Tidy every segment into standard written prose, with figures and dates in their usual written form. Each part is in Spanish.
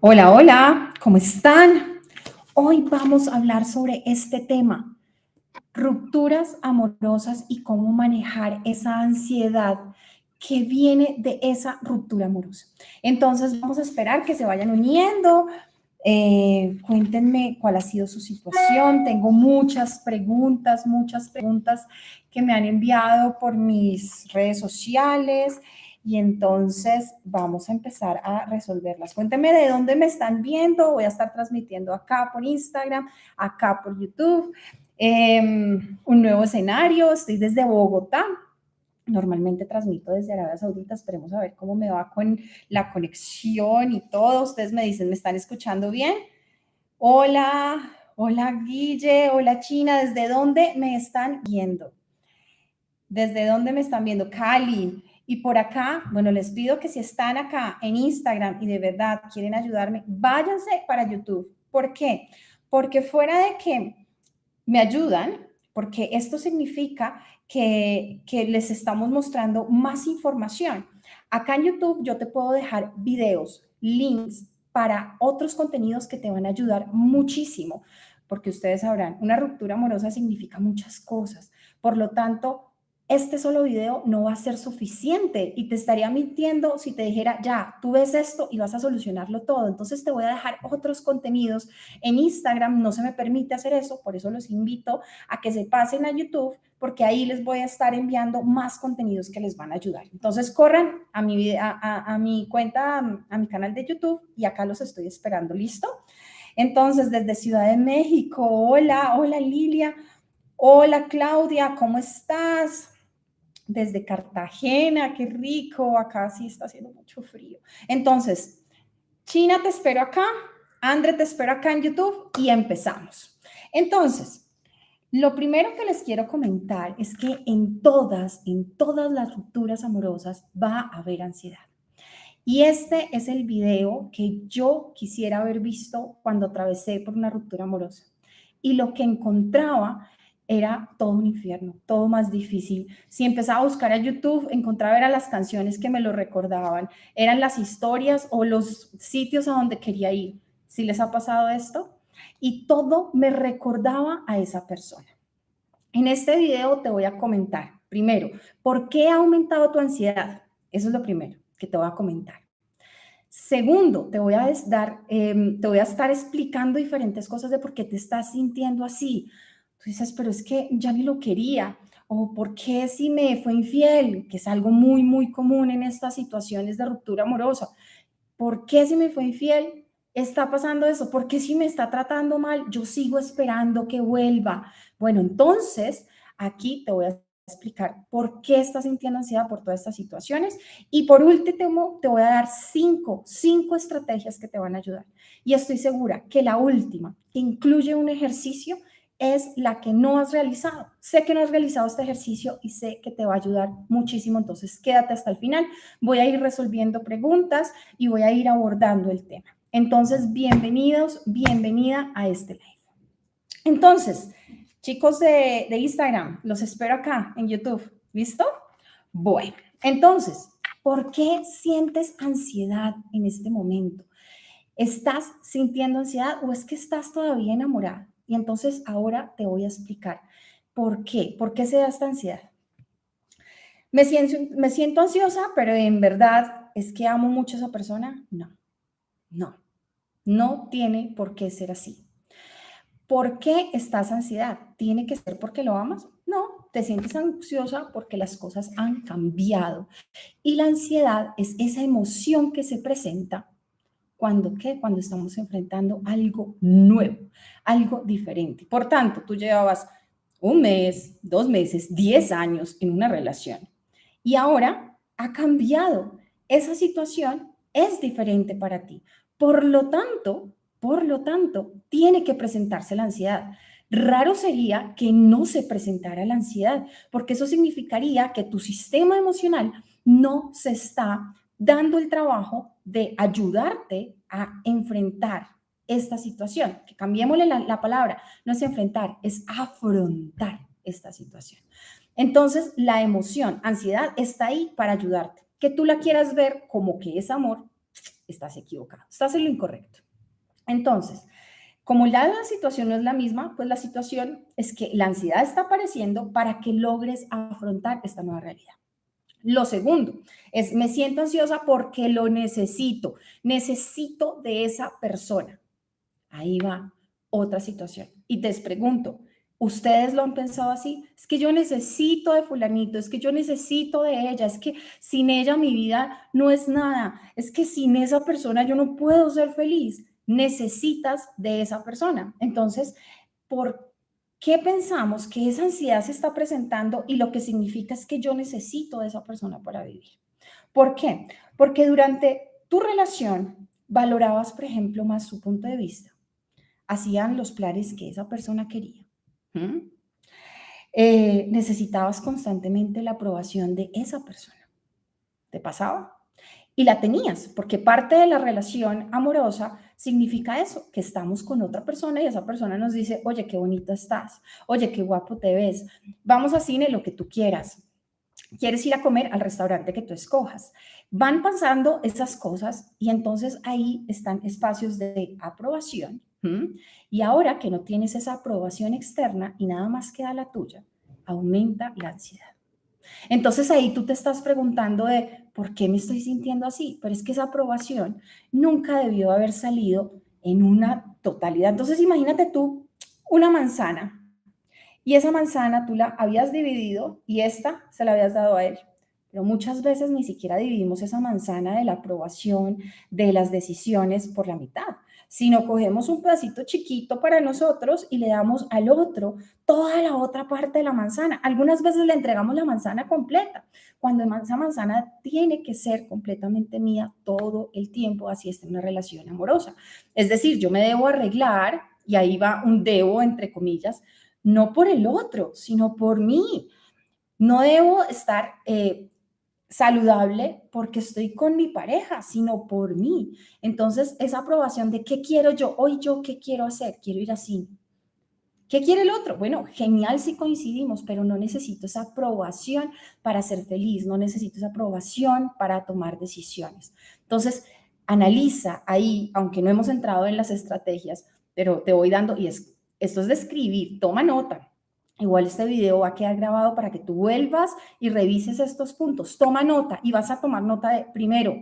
Hola, hola, ¿cómo están? Hoy vamos a hablar sobre este tema, rupturas amorosas y cómo manejar esa ansiedad que viene de esa ruptura amorosa. Entonces, vamos a esperar que se vayan uniendo. Cuéntenme cuál ha sido su situación. Tengo muchas preguntas que me han enviado por mis redes sociales y entonces vamos a empezar a resolverlas. Cuéntenme de dónde me están viendo. Voy a estar transmitiendo acá por Instagram, acá por YouTube. Un nuevo escenario. Estoy desde Bogotá. Normalmente transmito desde Arabia Saudita. Esperemos a ver cómo me va con la conexión y todo. Ustedes me dicen, ¿me están escuchando bien? Hola, hola Guille, hola China. ¿Desde dónde me están viendo? ¿Desde dónde me están viendo? Cali. Y por acá, bueno, les pido que si están acá en Instagram y de verdad quieren ayudarme, váyanse para YouTube. ¿Por qué? Porque fuera de que me ayudan, porque esto significa que les estamos mostrando más información. Acá en YouTube yo te puedo dejar videos, links para otros contenidos que te van a ayudar muchísimo, porque ustedes sabrán, una ruptura amorosa significa muchas cosas. Por lo tanto, este solo video no va a ser suficiente y te estaría mintiendo si te dijera, ya, tú ves esto y vas a solucionarlo todo. Entonces te voy a dejar otros contenidos en Instagram. No se me permite hacer eso, por eso los invito a que se pasen a YouTube, porque ahí les voy a estar enviando más contenidos que les van a ayudar. Entonces corran a mi cuenta, a mi canal de YouTube y acá los estoy esperando. ¿Listo? Entonces, desde Ciudad de México, hola, hola Lilia, hola Claudia, ¿cómo estás? Desde Cartagena, qué rico, acá sí está haciendo mucho frío. Entonces, China, te espero acá, André, te espero acá en YouTube y empezamos. Entonces, lo primero que les quiero comentar es que en todas las rupturas amorosas va a haber ansiedad. Y este es el video que yo quisiera haber visto cuando atravesé por una ruptura amorosa. Y lo que encontraba era todo un infierno, todo más difícil. Si empezaba a buscar a YouTube, encontraba eran las canciones que me lo recordaban, eran las historias o los sitios a donde quería ir. ¿Sí les ha pasado esto? Y todo me recordaba a esa persona. En este video te voy a comentar, primero, ¿por qué ha aumentado tu ansiedad? Eso es lo primero que te voy a comentar. Segundo, te voy a estar explicando diferentes cosas de por qué te estás sintiendo así. Tú dices, pero es que ya ni lo quería. O por qué si me fue infiel, que es algo muy, muy común en estas situaciones de ruptura amorosa. ¿Por qué si me fue infiel está pasando eso? ¿Por qué si me está tratando mal yo sigo esperando que vuelva? Bueno, entonces aquí te voy a explicar por qué estás sintiendo ansiedad por todas estas situaciones y por último te voy a dar cinco estrategias que te van a ayudar. Y estoy segura que la última, que incluye un ejercicio, es la que no has realizado. Sé que no has realizado este ejercicio y sé que te va a ayudar muchísimo, entonces quédate hasta el final. Voy a ir resolviendo preguntas y voy a ir abordando el tema. Entonces, bienvenidos, bienvenida a este live. Entonces, chicos de Instagram, los espero acá en YouTube. ¿Listo? Bueno, entonces, ¿por qué sientes ansiedad en este momento? ¿Estás sintiendo ansiedad o es que estás todavía enamorada? Y entonces ahora te voy a explicar por qué. ¿Por qué se da esta ansiedad? Me siento ansiosa, pero en verdad es que amo mucho a esa persona. No, no, no tiene por qué ser así. ¿Por qué estás ansiedad? ¿Tiene que ser porque lo amas? No, te sientes ansiosa porque las cosas han cambiado. Y la ansiedad es esa emoción que se presenta cuando, ¿qué? Cuando estamos enfrentando algo nuevo, algo diferente. Por tanto, tú llevabas un mes, 2 meses, 10 años en una relación y ahora ha cambiado. Esa situación es diferente para ti. Por lo tanto, tiene que presentarse la ansiedad. Raro sería que no se presentara la ansiedad, porque eso significaría que tu sistema emocional no se está dando el trabajo de ayudarte a enfrentar esta situación. Que cambiémosle la palabra, no es enfrentar, es afrontar esta situación. Entonces, la emoción, ansiedad, está ahí para ayudarte. Que tú la quieras ver como que es amor, estás equivocado, estás en lo incorrecto. Entonces, como la situación no es la misma, pues la situación es que la ansiedad está apareciendo para que logres afrontar esta nueva realidad. Lo segundo es, me siento ansiosa porque lo necesito, necesito de esa persona. Ahí va otra situación. Y te pregunto, ¿ustedes lo han pensado así? Es que yo necesito de fulanito, es que yo necesito de ella, es que sin ella mi vida no es nada, es que sin esa persona yo no puedo ser feliz. Necesitas de esa persona. Entonces, ¿por qué pensamos que esa ansiedad se está presentando y lo que significa es que yo necesito de esa persona para vivir? ¿Por qué? Porque durante tu relación valorabas, por ejemplo, más su punto de vista, hacían los planes que esa persona quería. ¿Mm? Necesitabas constantemente la aprobación de esa persona. ¿Te pasaba? Y la tenías, porque parte de la relación amorosa significa eso, que estamos con otra persona y esa persona nos dice, oye, qué bonita estás, oye, qué guapo te ves, vamos a cine, lo que tú quieras, quieres ir a comer al restaurante que tú escojas. Van pasando esas cosas y entonces ahí están espacios de aprobación. ¿Mm? Y ahora que no tienes esa aprobación externa y nada más queda la tuya, aumenta la ansiedad. Entonces ahí tú te estás preguntando de por qué me estoy sintiendo así, pero es que esa aprobación nunca debió haber salido en una totalidad. Entonces imagínate tú una manzana y esa manzana tú la habías dividido y esta se la habías dado a él. Pero muchas veces ni siquiera dividimos esa manzana de la aprobación, de las decisiones por la mitad, sino cogemos un pedacito chiquito para nosotros y le damos al otro toda la otra parte de la manzana. Algunas veces le entregamos la manzana completa, cuando esa manzana tiene que ser completamente mía todo el tiempo, así está en una relación amorosa. Es decir, yo me debo arreglar, y ahí va un debo entre comillas, no por el otro, sino por mí. No debo estar saludable porque estoy con mi pareja, sino por mí. Entonces, esa aprobación de qué quiero yo, hoy yo qué quiero hacer, quiero ir así. ¿Qué quiere el otro? Bueno, genial si coincidimos, pero no necesito esa aprobación para ser feliz, no necesito esa aprobación para tomar decisiones. Entonces, analiza ahí, aunque no hemos entrado en las estrategias, pero te voy dando, esto es de escribir, toma nota. Igual este video va a quedar grabado para que tú vuelvas y revises estos puntos. Toma nota y vas a tomar nota de primero,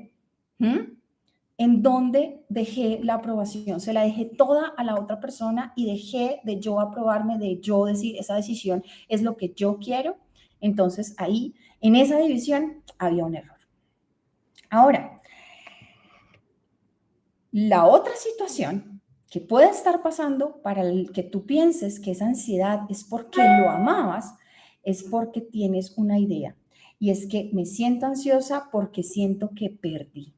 en donde dejé la aprobación, se la dejé toda a la otra persona y dejé de yo aprobarme, de yo decir, esa decisión es lo que yo quiero. Entonces ahí, en esa división, había un error. Ahora, la otra situación que puede estar pasando para el que tú pienses que esa ansiedad es porque lo amabas, es porque tienes una idea. Y es que me siento ansiosa porque siento que perdí.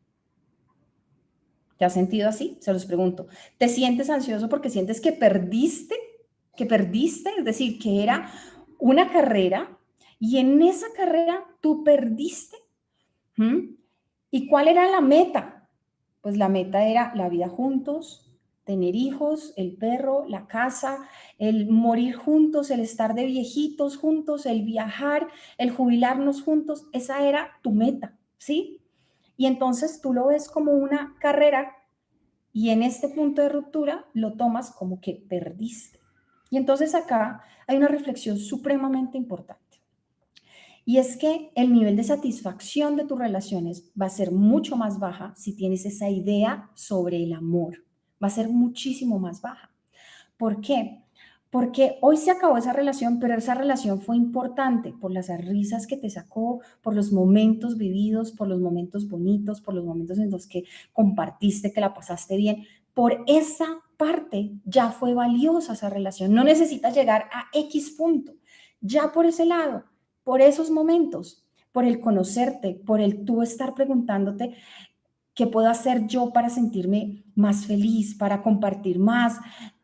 ¿Te has sentido así? Se los pregunto. ¿Te sientes ansioso porque sientes que perdiste? ¿Que perdiste? Es decir, que era una carrera y en esa carrera tú perdiste. ¿Mm? ¿Y cuál era la meta? Pues la meta era la vida juntos, tener hijos, el perro, la casa, el morir juntos, el estar de viejitos juntos, el viajar, el jubilarnos juntos. Esa era tu meta, ¿sí? Y entonces tú lo ves como una carrera y en este punto de ruptura lo tomas como que perdiste. Y entonces acá hay una reflexión supremamente importante. Y es que el nivel de satisfacción de tus relaciones va a ser mucho más baja si tienes esa idea sobre el amor. Va a ser muchísimo más baja. ¿Por qué? Porque hoy se acabó esa relación, pero esa relación fue importante por las risas que te sacó, por los momentos vividos, por los momentos bonitos, por los momentos en los que compartiste, que la pasaste bien. Por esa parte ya fue valiosa esa relación. No necesitas llegar a X punto. Ya por ese lado, por esos momentos, por el conocerte, por el tú estar preguntándote qué puedo hacer yo para sentirme más feliz, para compartir más.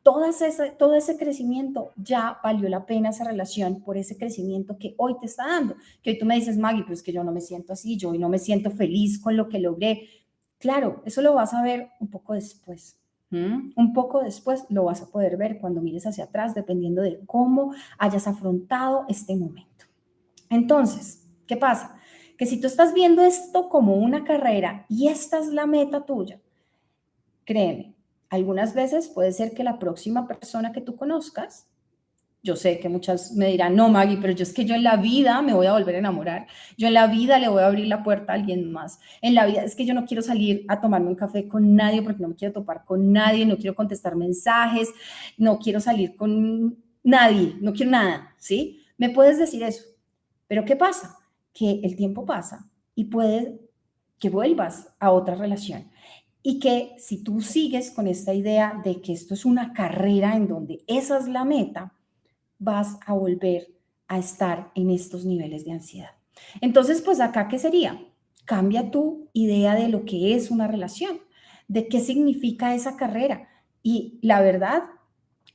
Todo ese crecimiento ya valió la pena esa relación por ese crecimiento que hoy te está dando. Que hoy tú me dices, Maggie, pues que yo no me siento así, yo hoy no me siento feliz con lo que logré. Claro, eso lo vas a ver un poco después. Un poco después lo vas a poder ver cuando mires hacia atrás, dependiendo de cómo hayas afrontado este momento. Entonces, ¿qué pasa? que si tú estás viendo esto como una carrera y esta es la meta tuya, créeme, algunas veces puede ser que la próxima persona que tú conozcas, yo sé que muchas me dirán, no, Maggie, pero yo es que yo en la vida me voy a volver a enamorar, yo en la vida le voy a abrir la puerta a alguien más, en la vida es que yo no quiero salir a tomarme un café con nadie porque no me quiero topar con nadie, no quiero contestar mensajes, no quiero salir con nadie, no quiero nada, ¿sí? Me puedes decir eso, pero ¿qué pasa? Que el tiempo pasa y puede que vuelvas a otra relación. Y que si tú sigues con esta idea de que esto es una carrera en donde esa es la meta, vas a volver a estar en estos niveles de ansiedad. Entonces, pues acá, ¿qué sería? Cambia tu idea de lo que es una relación, de qué significa esa carrera. Y la verdad,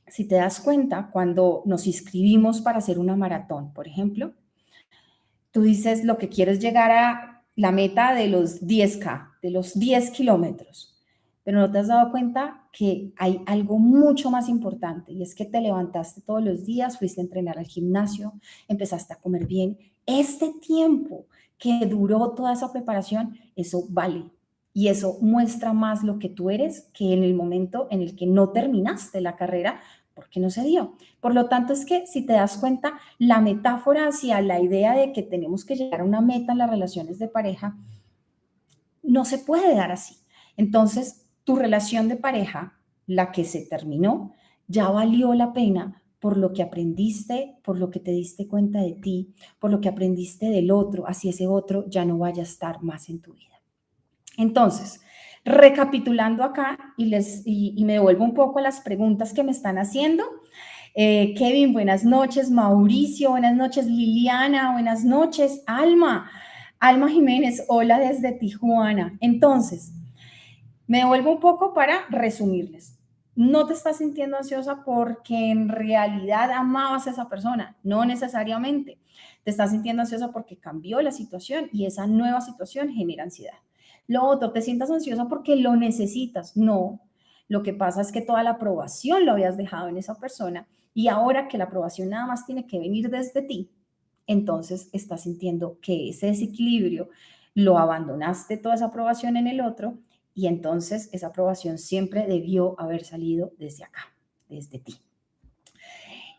si te das cuenta, cuando nos inscribimos para hacer una maratón, por ejemplo, tú dices lo que quieres llegar a la meta de los 10K, de los 10 kilómetros, pero no te has dado cuenta que hay algo mucho más importante y es que te levantaste todos los días, fuiste a entrenar al gimnasio, empezaste a comer bien. Este tiempo que duró toda esa preparación, eso vale. Y eso muestra más lo que tú eres que en el momento en el que no terminaste la carrera porque no se dio. Por lo tanto, es que si te das cuenta, la metáfora hacia la idea de que tenemos que llegar a una meta en las relaciones de pareja no se puede dar así. Entonces, tu relación de pareja, la que se terminó, ya valió la pena por lo que aprendiste, por lo que te diste cuenta de ti, por lo que aprendiste del otro, así ese otro ya no vaya a estar más en tu vida. Entonces, recapitulando acá y me devuelvo un poco a las preguntas que me están haciendo. Kevin, buenas noches. Mauricio, buenas noches. Liliana, buenas noches. Alma, Alma Jiménez, hola desde Tijuana. Entonces, me devuelvo un poco para resumirles. No te estás sintiendo ansiosa porque en realidad amabas a esa persona, no necesariamente. Te estás sintiendo ansiosa porque cambió la situación y esa nueva situación genera ansiedad. Lo otro, te sientas ansiosa porque lo necesitas. No, lo que pasa es que toda la aprobación lo habías dejado en esa persona y ahora que la aprobación nada más tiene que venir desde ti, entonces estás sintiendo que ese desequilibrio lo abandonaste toda esa aprobación en el otro y entonces esa aprobación siempre debió haber salido desde acá, desde ti.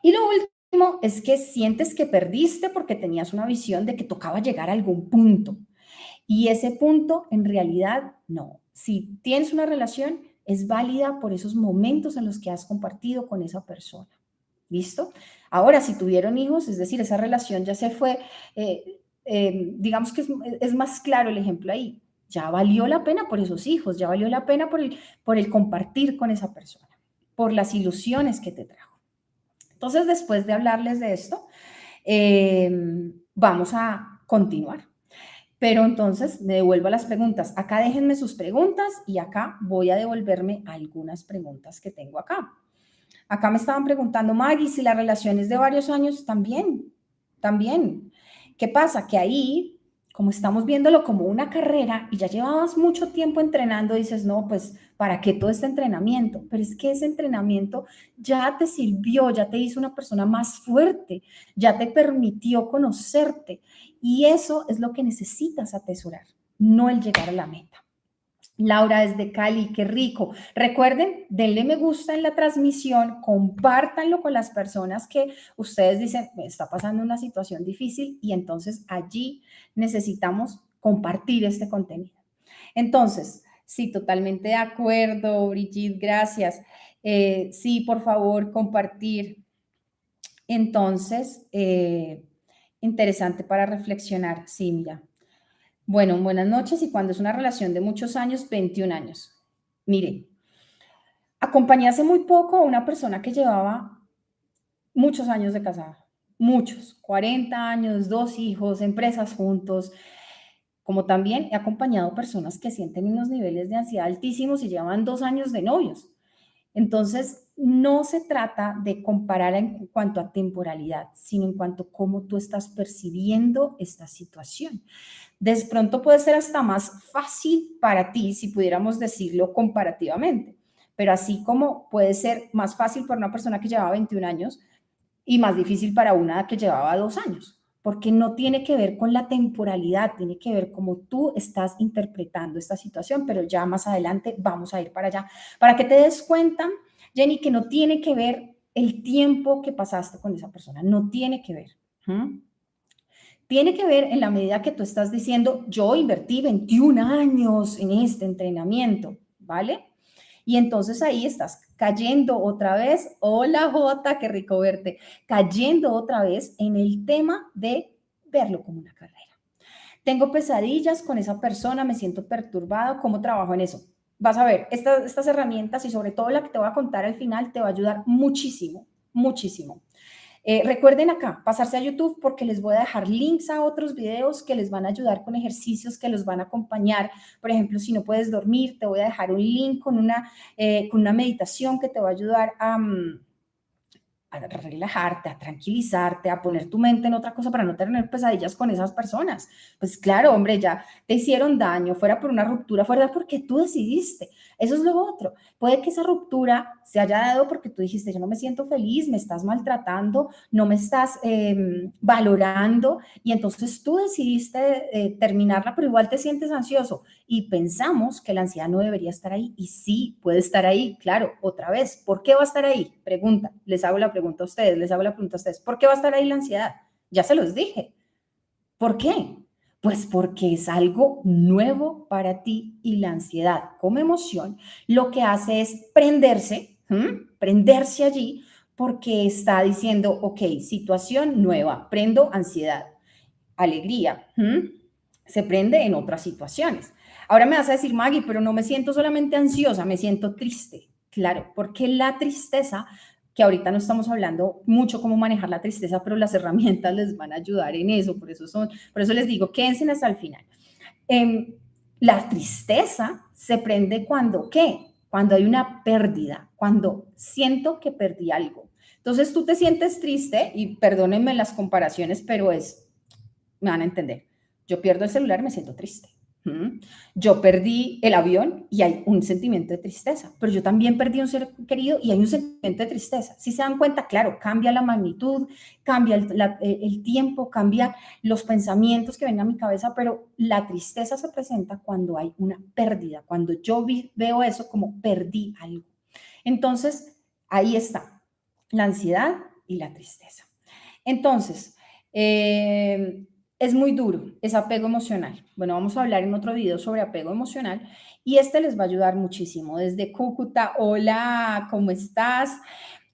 Y lo último es que sientes que perdiste porque tenías una visión de que tocaba llegar a algún punto. Y ese punto en realidad no. Si tienes una relación, es válida por esos momentos en los que has compartido con esa persona. ¿Listo? Ahora, si tuvieron hijos, es decir, esa relación ya se fue, digamos que es más claro el ejemplo ahí. Ya valió la pena por esos hijos, ya valió la pena por el compartir con esa persona, por las ilusiones que te trajo. Entonces, después de hablarles de esto, vamos a continuar. Pero entonces me devuelvo a las preguntas. Acá déjenme sus preguntas y acá voy a devolverme algunas preguntas que tengo acá. Acá me estaban preguntando, Maggie, si la relación es de varios años, también, también. ¿Qué pasa? Que ahí, como estamos viéndolo como una carrera y ya llevabas mucho tiempo entrenando, dices, no, pues, ¿para qué todo este entrenamiento? Pero es que ese entrenamiento ya te sirvió, ya te hizo una persona más fuerte, ya te permitió conocerte y eso es lo que necesitas atesorar, no el llegar a la meta. Laura desde Cali, qué rico. Recuerden, denle me gusta en la transmisión, compártanlo con las personas que ustedes dicen, me está pasando una situación difícil y entonces allí necesitamos compartir este contenido. Entonces, sí, totalmente de acuerdo, Brigitte, gracias. Sí, por favor, compartir. Entonces, interesante para reflexionar, sí, mira. Bueno, buenas noches. Y cuando es una relación de muchos años, 21 años. Mire, acompañé hace muy poco a una persona que llevaba muchos años de casada, muchos, 40 años, 2 hijos, empresas juntos, como también he acompañado personas que sienten unos niveles de ansiedad altísimos y llevan 2 años de novios. Entonces, no se trata de comparar en cuanto a temporalidad, sino en cuanto a cómo tú estás percibiendo esta situación. De pronto puede ser hasta más fácil para ti, si pudiéramos decirlo comparativamente, pero así como puede ser más fácil para una persona que llevaba 21 años y más difícil para una que llevaba 2 años, porque no tiene que ver con la temporalidad, tiene que ver cómo tú estás interpretando esta situación, pero ya más adelante vamos a ir para allá, para que te des cuenta, Jenny, que no tiene que ver el tiempo que pasaste con esa persona, no tiene que ver. Tiene que ver en la medida que tú estás diciendo, yo invertí 21 años en este entrenamiento, ¿vale? Y entonces ahí estás cayendo otra vez, hola Jota, qué rico verte, cayendo otra vez en el tema de verlo como una carrera. Tengo pesadillas con esa persona, me siento perturbado, ¿cómo trabajo en eso? Vas a ver, estas herramientas y sobre todo la que te voy a contar al final te va a ayudar muchísimo, muchísimo. Recuerden acá, pasarse a YouTube porque les voy a dejar links a otros videos que les van a ayudar con ejercicios que los van a acompañar. Por ejemplo, si no puedes dormir, te voy a dejar un link con una meditación que te va a ayudar a relajarte, a tranquilizarte, a poner tu mente en otra cosa para no tener pesadillas con esas personas. Pues claro, hombre, ya te hicieron daño, fuera por una ruptura, fuera porque tú decidiste. Eso es lo otro. Puede que esa ruptura se haya dado porque tú dijiste, yo no me siento feliz, me estás maltratando, no me estás valorando y entonces tú decidiste terminarla, pero igual te sientes ansioso y pensamos que la ansiedad no debería estar ahí y sí puede estar ahí, claro, otra vez. ¿Por qué va a estar ahí? Pregunta, les hago la pregunta a ustedes, les hago la pregunta a ustedes. ¿Por qué va a estar ahí la ansiedad? Ya se los dije. ¿Por qué? Pues porque es algo nuevo para ti y la ansiedad como emoción lo que hace es prenderse allí porque está diciendo, ok, situación nueva, prendo ansiedad, alegría, se prende en otras situaciones. Ahora me vas a decir, Maggie, pero no me siento solamente ansiosa, me siento triste. Claro, porque la tristeza, que ahorita no estamos hablando mucho cómo manejar la tristeza, pero las herramientas les van a ayudar en eso, por eso les digo, quédense hasta el final. La tristeza se prende cuando, ¿qué? Cuando hay una pérdida, cuando siento que perdí algo. Entonces tú te sientes triste, y perdónenme las comparaciones, pero me van a entender. Yo pierdo el celular y me siento triste. Yo perdí el avión y hay un sentimiento de tristeza, pero yo también perdí un ser querido y hay un sentimiento de tristeza. Si se dan cuenta, claro, cambia la magnitud, cambia el tiempo, cambia los pensamientos que ven a mi cabeza, pero la tristeza se presenta cuando hay una pérdida, cuando yo veo eso como perdí algo. Entonces, ahí está la ansiedad y la tristeza. Entonces, es muy duro, es apego emocional. Bueno, vamos a hablar en otro video sobre apego emocional y este les va a ayudar muchísimo. Desde Cúcuta, hola, ¿cómo estás?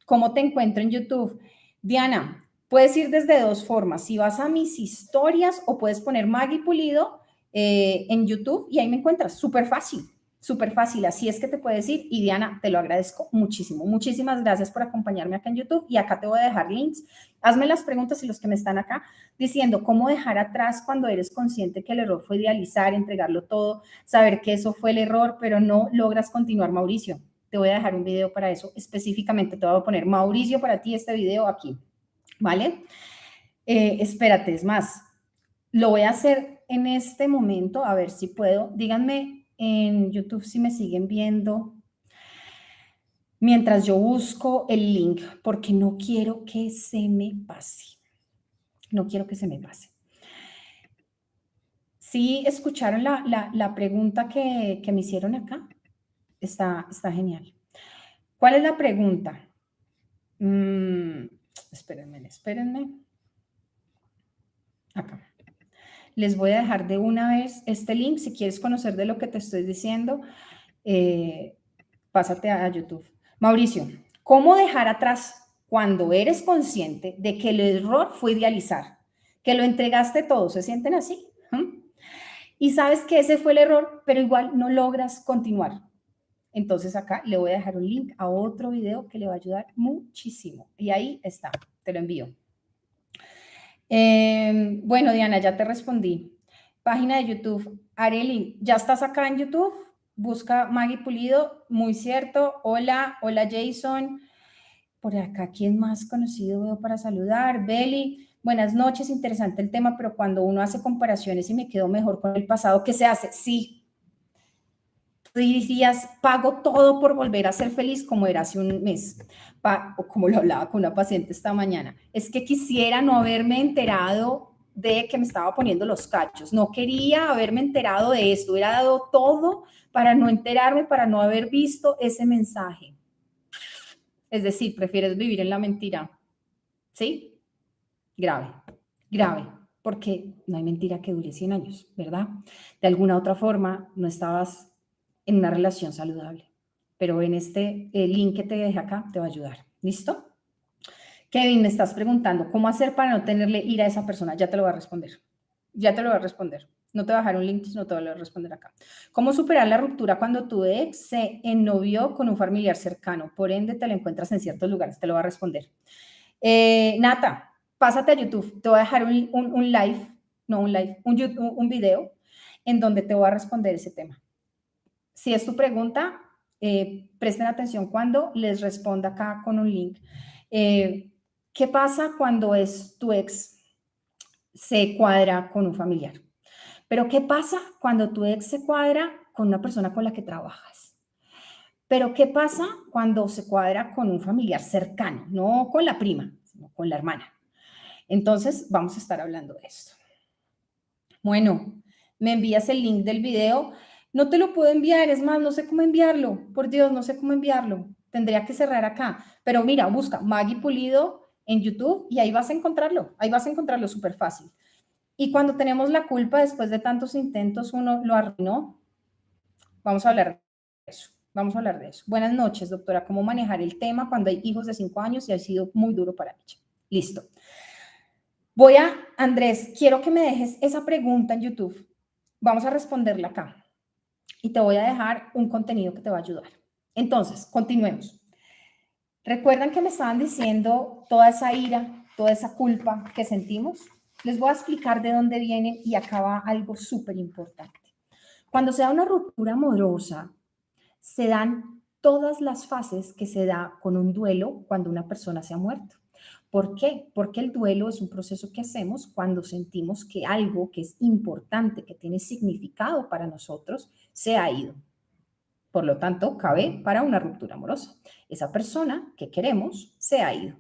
¿Cómo te encuentro en YouTube? Diana, puedes ir desde dos formas. Si vas a mis historias o puedes poner Maggie Pulido en YouTube y ahí me encuentras. Súper fácil. Súper fácil, así es que te puedes ir y Diana, te lo agradezco muchísimo. Muchísimas gracias por acompañarme acá en YouTube y acá te voy a dejar links. Hazme las preguntas y los que me están acá diciendo cómo dejar atrás cuando eres consciente que el error fue idealizar, entregarlo todo, saber que eso fue el error, pero no logras continuar, Mauricio. Te voy a dejar un video para eso específicamente. Te voy a poner, Mauricio, para ti este video aquí, ¿vale? Espérate, es más, lo voy a hacer en este momento, a ver si puedo. Díganme en YouTube si me siguen viendo mientras yo busco el link, porque no quiero que se me pase. No quiero que se me pase. ¿Sí escucharon la pregunta que me hicieron acá? Está genial. ¿Cuál es la pregunta? Espérenme. Acá. Les voy a dejar de una vez este link. Si quieres conocer de lo que te estoy diciendo, pásate a YouTube. Mauricio, ¿cómo dejar atrás cuando eres consciente de que el error fue idealizar? Que lo entregaste todo. ¿Se sienten así? Y sabes que ese fue el error, pero igual no logras continuar. Entonces acá le voy a dejar un link a otro video que le va a ayudar muchísimo. Y ahí está, te lo envío. Bueno, Diana, ya te respondí. Página de YouTube. Areli, ¿ya estás acá en YouTube? Busca Maggie Pulido, muy cierto. Hola, hola Jason. Por acá, ¿quién más conocido veo para saludar? Beli, buenas noches, interesante el tema, pero cuando uno hace comparaciones y me quedo mejor con el pasado, ¿qué se hace? Sí. Tú dirías, pago todo por volver a ser feliz como era hace un mes, o como lo hablaba con una paciente esta mañana. Es que quisiera no haberme enterado de que me estaba poniendo los cachos. No quería haberme enterado de esto. Hubiera dado todo para no enterarme, para no haber visto ese mensaje. Es decir, prefieres vivir en la mentira. ¿Sí? Grave, grave, porque no hay mentira que dure 100 años, ¿verdad? De alguna otra forma, no estabas en una relación saludable. Pero en este link que te dejé acá te va a ayudar. ¿Listo? Kevin, me estás preguntando, ¿cómo hacer para no tenerle ira a esa persona? Ya te lo voy a responder. Ya te lo voy a responder. No te voy a dejar un link, no te voy a responder acá. ¿Cómo superar la ruptura cuando tu ex se ennovió con un familiar cercano? Por ende, te lo encuentras en ciertos lugares. Te lo voy a responder. Nata, pásate a YouTube. Te voy a dejar un live, no un live, un video en donde te voy a responder ese tema. Si es tu pregunta, presten atención cuando les responda acá con un link. ¿Qué pasa cuando es tu ex se cuadra con un familiar? Pero ¿qué pasa cuando tu ex se cuadra con una persona con la que trabajas? Pero ¿qué pasa cuando se cuadra con un familiar cercano? No con la prima, sino con la hermana. Entonces, vamos a estar hablando de esto. Bueno, me envías el link del video. No te lo puedo enviar, es más, no sé cómo enviarlo. Por Dios, no sé cómo enviarlo. Tendría que cerrar acá. Pero mira, busca Maggie Pulido en YouTube y ahí vas a encontrarlo. Ahí vas a encontrarlo súper fácil. Y cuando tenemos la culpa después de tantos intentos, uno lo arruinó. Vamos a hablar de eso. Vamos a hablar de eso. Buenas noches, doctora. ¿Cómo manejar el tema cuando hay hijos de 5 años y ha sido muy duro para ella? Listo. Andrés, quiero que me dejes esa pregunta en YouTube. Vamos a responderla acá. Y te voy a dejar un contenido que te va a ayudar. Entonces, continuemos. ¿Recuerdan que me estaban diciendo toda esa ira, toda esa culpa que sentimos? Les voy a explicar de dónde viene y acá va algo súper importante. Cuando se da una ruptura amorosa, se dan todas las fases que se da con un duelo cuando una persona se ha muerto. ¿Por qué? Porque el duelo es un proceso que hacemos cuando sentimos que algo que es importante, que tiene significado para nosotros, se ha ido. Por lo tanto, cabe para una ruptura amorosa. Esa persona que queremos se ha ido.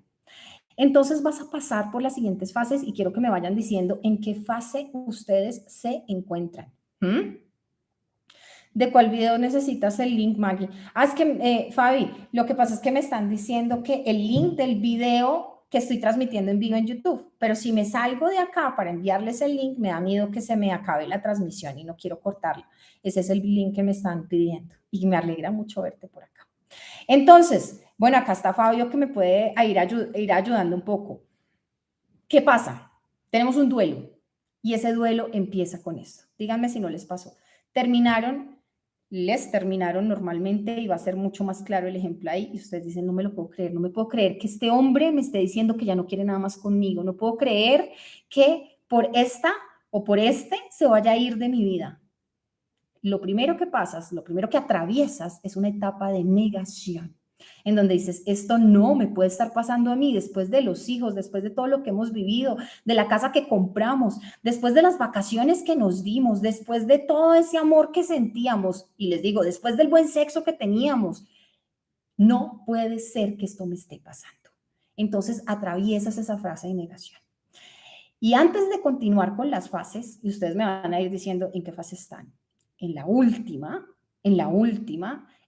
Entonces vas a pasar por las siguientes fases y quiero que me vayan diciendo en qué fase ustedes se encuentran. ¿De cuál video necesitas el link, Maggie? Es que, Fabi, lo que pasa es que me están diciendo que el link del video que estoy transmitiendo en vivo en YouTube, pero si me salgo de acá para enviarles el link, me da miedo que se me acabe la transmisión y no quiero cortarla. Ese es el link que me están pidiendo y me alegra mucho verte por acá. Entonces, bueno, acá está Fabio que me puede ir ayudando un poco. ¿Qué pasa? Tenemos un duelo y ese duelo empieza con esto. Díganme si no les pasó. Les terminaron normalmente y va a ser mucho más claro el ejemplo ahí y ustedes dicen, no me lo puedo creer, no me puedo creer que este hombre me esté diciendo que ya no quiere nada más conmigo, no puedo creer que por esta o por este se vaya a ir de mi vida. Lo primero que pasas, lo primero que atraviesas es una etapa de negación, en donde dices, esto no me puede estar pasando a mí después de los hijos, después de todo lo que hemos vivido, de la casa que compramos, después de las vacaciones que nos dimos, después de todo ese amor que sentíamos, y les digo, después del buen sexo que teníamos, no puede ser que esto me esté pasando. Entonces atraviesas esa frase de negación. Y antes de continuar con las fases, y ustedes me van a ir diciendo en qué fase están, en la última,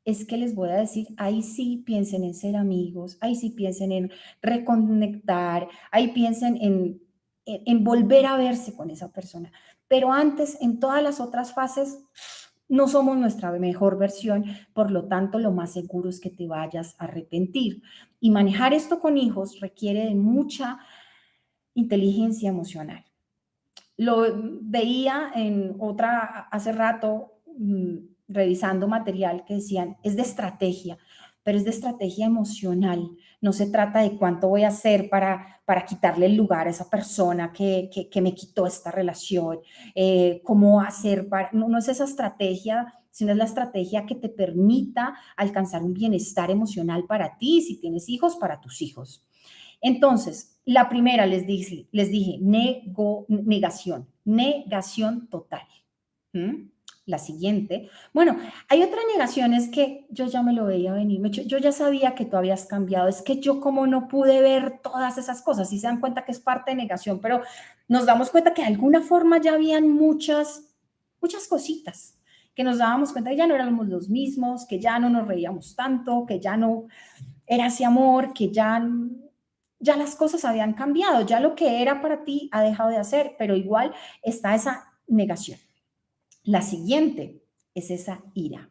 es que les voy a decir, ahí sí piensen en ser amigos, ahí sí piensen en reconectar, ahí piensen en volver a verse con esa persona. Pero antes, en todas las otras fases, no somos nuestra mejor versión, por lo tanto, lo más seguro es que te vayas a arrepentir. Y manejar esto con hijos requiere de mucha inteligencia emocional. Lo veía en otra, hace rato, revisando material que decían, es de estrategia, pero es de estrategia emocional. No se trata de cuánto voy a hacer para quitarle el lugar a esa persona que me quitó esta relación, cómo hacer para... No es esa estrategia, sino es la estrategia que te permita alcanzar un bienestar emocional para ti, si tienes hijos, para tus hijos. Entonces, la primera les dije negación total. La siguiente, bueno, hay otras negaciones que yo ya me lo veía venir, yo ya sabía que tú habías cambiado, es que yo como no pude ver todas esas cosas, y se dan cuenta que es parte de negación, pero nos damos cuenta que de alguna forma ya habían muchas cositas, que nos dábamos cuenta que ya no éramos los mismos, que ya no nos reíamos tanto, que ya no era ese amor, que ya las cosas habían cambiado, ya lo que era para ti ha dejado de hacer, pero igual está esa negación. La siguiente es esa ira,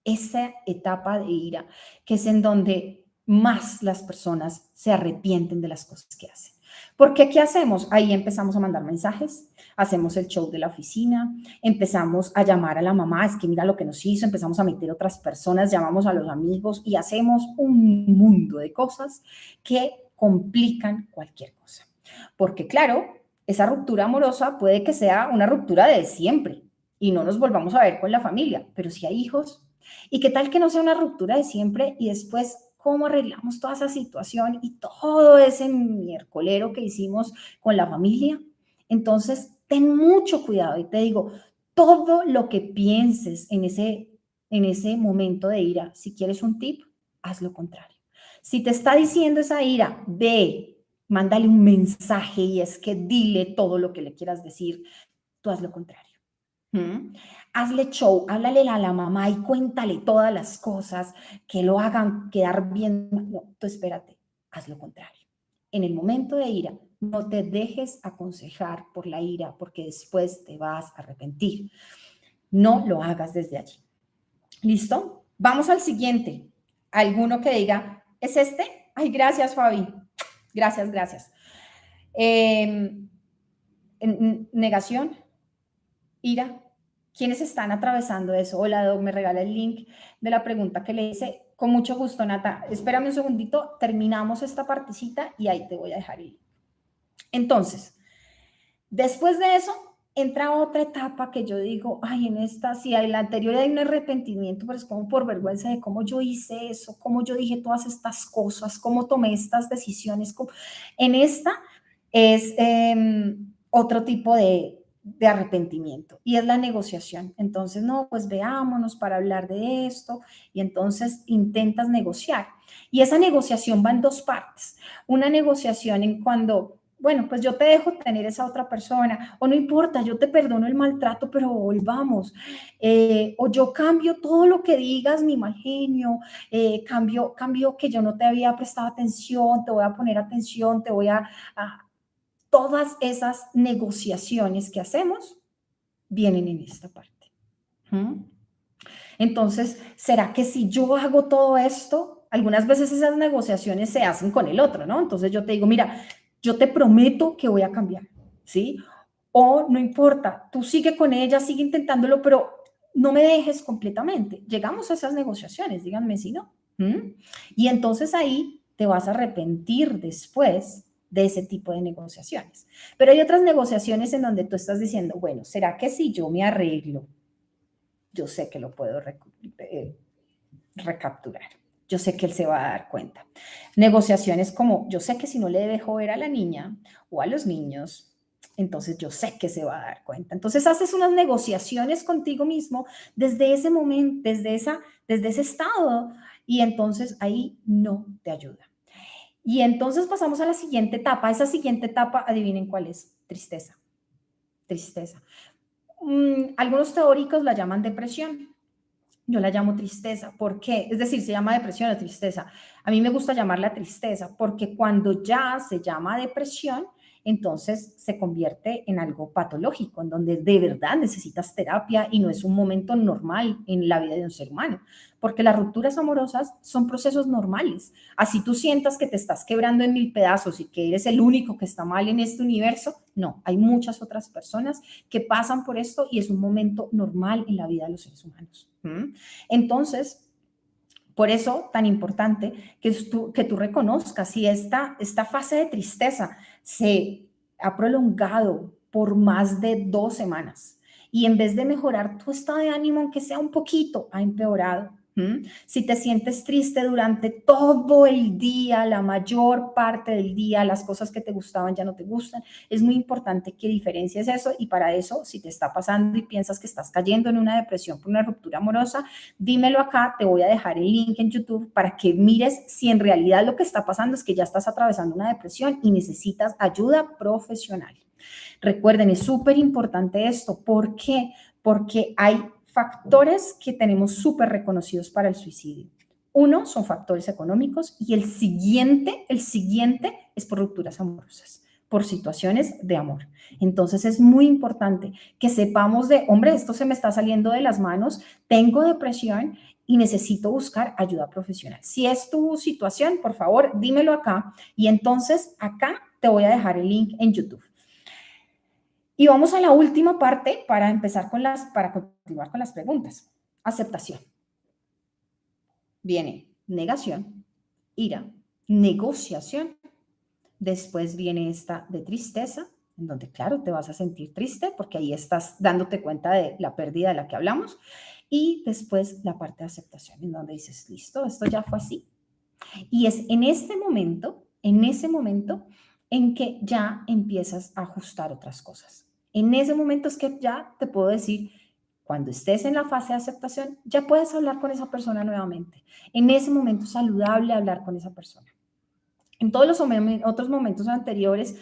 esa etapa de ira, que es en donde más las personas se arrepienten de las cosas que hacen. Porque ¿qué hacemos? Ahí empezamos a mandar mensajes, hacemos el show de la oficina, empezamos a llamar a la mamá, es que mira lo que nos hizo, empezamos a meter otras personas, llamamos a los amigos y hacemos un mundo de cosas que complican cualquier cosa. Porque claro, esa ruptura amorosa puede que sea una ruptura de siempre y no nos volvamos a ver con la familia, pero si hay hijos, ¿y qué tal que no sea una ruptura de siempre y después cómo arreglamos toda esa situación y todo ese miércolero que hicimos con la familia? Entonces, ten mucho cuidado y te digo, todo lo que pienses en ese momento de ira, si quieres un tip, haz lo contrario. Si te está diciendo esa ira, ve, mándale un mensaje y es que dile todo lo que le quieras decir, tú haz lo contrario. ¿Mm? Hazle show, háblale a la mamá y cuéntale todas las cosas que lo hagan quedar bien. No, tú espérate, haz lo contrario. En el momento de ira, no te dejes aconsejar por la ira porque después te vas a arrepentir. No lo hagas desde allí. ¿Listo? Vamos al siguiente. ¿Alguno que diga, es este? Ay, gracias, Fabi. Gracias, gracias. Negación, ira. ¿Quiénes están atravesando eso? Hola, Doc, me regala el link de la pregunta que le hice. Con mucho gusto, Nata. Espérame un segundito, terminamos esta partecita y ahí te voy a dejar el link. Entonces, después de eso, entra otra etapa que yo digo, ay, en esta, sí, en la anterior hay un arrepentimiento, pero es como por vergüenza de cómo yo hice eso, cómo yo dije todas estas cosas, cómo tomé estas decisiones. En esta es otro tipo de arrepentimiento y es la negociación. Entonces, no, pues veámonos para hablar de esto y entonces intentas negociar. Y esa negociación va en dos partes. Una negociación en cuando, bueno, pues yo te dejo tener esa otra persona, o no importa, yo te perdono el maltrato, pero volvamos. O yo cambio todo lo que digas, mi mal genio, cambio que yo no te había prestado atención, te voy a poner atención, te voy a todas esas negociaciones que hacemos vienen en esta parte. Entonces, ¿será que si yo hago todo esto, algunas veces esas negociaciones se hacen con el otro, ¿no? Entonces yo te digo, mira, yo te prometo que voy a cambiar, ¿sí? O no importa, tú sigue con ella, sigue intentándolo, pero no me dejes completamente. Llegamos a esas negociaciones, díganme si no. Y entonces ahí te vas a arrepentir después de ese tipo de negociaciones. Pero hay otras negociaciones en donde tú estás diciendo, bueno, ¿será que si yo me arreglo, yo sé que lo puedo recapturar? Yo sé que él se va a dar cuenta. Negociaciones como, yo sé que si no le dejo ver a la niña o a los niños, entonces yo sé que se va a dar cuenta. Entonces haces unas negociaciones contigo mismo desde ese momento, desde ese estado, y entonces ahí no te ayuda. Y entonces pasamos a la siguiente etapa. Esa siguiente etapa, adivinen cuál es: tristeza. Tristeza. Algunos teóricos la llaman depresión. Yo la llamo tristeza. ¿Por qué? Es decir, se llama depresión o tristeza. A mí me gusta llamarla tristeza porque cuando ya se llama depresión, entonces se convierte en algo patológico, en donde de verdad necesitas terapia y no es un momento normal en la vida de un ser humano, porque las rupturas amorosas son procesos normales. Así tú sientas que te estás quebrando en mil pedazos y que eres el único que está mal en este universo, no, hay muchas otras personas que pasan por esto y es un momento normal en la vida de los seres humanos. Entonces, por eso tan importante que tú reconozcas si esta fase de tristeza se ha prolongado por más de 2 semanas y en vez de mejorar tu estado de ánimo, aunque sea un poquito, ha empeorado. Si te sientes triste durante todo el día, la mayor parte del día, las cosas que te gustaban ya no te gustan, es muy importante que diferencies eso, y para eso, si te está pasando y piensas que estás cayendo en una depresión por una ruptura amorosa, dímelo acá, te voy a dejar el link en YouTube para que mires si en realidad lo que está pasando es que ya estás atravesando una depresión y necesitas ayuda profesional. Recuerden, es súper importante esto. ¿Por qué? Porque hay factores que tenemos súper reconocidos para el suicidio. Uno son factores económicos y el siguiente es por rupturas amorosas, por situaciones de amor. Entonces es muy importante que sepamos de, hombre, esto se me está saliendo de las manos, tengo depresión y necesito buscar ayuda profesional. Si es tu situación, por favor, dímelo acá y entonces acá te voy a dejar el link en YouTube. Y vamos a la última parte para continuar con las preguntas. Aceptación. Viene negación, ira, negociación. Después viene esta de tristeza, en donde, claro, te vas a sentir triste porque ahí estás dándote cuenta de la pérdida de la que hablamos. Y después la parte de aceptación, en donde dices, listo, esto ya fue así. Y es en ese momento en que ya empiezas a ajustar otras cosas. En ese momento es que ya te puedo decir, cuando estés en la fase de aceptación, ya puedes hablar con esa persona nuevamente. En ese momento es saludable hablar con esa persona. En todos los otros momentos anteriores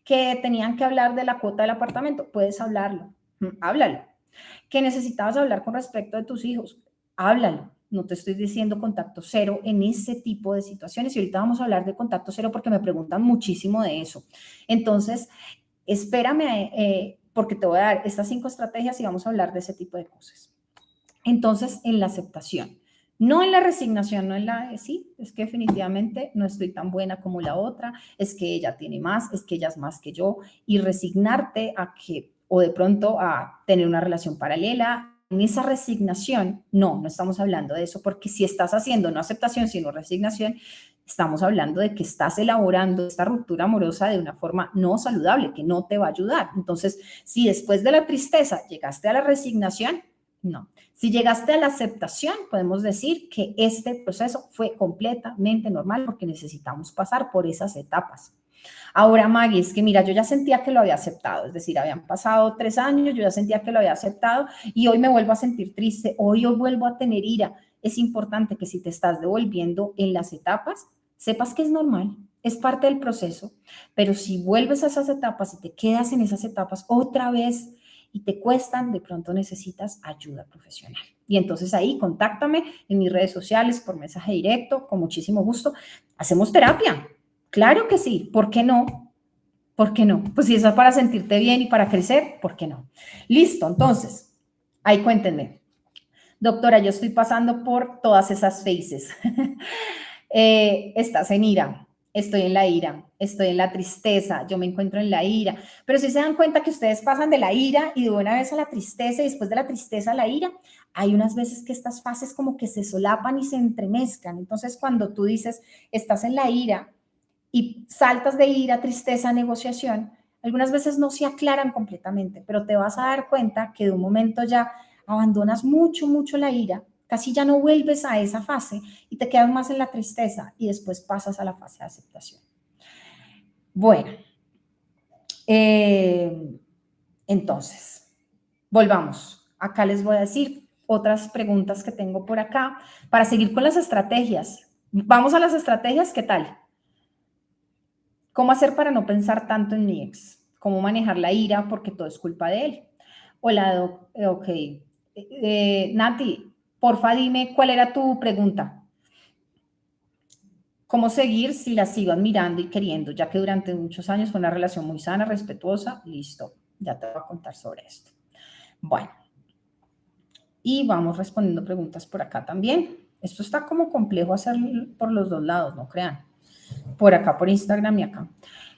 que tenían que hablar de la cuota del apartamento, puedes hablarlo, háblalo. Que necesitabas hablar con respecto de tus hijos, háblalo. No te estoy diciendo contacto cero en ese tipo de situaciones. Y ahorita vamos a hablar de contacto cero porque me preguntan muchísimo de eso. Entonces, espérame porque te voy a dar estas 5 estrategias y vamos a hablar de ese tipo de cosas. Entonces, en la aceptación. No en la resignación, no en la, sí, es que definitivamente no estoy tan buena como la otra, es que ella tiene más, es que ella es más que yo, y resignarte a que, o de pronto a tener una relación paralela. En esa resignación, no estamos hablando de eso, porque si estás haciendo no aceptación, sino resignación, estamos hablando de que estás elaborando esta ruptura amorosa de una forma no saludable, que no te va a ayudar. Entonces, si después de la tristeza llegaste a la resignación, no. Si llegaste a la aceptación, podemos decir que este proceso fue completamente normal porque necesitamos pasar por esas etapas. Ahora, Maggie, es que mira, yo ya sentía que lo había aceptado, es decir, habían pasado 3 años, yo ya sentía que lo había aceptado y hoy me vuelvo a sentir triste, hoy yo vuelvo a tener ira. Es importante que si te estás devolviendo en las etapas, sepas que es normal, es parte del proceso, pero si vuelves a esas etapas y te quedas en esas etapas otra vez, y te cuestan, de pronto necesitas ayuda profesional. Y entonces ahí contáctame en mis redes sociales por mensaje directo, con muchísimo gusto. Hacemos terapia. Claro que sí. ¿Por qué no? ¿Por qué no? Pues si eso es para sentirte bien y para crecer, ¿por qué no? Listo, entonces, ahí cuéntenme. Doctora, yo estoy pasando por todas esas phases. Estás en ira, estoy en la ira, estoy en la tristeza, yo me encuentro en la ira, pero si se dan cuenta que ustedes pasan de la ira y de una vez a la tristeza y después de la tristeza a la ira, hay unas veces que estas fases como que se solapan y se entremezclan. Entonces, cuando tú dices, estás en la ira y saltas de ira, tristeza, negociación, algunas veces no se aclaran completamente, pero te vas a dar cuenta que de un momento ya abandonas mucho la ira, casi ya no vuelves a esa fase y te quedas más en la tristeza y después pasas a la fase de aceptación. Bueno, entonces, volvamos. Acá les voy a decir otras preguntas que tengo por acá para seguir con las estrategias. Vamos a las estrategias, ¿qué tal? ¿Cómo hacer para no pensar tanto en mi ex? ¿Cómo manejar la ira porque todo es culpa de él? Hola, ok. Nati, porfa dime cuál era tu pregunta. ¿Cómo seguir si la sigo admirando y queriendo, ya que durante muchos años fue una relación muy sana, respetuosa? Listo, ya te voy a contar sobre esto. Bueno, y vamos respondiendo preguntas por acá también. Esto está como complejo hacer por los dos lados, no crean. Por acá, por Instagram y acá.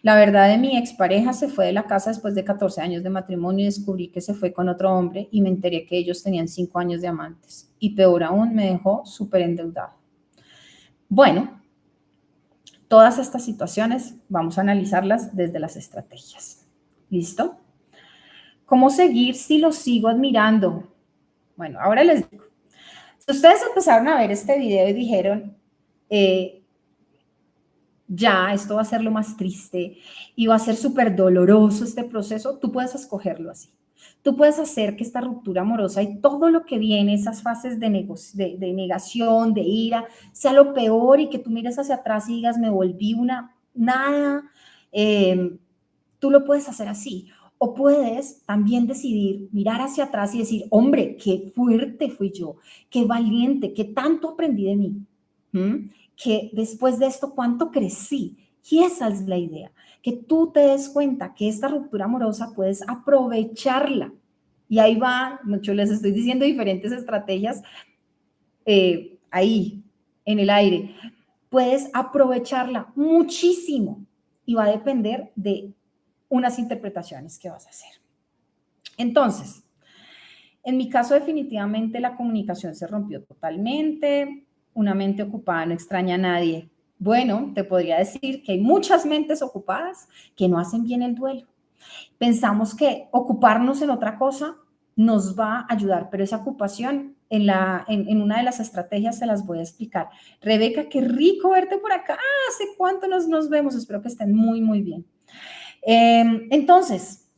La verdad de mi expareja se fue de la casa después de 14 años de matrimonio y descubrí que se fue con otro hombre y me enteré que ellos tenían 5 años de amantes. Y peor aún, me dejó súper endeudado. Bueno, todas estas situaciones vamos a analizarlas desde las estrategias. ¿Listo? ¿Cómo seguir si lo sigo admirando? Bueno, ahora les digo. Si ustedes empezaron a ver este video y dijeron, ya, esto va a ser lo más triste y va a ser súper doloroso este proceso, tú puedes escogerlo así. Tú puedes hacer que esta ruptura amorosa y todo lo que viene, esas fases de negación, de ira, sea lo peor y que tú mires hacia atrás y digas, me volví una nada. Tú lo puedes hacer así. O puedes también decidir mirar hacia atrás y decir, hombre, qué fuerte fui yo, qué valiente, qué tanto aprendí de mí, que después de esto cuánto crecí. Y esa es la idea, que tú te des cuenta que esta ruptura amorosa puedes aprovecharla. Y ahí va, mucho les estoy diciendo diferentes estrategias ahí, en el aire. Puedes aprovecharla muchísimo y va a depender de unas interpretaciones que vas a hacer. Entonces, en mi caso definitivamente la comunicación se rompió totalmente, una mente ocupada no extraña a nadie. Bueno, te podría decir que hay muchas mentes ocupadas que no hacen bien el duelo. Pensamos que ocuparnos en otra cosa nos va a ayudar, pero esa ocupación en una de las estrategias se las voy a explicar. Rebeca, qué rico verte por acá. ¿Hace cuánto nos vemos? Espero que estén muy, muy bien. Entonces,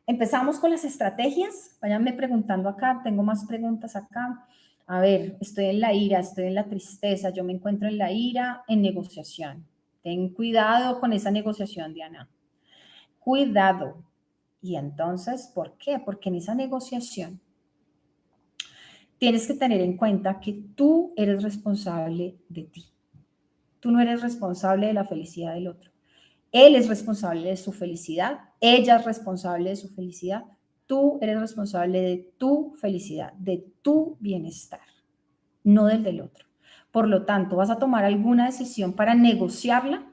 empezamos con las estrategias. Váyanme preguntando acá, tengo más preguntas acá. A ver, estoy en la ira, estoy en la tristeza, yo me encuentro en la ira, en negociación. Ten cuidado con esa negociación, Diana. Cuidado. Y entonces, ¿por qué? Porque en esa negociación tienes que tener en cuenta que tú eres responsable de ti. Tú no eres responsable de la felicidad del otro. Él es responsable de su felicidad, ella es responsable de su felicidad, tú eres responsable de tu felicidad, de tu bienestar, no del otro. Por lo tanto, vas a tomar alguna decisión para negociarla,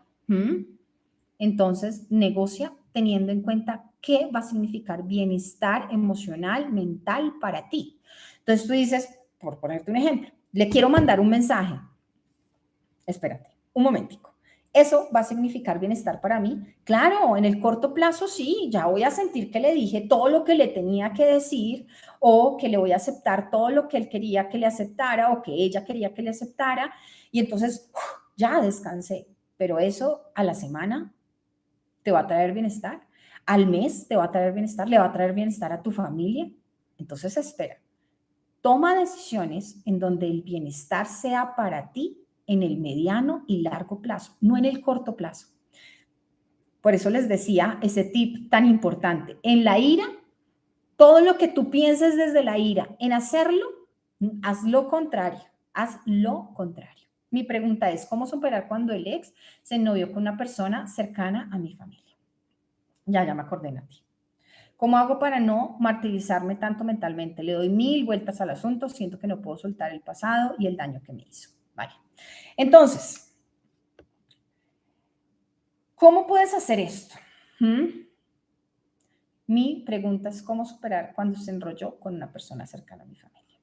entonces negocia teniendo en cuenta qué va a significar bienestar emocional, mental para ti. Entonces tú dices, por ponerte un ejemplo, le quiero mandar un mensaje. Espérate, un momentico. ¿Eso va a significar bienestar para mí? Claro, en el corto plazo sí, ya voy a sentir que le dije todo lo que le tenía que decir o que le voy a aceptar todo lo que él quería que le aceptara o que ella quería que le aceptara y entonces ya descansé. Pero eso a la semana te va a traer bienestar, al mes te va a traer bienestar, le va a traer bienestar a tu familia. Entonces espera, toma decisiones en donde el bienestar sea para ti en el mediano y largo plazo, no en el corto plazo. Por eso les decía ese tip tan importante. En la ira, todo lo que tú pienses desde la ira en hacerlo, haz lo contrario, haz lo contrario. Mi pregunta es, ¿cómo superar cuando el ex se novió con una persona cercana a mi familia? Ya me acordé, Nati. ¿Cómo hago para no martirizarme tanto mentalmente? Le doy 1000 vueltas al asunto, siento que no puedo soltar el pasado y el daño que me hizo. Vale. Entonces, ¿cómo puedes hacer esto? Mi pregunta es cómo superar cuando se enrolló con una persona cercana a mi familia.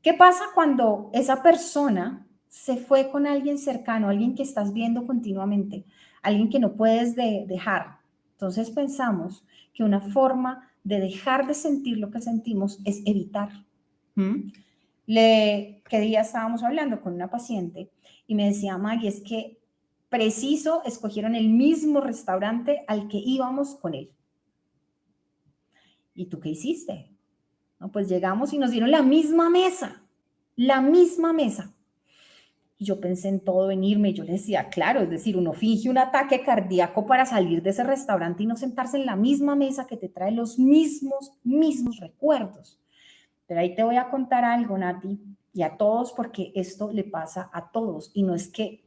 ¿Qué pasa cuando esa persona se fue con alguien cercano, alguien que estás viendo continuamente, alguien que no puedes dejar? Entonces pensamos que una forma de dejar de sentir lo que sentimos es evitar. ¿Qué día estábamos hablando con una paciente y me decía, Maggie, es que preciso escogieron el mismo restaurante al que íbamos con él. ¿Y tú qué hiciste? No, pues llegamos y nos dieron la misma mesa. Y yo pensé en todo venirme y yo le decía, claro, es decir, uno finge un ataque cardíaco para salir de ese restaurante y no sentarse en la misma mesa que te trae los mismos recuerdos. Pero ahí te voy a contar algo, Nati, y a todos, porque esto le pasa a todos y no es que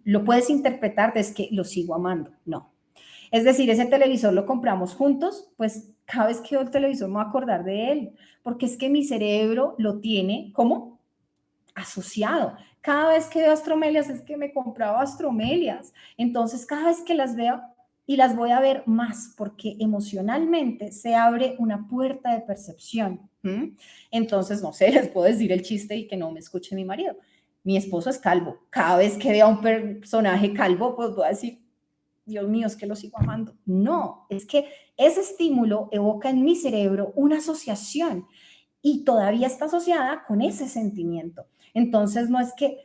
lo puedes interpretar de es que lo sigo amando, no. Es decir, ese televisor lo compramos juntos, pues cada vez que veo el televisor me voy a acordar de él, porque es que mi cerebro lo tiene como asociado. Cada vez que veo astromelias es que me compraba astromelias. Entonces, cada vez que las veo y las voy a ver más, porque emocionalmente se abre una puerta de percepción. Entonces, no sé, les puedo decir el chiste y que no me escuche mi marido. Mi esposo es calvo. Cada vez que vea un personaje calvo, pues voy a decir, Dios mío, es que lo sigo amando. No, es que ese estímulo evoca en mi cerebro una asociación y todavía está asociada con ese sentimiento. Entonces, no es que,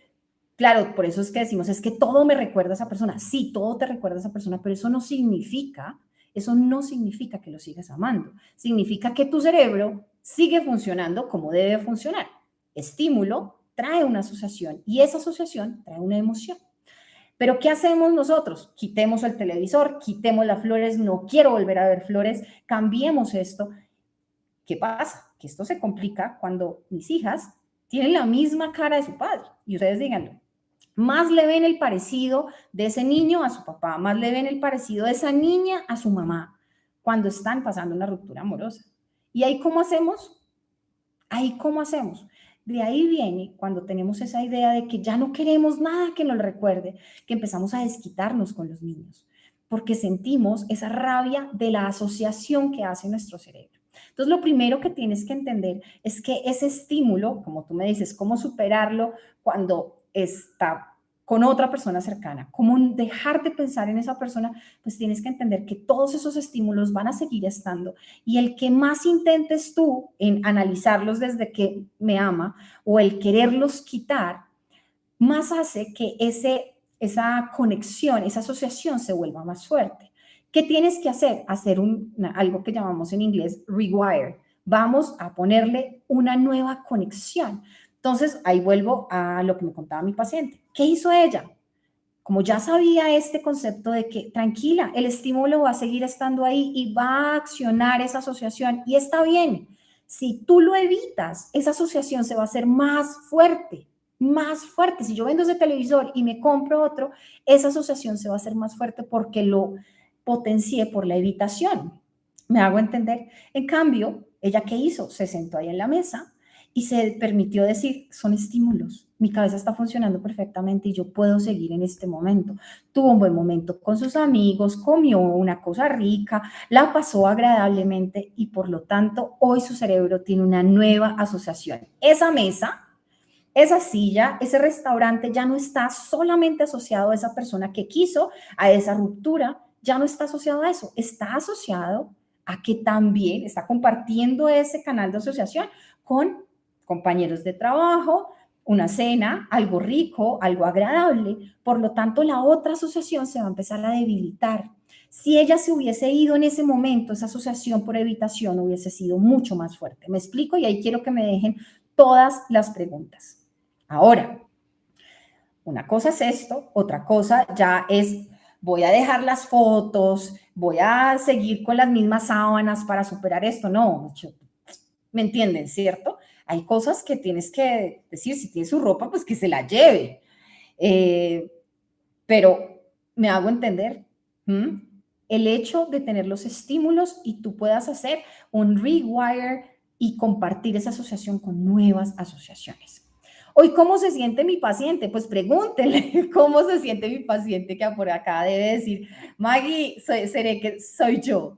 claro, por eso es que decimos, es que todo me recuerda a esa persona. Sí, todo te recuerda a esa persona, pero eso no significa que lo sigas amando. Significa que tu cerebro sigue funcionando como debe funcionar. Estímulo trae una asociación y esa asociación trae una emoción. Pero ¿qué hacemos nosotros? Quitemos el televisor, quitemos las flores, no quiero volver a ver flores, cambiemos esto. ¿Qué pasa? Que esto se complica cuando mis hijas tienen la misma cara de su padre. Y ustedes díganlo, más le ven el parecido de ese niño a su papá, más le ven el parecido de esa niña a su mamá, cuando están pasando una ruptura amorosa. ¿Y ahí cómo hacemos? Ahí cómo hacemos. De ahí viene cuando tenemos esa idea de que ya no queremos nada que nos recuerde, que empezamos a desquitarnos con los niños, porque sentimos esa rabia de la asociación que hace nuestro cerebro. Entonces, lo primero que tienes que entender es que ese estímulo, como tú me dices, cómo superarlo cuando está con otra persona cercana, cómo dejar de pensar en esa persona, pues tienes que entender que todos esos estímulos van a seguir estando y el que más intentes tú en analizarlos desde que me ama o el quererlos quitar, más hace que esa conexión, esa asociación se vuelva más fuerte. ¿Qué tienes que hacer? Hacer algo que llamamos en inglés rewire. Vamos a ponerle una nueva conexión. Entonces, ahí vuelvo a lo que me contaba mi paciente. ¿Qué hizo ella? Como ya sabía este concepto de que tranquila, el estímulo va a seguir estando ahí y va a accionar esa asociación y está bien. Si tú lo evitas, esa asociación se va a hacer más fuerte, más fuerte. Si yo vendo ese televisor y me compro otro, esa asociación se va a hacer más fuerte porque lo potencié por la evitación. ¿Me hago entender? En cambio, ¿ella qué hizo? Se sentó ahí en la mesa y se permitió decir, son estímulos, mi cabeza está funcionando perfectamente y yo puedo seguir en este momento. Tuvo un buen momento con sus amigos, comió una cosa rica, la pasó agradablemente y por lo tanto hoy su cerebro tiene una nueva asociación. Esa mesa, esa silla, ese restaurante ya no está solamente asociado a esa persona que quiso, a esa ruptura, ya no está asociado a eso, está asociado a que también está compartiendo ese canal de asociación con compañeros de trabajo, una cena, algo rico, algo agradable. Por lo tanto, la otra asociación se va a empezar a debilitar. Si ella se hubiese ido en ese momento, esa asociación por evitación hubiese sido mucho más fuerte. ¿Me explico? Y ahí quiero que me dejen todas las preguntas. Ahora, una cosa es esto, otra cosa ya es, voy a dejar las fotos, voy a seguir con las mismas sábanas para superar esto. No, ¿me entienden, cierto? Hay cosas que tienes que decir, si tiene su ropa, pues que se la lleve. Pero me hago entender. El hecho de tener los estímulos y tú puedas hacer un rewire y compartir esa asociación con nuevas asociaciones. Hoy, ¿cómo se siente mi paciente? Pues pregúntenle cómo se siente mi paciente, que por acá debe decir, Maggie, seré que soy yo,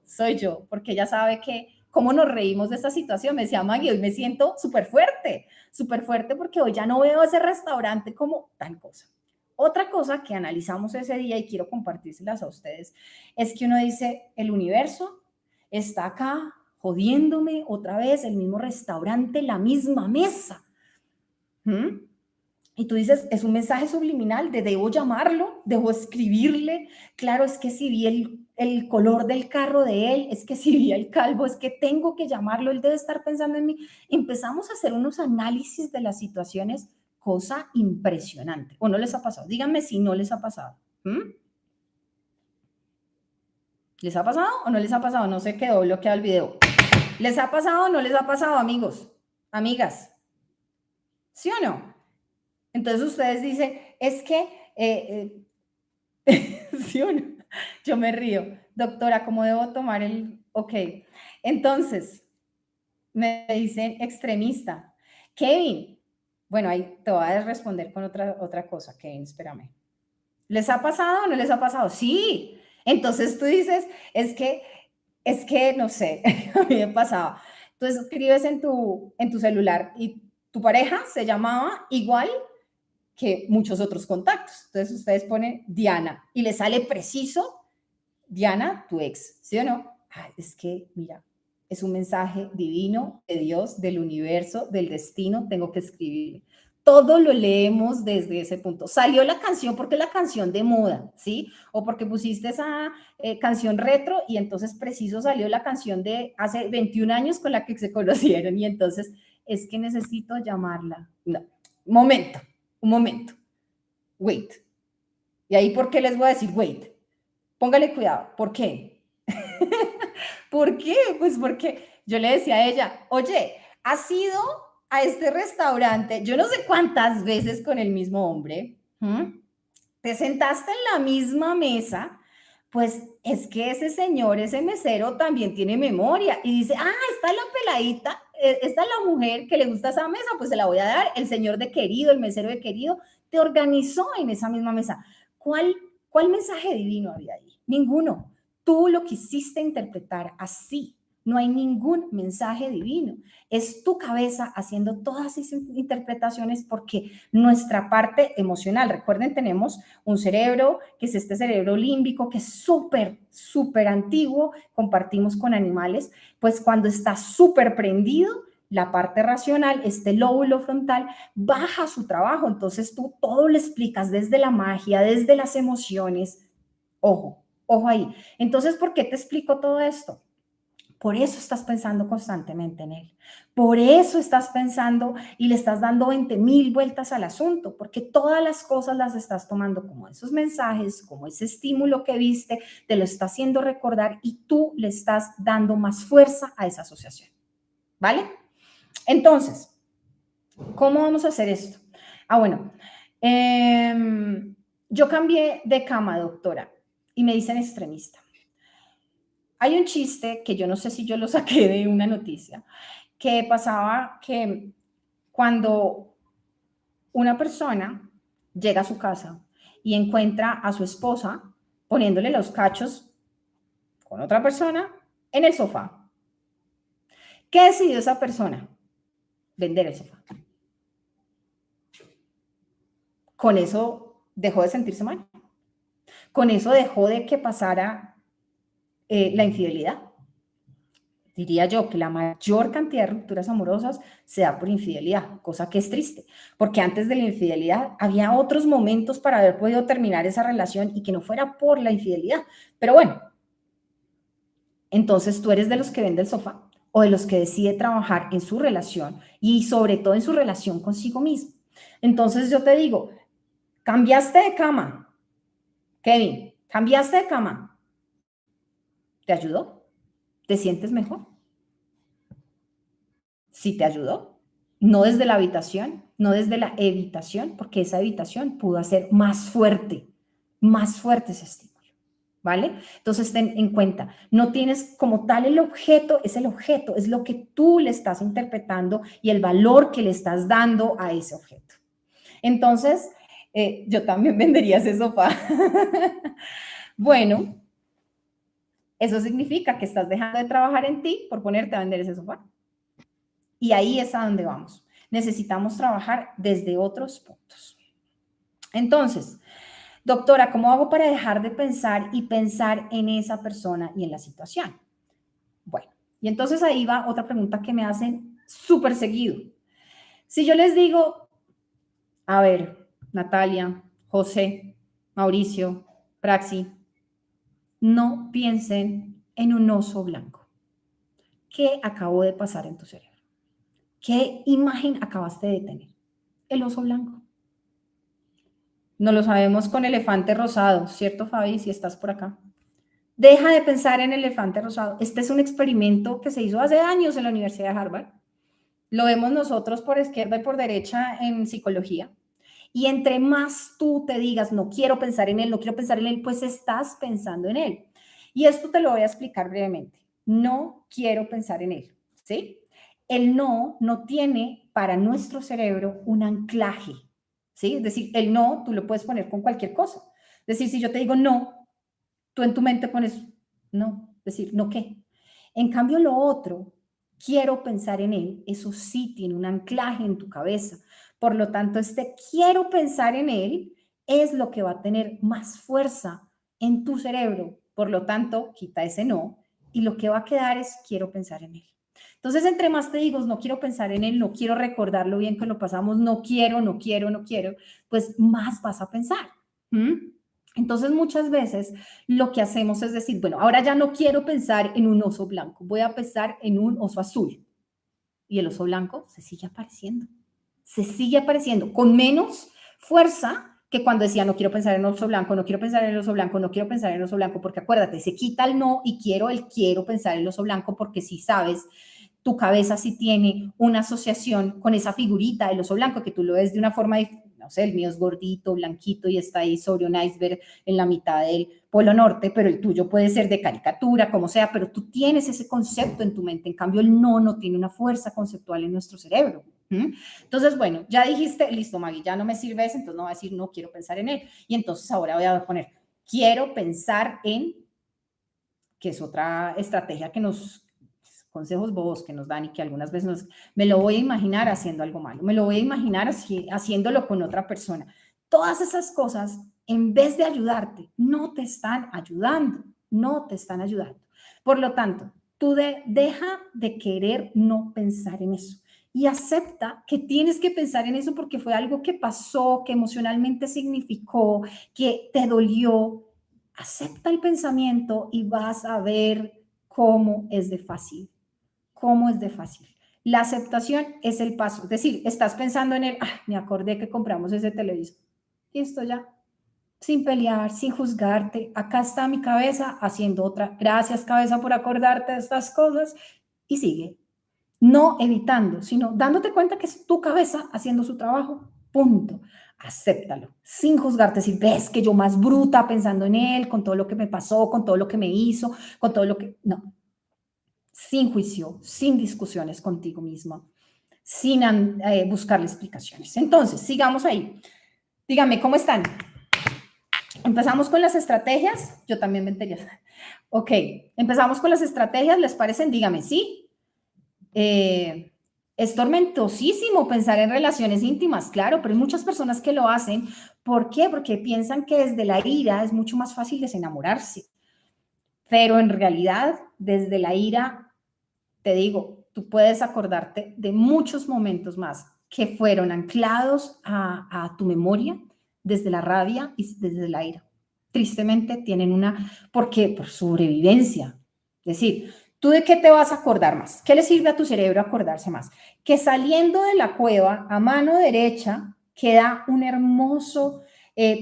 porque ella sabe que cómo nos reímos de esta situación. Me decía, Maggie, hoy me siento súper fuerte porque hoy ya no veo ese restaurante como tal cosa. Otra cosa que analizamos ese día y quiero compartírselas a ustedes es que uno dice, el universo está acá jodiéndome otra vez, el mismo restaurante, la misma mesa. Y tú dices, es un mensaje subliminal de debo llamarlo, debo escribirle. Claro, es que si vi el color del carro de él, es que si vi el calvo, es que tengo que llamarlo, él debe estar pensando en mí. Empezamos a hacer unos análisis de las situaciones, cosa impresionante. ¿O no les ha pasado? Díganme si no les ha pasado. ¿Les ha pasado o no les ha pasado? No se quedó bloqueado el video. ¿Les ha pasado o no les ha pasado, amigos? Amigas. ¿Sí o no? Entonces ustedes dicen, es que, ¿sí o no? Yo me río. Doctora, ¿cómo debo tomar el...? Ok. Entonces, me dicen extremista. Kevin, bueno, ahí te voy a responder con otra cosa, Kevin, espérame. ¿Les ha pasado o no les ha pasado? Sí. Entonces tú dices, es que, no sé, a mí me pasaba. Tú escribes en tu celular y tu pareja se llamaba igual que muchos otros contactos. Entonces ustedes ponen Diana y le sale preciso Diana, tu ex, ¿sí o no? Ay, es que, mira, es un mensaje divino de Dios, del universo, del destino, tengo que escribir. Todo lo leemos desde ese punto. Salió la canción porque es la canción de moda, ¿sí? O porque pusiste esa canción retro y entonces preciso salió la canción de hace 21 años con la que se conocieron y entonces es que necesito llamarla. No, un momento. Wait. Y ahí, ¿por qué les voy a decir, wait? Póngale cuidado. ¿Por qué? ¿Por qué? Pues porque yo le decía a ella, oye, ¿has ido a este restaurante? Yo no sé cuántas veces con el mismo hombre. Te sentaste en la misma mesa, pues es que ese señor, ese mesero también tiene memoria y dice, está la peladita, esta es la mujer que le gusta esa mesa, pues se la voy a dar. El señor de querido, el mesero de querido, te organizó en esa misma mesa. ¿Cuál mensaje divino había ahí? Ninguno. Tú lo quisiste interpretar así. No hay ningún mensaje divino. Es tu cabeza haciendo todas esas interpretaciones porque nuestra parte emocional, recuerden, tenemos un cerebro que es este cerebro límbico que es súper, súper antiguo, compartimos con animales, pues cuando está súper prendido, la parte racional, este lóbulo frontal, baja su trabajo. Entonces tú todo lo explicas desde la magia, desde las emociones. Ojo, ojo ahí. Entonces, ¿por qué te explico todo esto? Por eso estás pensando constantemente en él. Por eso estás pensando y le estás dando 20,000 vueltas al asunto, porque todas las cosas las estás tomando como esos mensajes, como ese estímulo que viste, te lo está haciendo recordar y tú le estás dando más fuerza a esa asociación. ¿Vale? Entonces, ¿cómo vamos a hacer esto? Bueno, yo cambié de cama, doctora, y me dicen extremista. Hay un chiste que yo no sé si yo lo saqué de una noticia, que pasaba que cuando una persona llega a su casa y encuentra a su esposa poniéndole los cachos con otra persona en el sofá. ¿Qué decidió esa persona? Vender el sofá. Con eso dejó de sentirse mal. Con eso dejó de que pasara la infidelidad. Diría yo que la mayor cantidad de rupturas amorosas se da por infidelidad, cosa que es triste, porque antes de la infidelidad había otros momentos para haber podido terminar esa relación y que no fuera por la infidelidad. Pero bueno, entonces tú eres de los que vende el sofá o de los que decide trabajar en su relación y sobre todo en su relación consigo mismo. Entonces yo te digo, cambiaste de cama, Kevin, cambiaste de cama, ¿te ayudó? ¿Te sientes mejor? Sí te ayudó, no desde la habitación, no desde la evitación, porque esa evitación pudo hacer más fuerte ese estímulo, ¿vale? Entonces ten en cuenta, no tienes como tal el objeto, es el objeto, es lo que tú le estás interpretando y el valor que le estás dando a ese objeto. Entonces, yo también vendería ese sofá. Bueno, eso significa que estás dejando de trabajar en ti por ponerte a vender ese sofá. Y ahí es a donde vamos. Necesitamos trabajar desde otros puntos. Entonces, doctora, ¿cómo hago para dejar de pensar y pensar en esa persona y en la situación? Bueno, y entonces ahí va otra pregunta que me hacen súper seguido. Si yo les digo, a ver, Natalia, José, Mauricio, Praxi, no piensen en un oso blanco. ¿Qué acabó de pasar en tu cerebro? ¿Qué imagen acabaste de tener? El oso blanco. No lo sabemos con elefante rosado, ¿cierto, Fabi? Si estás por acá. Deja de pensar en el elefante rosado. Este es un experimento que se hizo hace años en la Universidad de Harvard. Lo vemos nosotros por izquierda y por derecha en psicología. Y entre más tú te digas, no quiero pensar en él, no quiero pensar en él, pues estás pensando en él. Y esto te lo voy a explicar brevemente. No quiero pensar en él, ¿sí? El no tiene para nuestro cerebro un anclaje, ¿sí? Es decir, el no tú lo puedes poner con cualquier cosa. Es decir, si yo te digo no, tú en tu mente pones no, es decir, no qué. En cambio, lo otro, quiero pensar en él, eso sí tiene un anclaje en tu cabeza. Por lo tanto, este quiero pensar en él es lo que va a tener más fuerza en tu cerebro. Por lo tanto, quita ese no y lo que va a quedar es quiero pensar en él. Entonces, entre más te digo, no quiero pensar en él, no quiero recordar lo bien que lo pasamos, no quiero, pues más vas a pensar. Entonces, muchas veces lo que hacemos es decir, bueno, ahora ya no quiero pensar en un oso blanco, voy a pensar en un oso azul. Y el oso blanco se sigue apareciendo con menos fuerza que cuando decía no quiero pensar en el oso blanco, no quiero pensar en el oso blanco, no quiero pensar en el oso blanco, porque acuérdate, se quita el no y quiero pensar en el oso blanco, porque si sabes, tu cabeza sí tiene una asociación con esa figurita del oso blanco, que tú lo ves de una forma, no sé, el mío es gordito, blanquito y está ahí sobre un iceberg en la mitad del Polo Norte, pero el tuyo puede ser de caricatura, como sea, pero tú tienes ese concepto en tu mente. En cambio, el no tiene una fuerza conceptual en nuestro cerebro. Entonces, bueno, ya dijiste, listo, Maggie, ya no me sirve eso, entonces no voy a decir no quiero pensar en él. Y entonces ahora voy a poner quiero pensar en, que es otra estrategia que nos, consejos bobos que nos dan y que algunas veces me lo voy a imaginar haciendo algo malo, me lo voy a imaginar haciéndolo con otra persona. Todas esas cosas, en vez de ayudarte, no te están ayudando, no te están ayudando. Por lo tanto, tú deja de querer no pensar en eso y acepta que tienes que pensar en eso porque fue algo que pasó, que emocionalmente significó, que te dolió. Acepta el pensamiento y vas a ver cómo es de fácil, cómo es de fácil. La aceptación es el paso. Es decir, estás pensando en el, me acordé que compramos ese televisor. Y esto ya, sin pelear, sin juzgarte. Acá está mi cabeza haciendo otra. Gracias, cabeza, por acordarte de estas cosas. Y sigue. No evitando, sino dándote cuenta que es tu cabeza haciendo su trabajo. Punto. Acéptalo, sin juzgarte, si ves que yo más bruta pensando en él, con todo lo que me pasó, con todo lo que me hizo, con todo lo que... No, sin juicio, sin discusiones contigo mismo, sin buscarle explicaciones. Entonces, sigamos ahí. Dígame, ¿cómo están? Empezamos con las estrategias. Yo también me entería. Ok, empezamos con las estrategias. ¿Les parecen? Dígame, ¿sí? Es tormentosísimo pensar en relaciones íntimas, claro, pero hay muchas personas que lo hacen. ¿Por qué? Porque piensan que desde la ira es mucho más fácil desenamorarse. Pero en realidad, desde la ira, te digo, tú puedes acordarte de muchos momentos más que fueron anclados a tu memoria desde la rabia y desde la ira. Tristemente tienen una, ¿por qué? Por sobrevivencia. Es decir, ¿tú de qué te vas a acordar más? ¿Qué le sirve a tu cerebro acordarse más? Que saliendo de la cueva a mano derecha queda un hermoso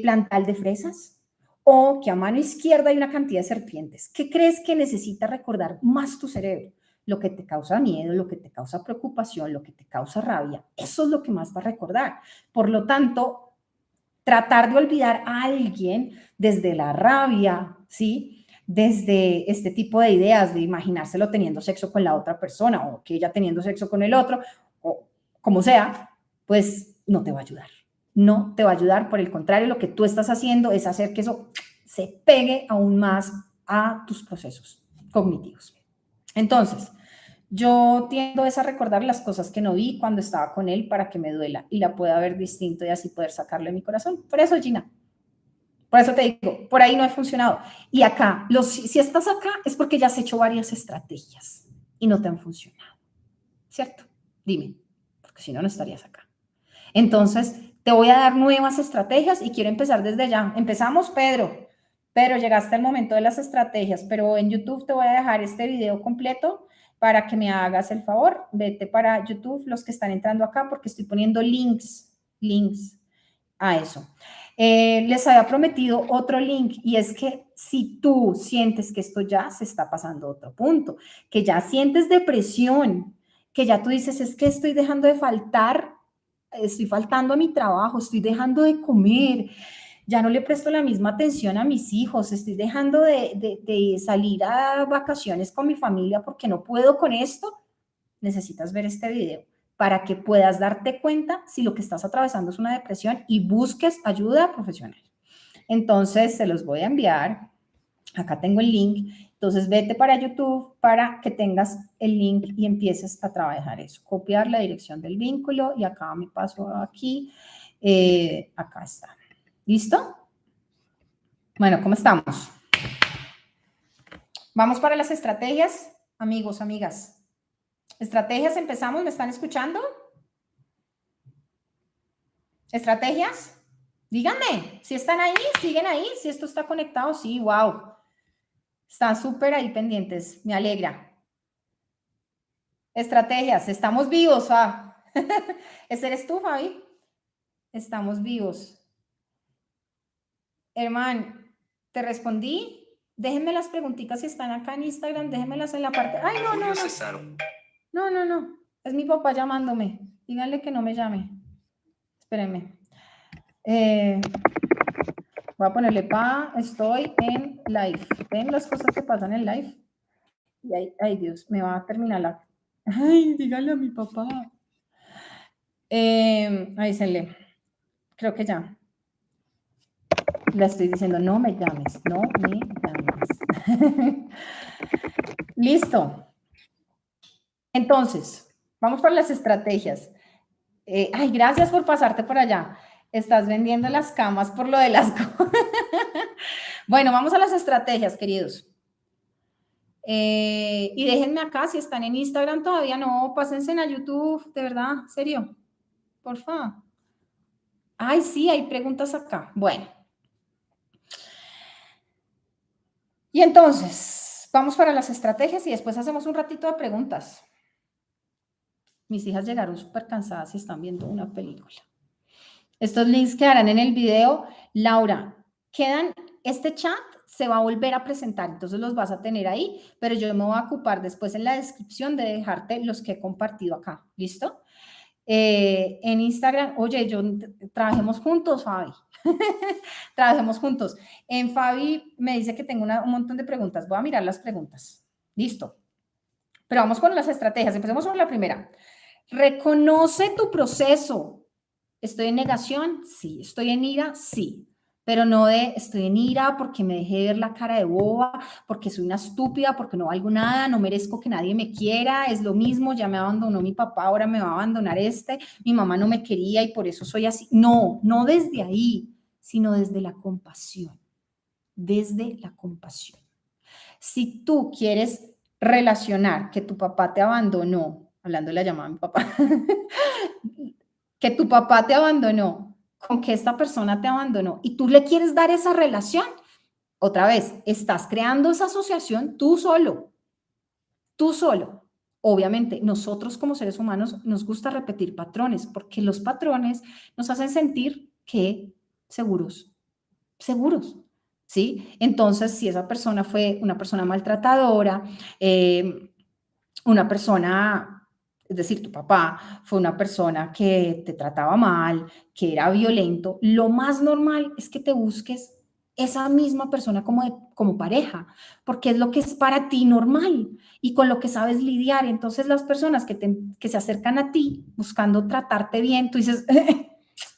plantal de fresas, o que a mano izquierda hay una cantidad de serpientes. ¿Qué crees que necesita recordar más tu cerebro? Lo que te causa miedo, lo que te causa preocupación, lo que te causa rabia, eso es lo que más va a recordar. Por lo tanto, tratar de olvidar a alguien desde la rabia, ¿sí? Desde este tipo de ideas de imaginárselo teniendo sexo con la otra persona o que ella teniendo sexo con el otro, o como sea, pues no te va a ayudar. No te va a ayudar, por el contrario, lo que tú estás haciendo es hacer que eso se pegue aún más a tus procesos cognitivos. Entonces, yo tiendo a recordar las cosas que no vi cuando estaba con él para que me duela y la pueda ver distinto y así poder sacarlo de mi corazón. Por eso, Gina, por eso te digo, por ahí no ha funcionado. Y acá, si estás acá es porque ya has hecho varias estrategias y no te han funcionado, ¿cierto? Dime, porque si no, no estarías acá. Entonces, te voy a dar nuevas estrategias y quiero empezar desde ya. Empezamos, Pedro. Pero llegaste al momento de las estrategias, pero en YouTube te voy a dejar este video completo para que me hagas el favor. Vete para YouTube, los que están entrando acá, porque estoy poniendo links a eso. Les había prometido otro link y es que si tú sientes que esto ya se está pasando a otro punto, que ya sientes depresión, que ya tú dices es que estoy dejando de faltar, estoy faltando a mi trabajo, estoy dejando de comer, ya no le presto la misma atención a mis hijos, estoy dejando de salir a vacaciones con mi familia porque no puedo con esto, necesitas ver este video para que puedas darte cuenta si lo que estás atravesando es una depresión y busques ayuda profesional. Entonces, se los voy a enviar. Acá tengo el link. Entonces, vete para YouTube para que tengas el link y empieces a trabajar eso. Copiar la dirección del vínculo y acá me paso aquí. Acá está. ¿Listo? Bueno, ¿cómo estamos? Vamos para las estrategias, amigos, amigas. Estrategias, empezamos. ¿Me están escuchando? ¿Estrategias? Díganme, si están ahí, siguen ahí, si esto está conectado, sí, wow. Están súper ahí pendientes, me alegra. Estrategias, estamos vivos, ¿Ese eres tú, Fabi? Estamos vivos. Hermano, ¿te respondí? Déjenme las preguntitas si están acá en Instagram, déjenmelas en la parte... ¡Ay, no, no, no! No, no, no. Es mi papá llamándome. Díganle que no me llame. Espérenme. Voy a ponerle estoy en live. ¿Ven las cosas que pasan en live? Y ay, Dios, me va a terminar la... Ay, díganle a mi papá. Avísenle. Creo que ya. Le estoy diciendo, no me llames, no me llames. Listo. Entonces, vamos por las estrategias. Ay, gracias por pasarte por allá. Estás vendiendo las camas por lo de las... Bueno, vamos a las estrategias, queridos. Y déjenme acá, si están en Instagram todavía no, pásense a YouTube, de verdad, serio, porfa. Ay, sí, hay preguntas acá. Bueno. Y entonces, vamos para las estrategias y después hacemos un ratito de preguntas. Mis hijas llegaron súper cansadas y están viendo una película. Estos links quedarán en el video. Laura, este chat se va a volver a presentar, entonces los vas a tener ahí, pero yo me voy a ocupar después en la descripción de dejarte los que he compartido acá. ¿Listo? En Instagram, oye, trabajemos juntos, Fabi. Trabajemos juntos. En Fabi me dice que tengo un montón de preguntas. Voy a mirar las preguntas. Listo. Pero vamos con las estrategias. Empecemos con la primera. Reconoce tu proceso. ¿Estoy en negación? Sí. ¿Estoy en ira? Sí. Pero no estoy en ira porque me dejé ver la cara de boba, porque soy una estúpida, porque no valgo nada, no merezco que nadie me quiera, es lo mismo, ya me abandonó mi papá, ahora me va a abandonar mi mamá no me quería y por eso soy así. No, no desde ahí, sino desde la compasión. Desde la compasión. Si tú quieres relacionar que tu papá te abandonó, hablando de la llamada de mi papá, que tu papá te abandonó, con que esta persona te abandonó y tú le quieres dar esa relación, otra vez, estás creando esa asociación tú solo, tú solo. Obviamente, nosotros como seres humanos nos gusta repetir patrones porque los patrones nos hacen sentir que seguros, seguros. ¿Sí? Entonces, si esa persona fue una persona maltratadora, una persona, es decir, tu papá fue una persona que te trataba mal, que era violento, lo más normal es que te busques esa misma persona como pareja, porque es lo que es para ti normal y con lo que sabes lidiar. Entonces, las personas que se acercan a ti buscando tratarte bien, tú dices,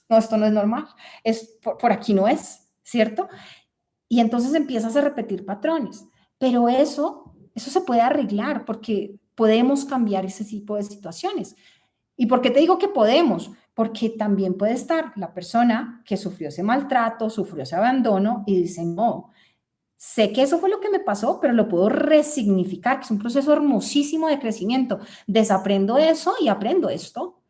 no, esto no es normal, por aquí no es, ¿cierto? Y entonces empiezas a repetir patrones. Pero eso se puede arreglar porque podemos cambiar ese tipo de situaciones. ¿Y por qué te digo que podemos? Porque también puede estar la persona que sufrió ese maltrato, sufrió ese abandono y dice, no, sé que eso fue lo que me pasó, pero lo puedo resignificar, que es un proceso hermosísimo de crecimiento. Desaprendo eso y aprendo esto.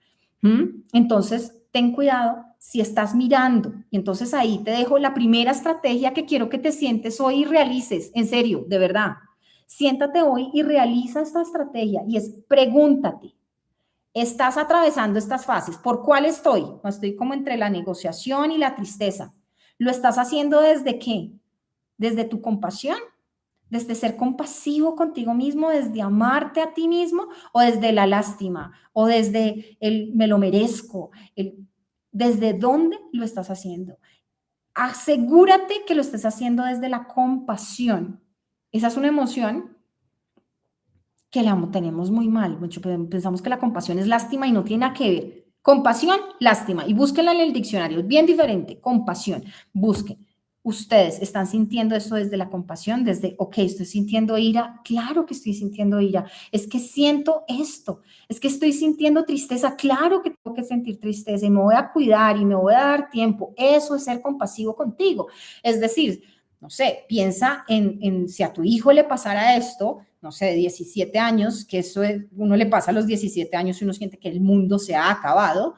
Entonces, ten cuidado si estás mirando. Y entonces ahí te dejo la primera estrategia que quiero que te sientes hoy y realices. En serio, de verdad. Siéntate hoy y realiza esta estrategia y es pregúntate. Estás atravesando estas fases. ¿Por cuál estoy? No, estoy como entre la negociación y la tristeza. ¿Lo estás haciendo desde qué? ¿Desde tu compasión? ¿Desde ser compasivo contigo mismo, desde amarte a ti mismo o desde la lástima o desde el me lo merezco? ¿Desde dónde lo estás haciendo? Asegúrate que lo estés haciendo desde la compasión. Esa es una emoción que la tenemos muy mal. Mucho pensamos que la compasión es lástima y no tiene nada que ver. Compasión, lástima. Y búsquenla en el diccionario. Es bien diferente. Compasión. Busquen. Ustedes están sintiendo esto desde la compasión, desde, ok, estoy sintiendo ira. Claro que estoy sintiendo ira. Es que siento esto. Es que estoy sintiendo tristeza. Claro que tengo que sentir tristeza y me voy a cuidar y me voy a dar tiempo. Eso es ser compasivo contigo. Es decir, no sé, piensa en si a tu hijo le pasara esto, no sé, de 17 años, que eso uno le pasa a los 17 años y uno siente que el mundo se ha acabado.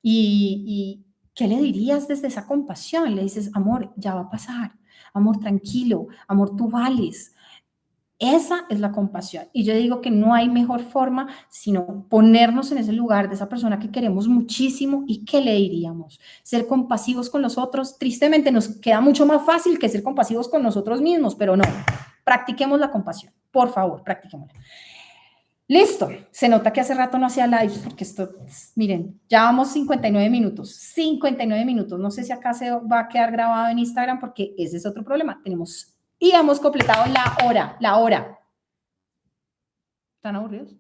Y ¿qué le dirías desde esa compasión? Le dices, amor, ya va a pasar, amor, tranquilo, amor, tú vales. Esa es la compasión. Y yo digo que no hay mejor forma sino ponernos en ese lugar de esa persona que queremos muchísimo y que le diríamos. Ser compasivos con los otros, tristemente nos queda mucho más fácil que ser compasivos con nosotros mismos, pero no. Practiquemos la compasión. Por favor, practiquémosla. Listo. Se nota que hace rato no hacía live porque esto, miren, ya vamos 59 minutos. 59 minutos. No sé si acá se va a quedar grabado en Instagram porque ese es otro problema. Y hemos completado la hora, la hora. ¿Están aburridos? Un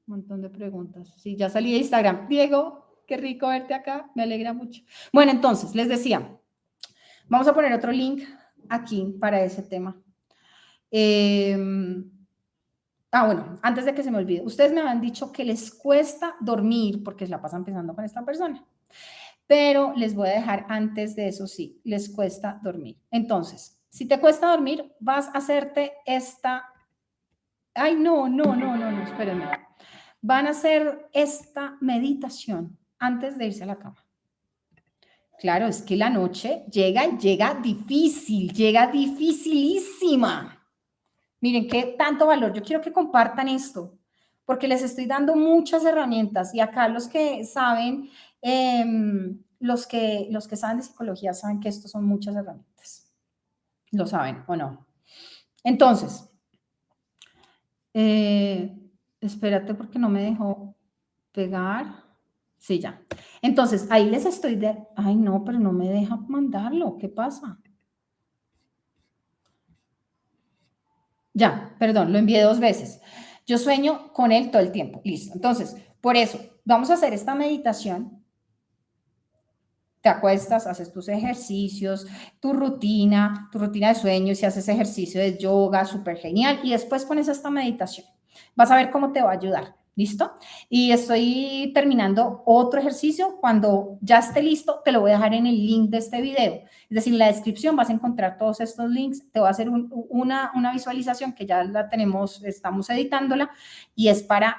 montón de preguntas. Sí, ya salí de Instagram. Diego, qué rico verte acá, me alegra mucho. Bueno, entonces, les decía, vamos a poner otro link aquí para ese tema. Bueno, antes de que se me olvide, ustedes me han dicho que les cuesta dormir porque se la pasan pensando con esta persona. Pero les voy a dejar antes de eso, sí, les cuesta dormir. Entonces, si te cuesta dormir, vas a hacerte esta... Ay, no, espérenme. Van a hacer esta meditación antes de irse a la cama. Claro, es que la noche llega difícil, llega dificilísima. Miren qué tanto valor. Yo quiero que compartan esto, porque les estoy dando muchas herramientas y acá los que saben, los que saben de psicología saben que estos son muchas herramientas. ¿Lo saben o no? Entonces, espérate porque no me dejó pegar. Sí, ya. Entonces, ahí les estoy Ay, no, pero no me deja mandarlo. ¿Qué pasa? Ya, perdón, lo envié 2 veces. Yo sueño con él todo el tiempo. Listo. Entonces, por eso, vamos a hacer esta meditación. Te acuestas, haces tus ejercicios, tu rutina de sueño, si haces ejercicio de yoga, súper genial, y después pones esta meditación. Vas a ver cómo te va a ayudar. ¿Listo? Y estoy terminando otro ejercicio. Cuando ya esté listo, te lo voy a dejar en el link de este video. Es decir, en la descripción vas a encontrar todos estos links. Te voy a hacer una visualización que ya la tenemos, estamos editándola, y es para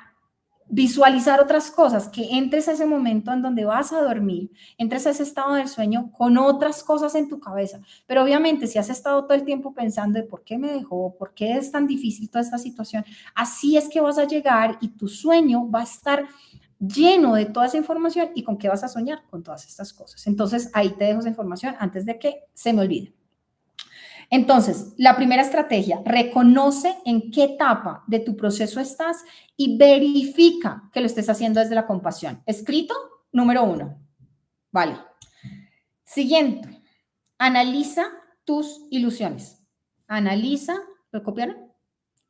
visualizar otras cosas, que entres a ese momento en donde vas a dormir, entres a ese estado del sueño con otras cosas en tu cabeza. Pero obviamente si has estado todo el tiempo pensando de por qué me dejó, por qué es tan difícil toda esta situación, así es que vas a llegar y tu sueño va a estar lleno de toda esa información. ¿Y con qué vas a soñar? Con todas estas cosas. Entonces ahí te dejo esa información antes de que se me olvide. Entonces, la primera estrategia, reconoce en qué etapa de tu proceso estás y verifica que lo estés haciendo desde la compasión. Escrito, número 1. Vale. Siguiente, analiza tus ilusiones. Analiza, ¿lo copiaron?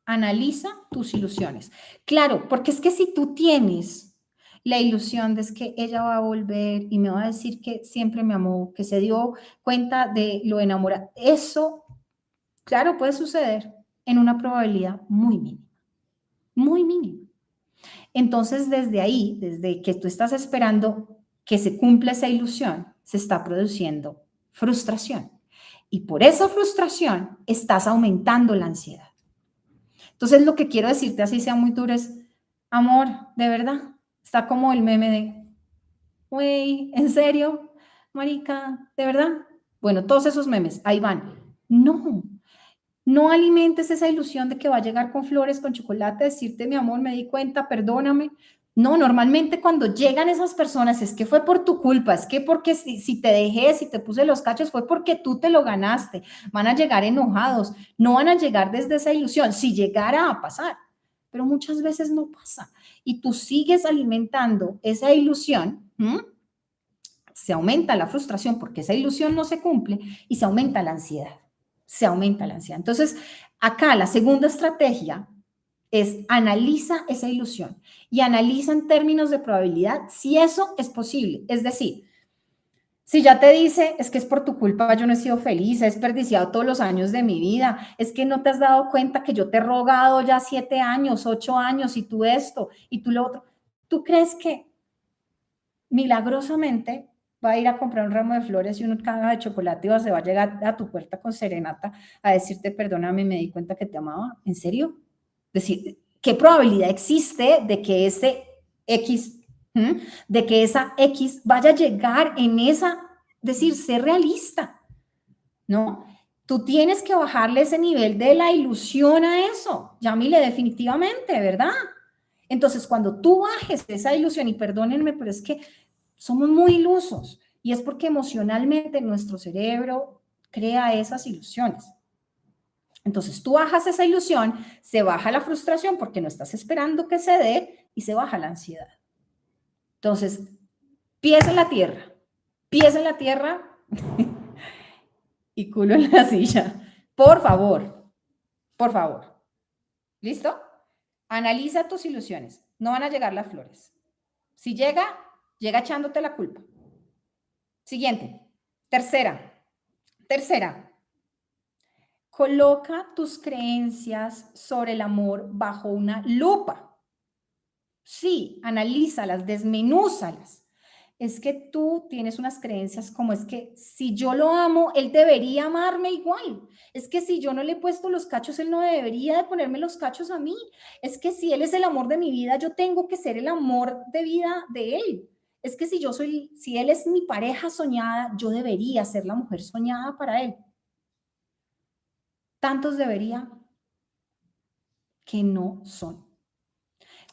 Analiza tus ilusiones. Claro, porque es que si tú tienes la ilusión de que ella va a volver y me va a decir que siempre me amó, que se dio cuenta de lo enamorada, eso... Claro, puede suceder en una probabilidad muy mínima, muy mínima. Entonces, desde ahí, desde que tú estás esperando que se cumpla esa ilusión, se está produciendo frustración. Y por esa frustración estás aumentando la ansiedad. Entonces, lo que quiero decirte, así sea muy duro, es, amor, de verdad, está como el meme de, güey, ¿en serio? Marica, ¿de verdad? Bueno, todos esos memes, ahí van. No alimentes esa ilusión de que va a llegar con flores, con chocolate, decirte, mi amor, me di cuenta, perdóname. No, normalmente cuando llegan esas personas es que fue por tu culpa, es que porque si te dejé, si te puse los cachos, fue porque tú te lo ganaste. Van a llegar enojados, no van a llegar desde esa ilusión, si llegara a pasar, pero muchas veces no pasa. Y tú sigues alimentando esa ilusión, se aumenta la frustración porque esa ilusión no se cumple y se aumenta la ansiedad. Se aumenta la ansiedad. Entonces, acá la segunda estrategia es analiza esa ilusión y analiza en términos de probabilidad si eso es posible. Es decir, si ya te dice, es que es por tu culpa, yo no he sido feliz, he desperdiciado todos los años de mi vida, es que no te has dado cuenta que yo te he rogado ya 7 años, 8 años, y tú esto, y tú lo otro. ¿Tú crees que milagrosamente va a ir a comprar un ramo de flores y una caja de chocolate y se va a llegar a tu puerta con serenata a decirte, perdóname, me di cuenta que te amaba? ¿En serio? Es decir, ¿qué probabilidad existe de que ese X, de que esa X vaya a llegar en esa, decir, ser realista, ¿no? Tú tienes que bajarle ese nivel de la ilusión a eso, Yamile, definitivamente, ¿verdad? Entonces, cuando tú bajes esa ilusión, y perdónenme, pero es que somos muy ilusos, y es porque emocionalmente nuestro cerebro crea esas ilusiones. Entonces, tú bajas esa ilusión, se baja la frustración porque no estás esperando que se dé y se baja la ansiedad. Entonces, pies en la tierra y culo en la silla. Por favor, por favor. ¿Listo? Analiza tus ilusiones. No van a llegar las flores. Si llega, llega echándote la culpa. Siguiente. Tercera. Coloca tus creencias sobre el amor bajo una lupa. Sí, analízalas, desmenúzalas. Es que tú tienes unas creencias como es que si yo lo amo, él debería amarme igual. Es que si yo no le he puesto los cachos, él no debería de ponerme los cachos a mí. Es que si él es el amor de mi vida, yo tengo que ser el amor de vida de él. Es que si él es mi pareja soñada, yo debería ser la mujer soñada para él. Tantos debería que no son.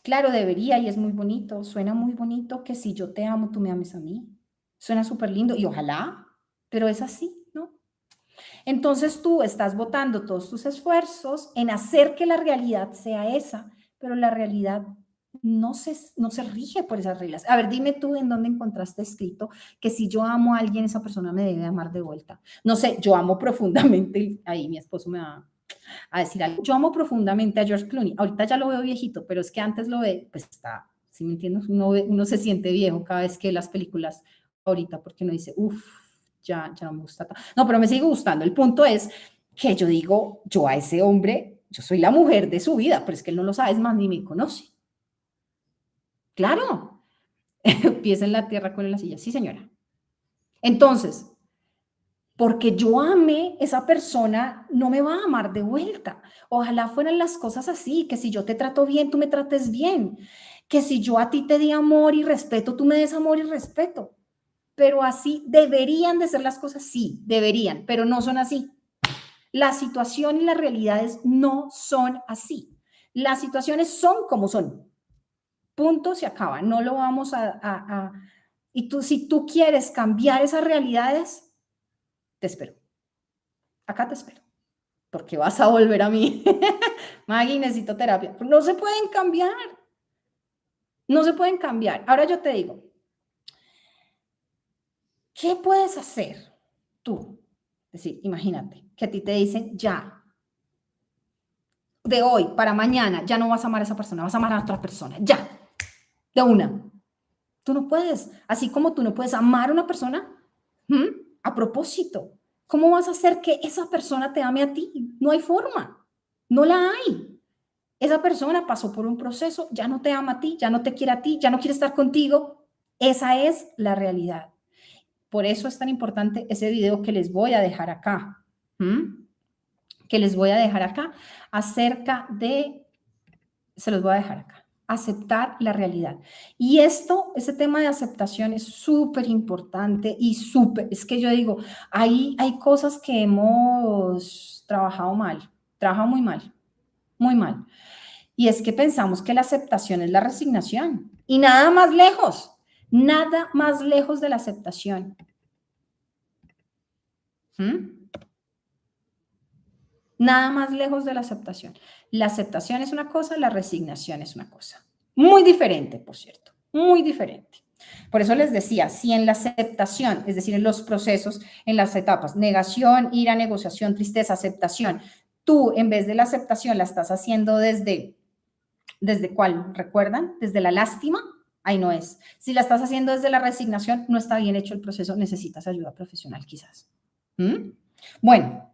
Claro, debería y es muy bonito, suena muy bonito que si yo te amo, tú me ames a mí. Suena súper lindo y ojalá, pero es así, ¿no? Entonces tú estás botando todos tus esfuerzos en hacer que la realidad sea esa, pero la realidad no se rige por esas reglas. A ver, dime tú en dónde encontraste escrito que si yo amo a alguien, esa persona me debe amar de vuelta. No sé, yo amo profundamente, ahí mi esposo me va a decir algo. Yo amo profundamente a George Clooney. Ahorita ya lo veo viejito, pero es que antes lo ve, pues está, ¿sí me entiendes? Uno se siente viejo cada vez que las películas ahorita, porque uno dice, uff, ya no me gusta. No, pero me sigue gustando. El punto es que yo digo, yo a ese hombre, yo soy la mujer de su vida, pero es que él no lo sabe, es más, ni me conoce. Claro, pies en la tierra con en la silla. Sí, señora. Entonces, porque yo ame, esa persona no me va a amar de vuelta. Ojalá fueran las cosas así, que si yo te trato bien, tú me trates bien. Que si yo a ti te di amor y respeto, tú me des amor y respeto. Pero así deberían de ser las cosas, sí, deberían, pero no son así. La situación y las realidades no son así. Las situaciones son como son. Punto, se acaba. No lo vamos y tú, si tú quieres cambiar esas realidades, te espero. Acá te espero. Porque vas a volver a mí. Maggie, necesito terapia. No se pueden cambiar. No se pueden cambiar. Ahora yo te digo, ¿qué puedes hacer tú? Es decir, imagínate que a ti te dicen, ya, de hoy para mañana, ya no vas a amar a esa persona, vas a amar a otra persona, ya, de una. Tú no puedes, así como tú no puedes amar a una persona, a propósito. ¿Cómo vas a hacer que esa persona te ame a ti? No hay forma, no la hay. Esa persona pasó por un proceso, ya no te ama a ti, ya no te quiere a ti, ya no quiere estar contigo. Esa es la realidad. Por eso es tan importante ese video que les voy a dejar acá. Que les voy a dejar acá acerca de, se los voy a dejar acá, aceptar la realidad. Y ese tema de aceptación es súper importante y es que yo digo, hay cosas que hemos trabajado muy mal, muy mal. Y es que pensamos que la aceptación es la resignación. Y nada más lejos de la aceptación. Nada más lejos de la aceptación. La aceptación es una cosa, la resignación es una cosa. Muy diferente, por cierto, muy diferente. Por eso les decía, si en la aceptación, es decir, en los procesos, en las etapas, negación, ira, negociación, tristeza, aceptación, tú en vez de la aceptación la estás haciendo ¿desde cuál? ¿Recuerdan? Desde la lástima, ahí no es. Si la estás haciendo desde la resignación, no está bien hecho el proceso, necesitas ayuda profesional quizás. Bueno,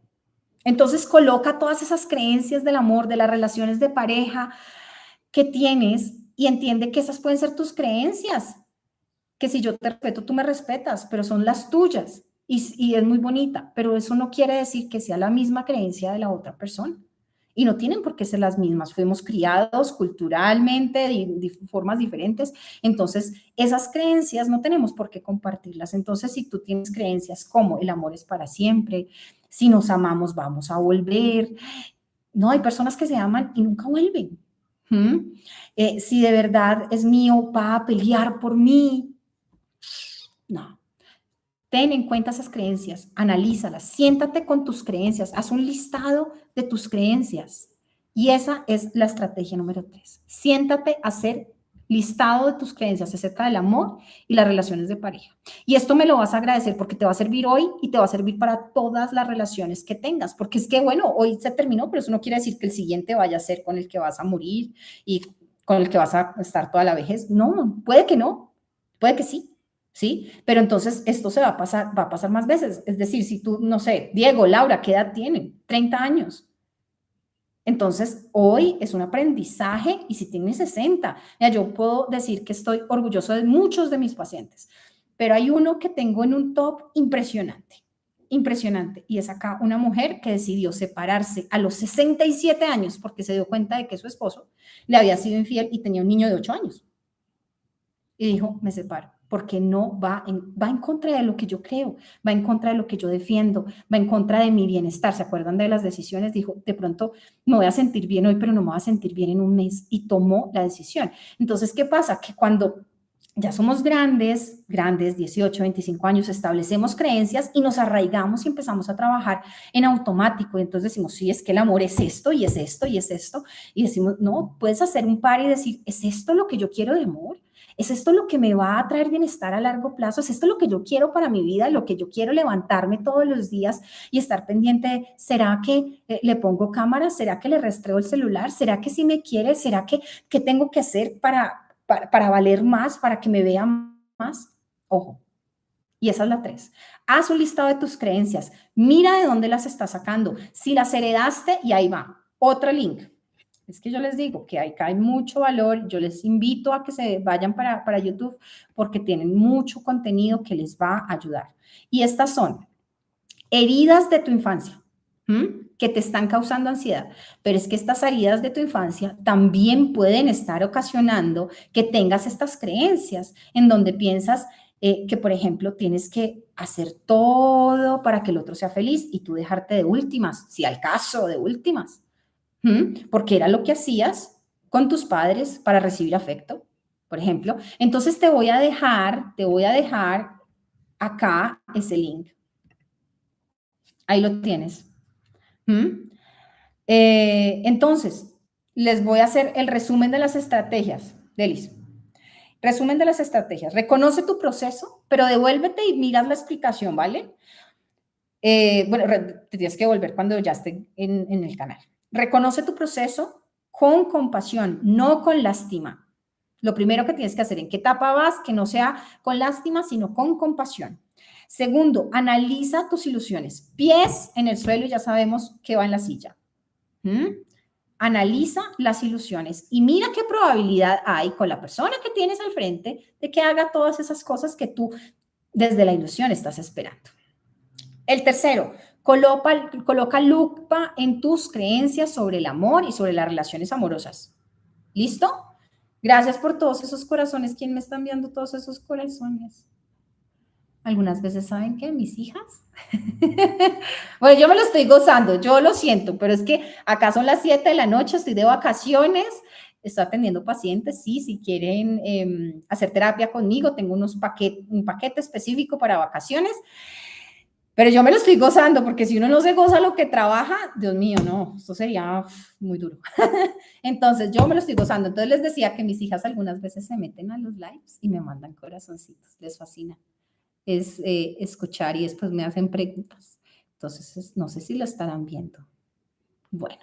entonces coloca todas esas creencias del amor, de las relaciones de pareja que tienes y entiende que esas pueden ser tus creencias. Que si yo te respeto, tú me respetas, pero son las tuyas y es muy bonita, pero eso no quiere decir que sea la misma creencia de la otra persona. Y no tienen por qué ser las mismas. Fuimos criados culturalmente de formas diferentes. Entonces, esas creencias no tenemos por qué compartirlas. Entonces, si tú tienes creencias como el amor es para siempre, Si nos amamos, vamos a volver. No, hay personas que se aman y nunca vuelven. Si de verdad es mío, va a pelear por mí. No. Ten en cuenta esas creencias, analízalas, siéntate con tus creencias, haz un listado de tus creencias. Y esa es la estrategia número 3. Siéntate a hacer listado de tus creencias acerca del amor y las relaciones de pareja. Y esto me lo vas a agradecer porque te va a servir hoy y te va a servir para todas las relaciones que tengas. Porque es que, bueno, hoy se terminó, pero eso no quiere decir que el siguiente vaya a ser con el que vas a morir y con el que vas a estar toda la vejez. No, puede que no, puede que sí. ¿Sí? Pero entonces esto se va a pasar más veces. Es decir, si tú, no sé, Diego, Laura, ¿qué edad tienen? 30 años. Entonces, hoy es un aprendizaje y si tienes 60, mira, yo puedo decir que estoy orgulloso de muchos de mis pacientes, pero hay uno que tengo en un top impresionante, impresionante, y es acá una mujer que decidió separarse a los 67 años porque se dio cuenta de que su esposo le había sido infiel y tenía un niño de 8 años. Y dijo, me separo, porque no va en contra de lo que yo creo, va en contra de lo que yo defiendo, va en contra de mi bienestar. ¿Se acuerdan de las decisiones? Dijo, de pronto me voy a sentir bien hoy, pero no me voy a sentir bien en un mes. Y tomó la decisión. Entonces, ¿qué pasa? Que cuando ya somos grandes, 18, 25 años, establecemos creencias y nos arraigamos y empezamos a trabajar en automático. Y entonces decimos, sí, es que el amor es esto y es esto y es esto. Y decimos, no, puedes hacer un par y decir, ¿es esto lo que yo quiero de amor? ¿Es esto lo que me va a traer bienestar a largo plazo? ¿Es esto lo que yo quiero para mi vida? ¿Lo que yo quiero levantarme todos los días y estar pendiente de, ¿será que le pongo cámara? ¿Será que le rastreo el celular? ¿Será que sí me quiere? ¿Será que qué tengo que hacer para valer más, para que me vean más? Ojo. Y esa es la 3. Haz un listado de tus creencias. Mira de dónde las estás sacando. Si las heredaste, y ahí va. Otro link. Es que yo les digo que acá hay mucho valor. Yo les invito a que se vayan para YouTube porque tienen mucho contenido que les va a ayudar. Y estas son heridas de tu infancia. Que te están causando ansiedad, pero es que estas heridas de tu infancia también pueden estar ocasionando que tengas estas creencias en donde piensas que, por ejemplo, tienes que hacer todo para que el otro sea feliz y tú dejarte de últimas, si al caso de últimas, porque era lo que hacías con tus padres para recibir afecto, por ejemplo. Entonces te voy a dejar acá ese link. Ahí lo tienes. Entonces, les voy a hacer el resumen de las estrategias, Delis. Resumen de las estrategias. Reconoce tu proceso, pero devuélvete y miras la explicación, ¿vale? Bueno, te tienes que volver cuando ya esté en el canal. Reconoce tu proceso con compasión, no con lástima. Lo primero que tienes que hacer, ¿en qué etapa vas? Que no sea con lástima, sino con compasión. Segundo, analiza tus ilusiones. Pies en el suelo y ya sabemos que va en la silla. Analiza las ilusiones y mira qué probabilidad hay con la persona que tienes al frente de que haga todas esas cosas que tú desde la ilusión estás esperando. El tercero, coloca lupa en tus creencias sobre el amor y sobre las relaciones amorosas. ¿Listo? Gracias por todos esos corazones. ¿Quién me está enviando todos esos corazones? Algunas veces, ¿saben qué? Mis hijas. Bueno, yo me lo estoy gozando, yo lo siento, pero es que acá son las 7 de la noche, estoy de vacaciones, estoy atendiendo pacientes, sí, si quieren hacer terapia conmigo, tengo un paquete específico para vacaciones, pero yo me lo estoy gozando, porque si uno no se goza lo que trabaja, Dios mío, no, esto sería muy duro. Entonces, yo me lo estoy gozando. Entonces, les decía que mis hijas algunas veces se meten a los lives y me mandan corazoncitos, les fascina. Es escuchar y después me hacen preguntas. Entonces, no sé si lo estarán viendo. Bueno,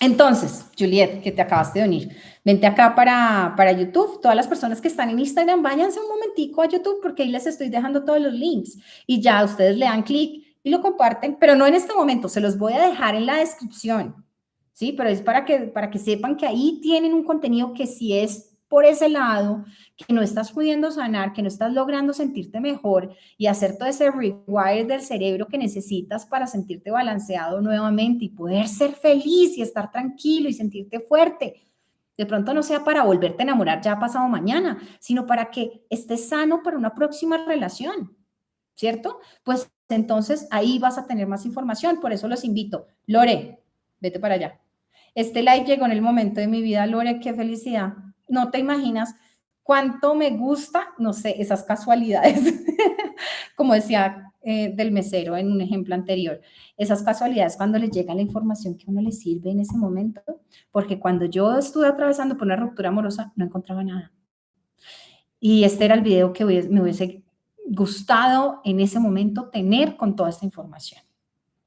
entonces, Juliet, que te acabaste de unir, vente acá para YouTube. Todas las personas que están en Instagram, váyanse un momentico a YouTube porque ahí les estoy dejando todos los links y ya ustedes le dan clic y lo comparten, pero no en este momento, se los voy a dejar en la descripción, ¿sí? Pero es para que sepan que ahí tienen un contenido que si es por ese lado, que no estás pudiendo sanar, que no estás logrando sentirte mejor y hacer todo ese rewire del cerebro que necesitas para sentirte balanceado nuevamente y poder ser feliz y estar tranquilo y sentirte fuerte. De pronto no sea para volverte a enamorar ya pasado mañana, sino para que estés sano para una próxima relación, ¿cierto? Pues entonces ahí vas a tener más información. Por eso los invito. Lore, vete para allá. Este live llegó en el momento de mi vida, Lore, qué felicidad. No te imaginas cuánto me gusta, no sé, esas casualidades, como decía del mesero en un ejemplo anterior, esas casualidades cuando le llega la información que a uno le sirve en ese momento, porque cuando yo estuve atravesando por una ruptura amorosa no encontraba nada. Y este era el video que me hubiese gustado en ese momento tener con toda esta información.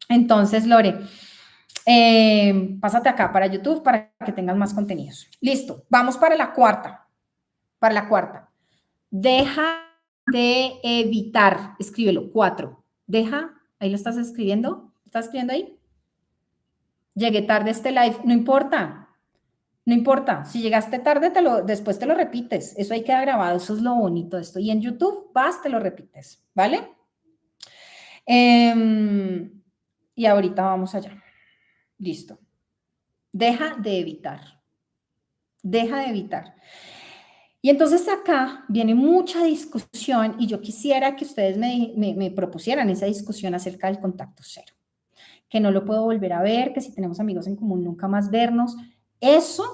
Entonces, Lore, pásate acá para YouTube para que tengas más contenidos. Listo, vamos para la cuarta. Para la cuarta. Deja de evitar, escríbelo, 4. Deja, ahí lo estás escribiendo. ¿Estás escribiendo ahí? Llegué tarde a este live, no importa. No importa, si llegaste tarde, después te lo repites. Eso ahí queda grabado, eso es lo bonito de esto. Y en YouTube vas, te lo repites, ¿vale? Y ahorita vamos allá. Listo. Deja de evitar. Deja de evitar. Y entonces acá viene mucha discusión y yo quisiera que ustedes me propusieran esa discusión acerca del contacto cero. Que no lo puedo volver a ver, que si tenemos amigos en común nunca más vernos. Eso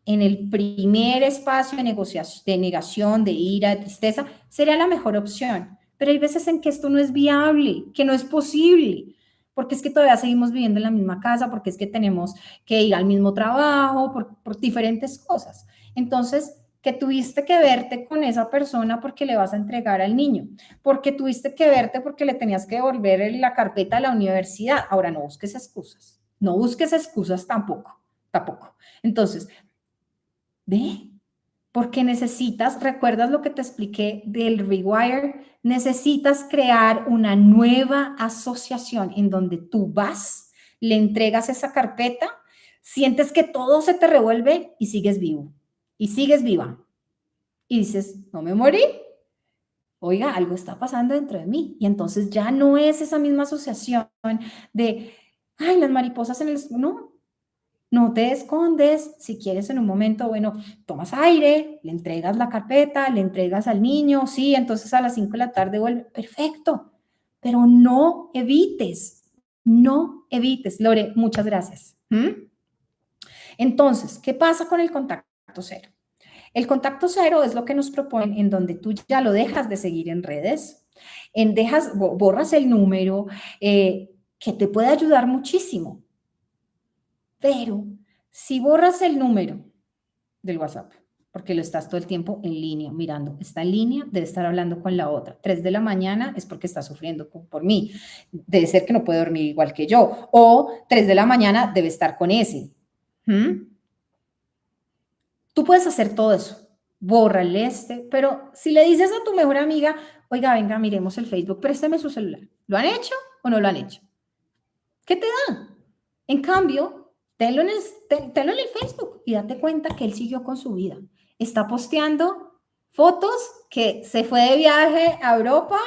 en el primer espacio de negociación, de negación, de ira, de tristeza, sería la mejor opción. Pero hay veces en que esto no es viable, que no es posible, porque es que todavía seguimos viviendo en la misma casa, porque es que tenemos que ir al mismo trabajo, por diferentes cosas. Entonces, que tuviste que verte con esa persona porque le vas a entregar al niño, porque tuviste que verte porque le tenías que devolver la carpeta a la universidad. Ahora, no busques excusas, no busques excusas tampoco. Entonces, ve, porque necesitas, ¿recuerdas lo que te expliqué del rewire? Necesitas crear una nueva asociación en donde tú vas, le entregas esa carpeta, sientes que todo se te revuelve y sigues vivo, y sigues viva. Y dices, no me morí. Oiga, algo está pasando dentro de mí. Y entonces ya no es esa misma asociación de, ay, las mariposas en el... No, no te escondes, si quieres en un momento, bueno, tomas aire, le entregas la carpeta, le entregas al niño, sí, entonces a las 5 de la tarde vuelve, perfecto, pero no evites, no evites. Lore, muchas gracias. Entonces, ¿qué pasa con el contacto cero? El contacto cero es lo que nos proponen en donde tú ya lo dejas de seguir en redes, borras el número, que te puede ayudar muchísimo. Pero si borras el número del WhatsApp, porque lo estás todo el tiempo en línea, mirando, está en línea, debe estar hablando con la otra. 3 de la mañana es porque está sufriendo por mí. Debe ser que no puede dormir igual que yo. O 3 de la mañana debe estar con ese. Tú puedes hacer todo eso. Bórrale pero si le dices a tu mejor amiga, oiga, venga, miremos el Facebook, préstame su celular. ¿Lo han hecho o no lo han hecho? ¿Qué te da? En cambio, tenlo en el Facebook y date cuenta que él siguió con su vida. Está posteando fotos que se fue de viaje a Europa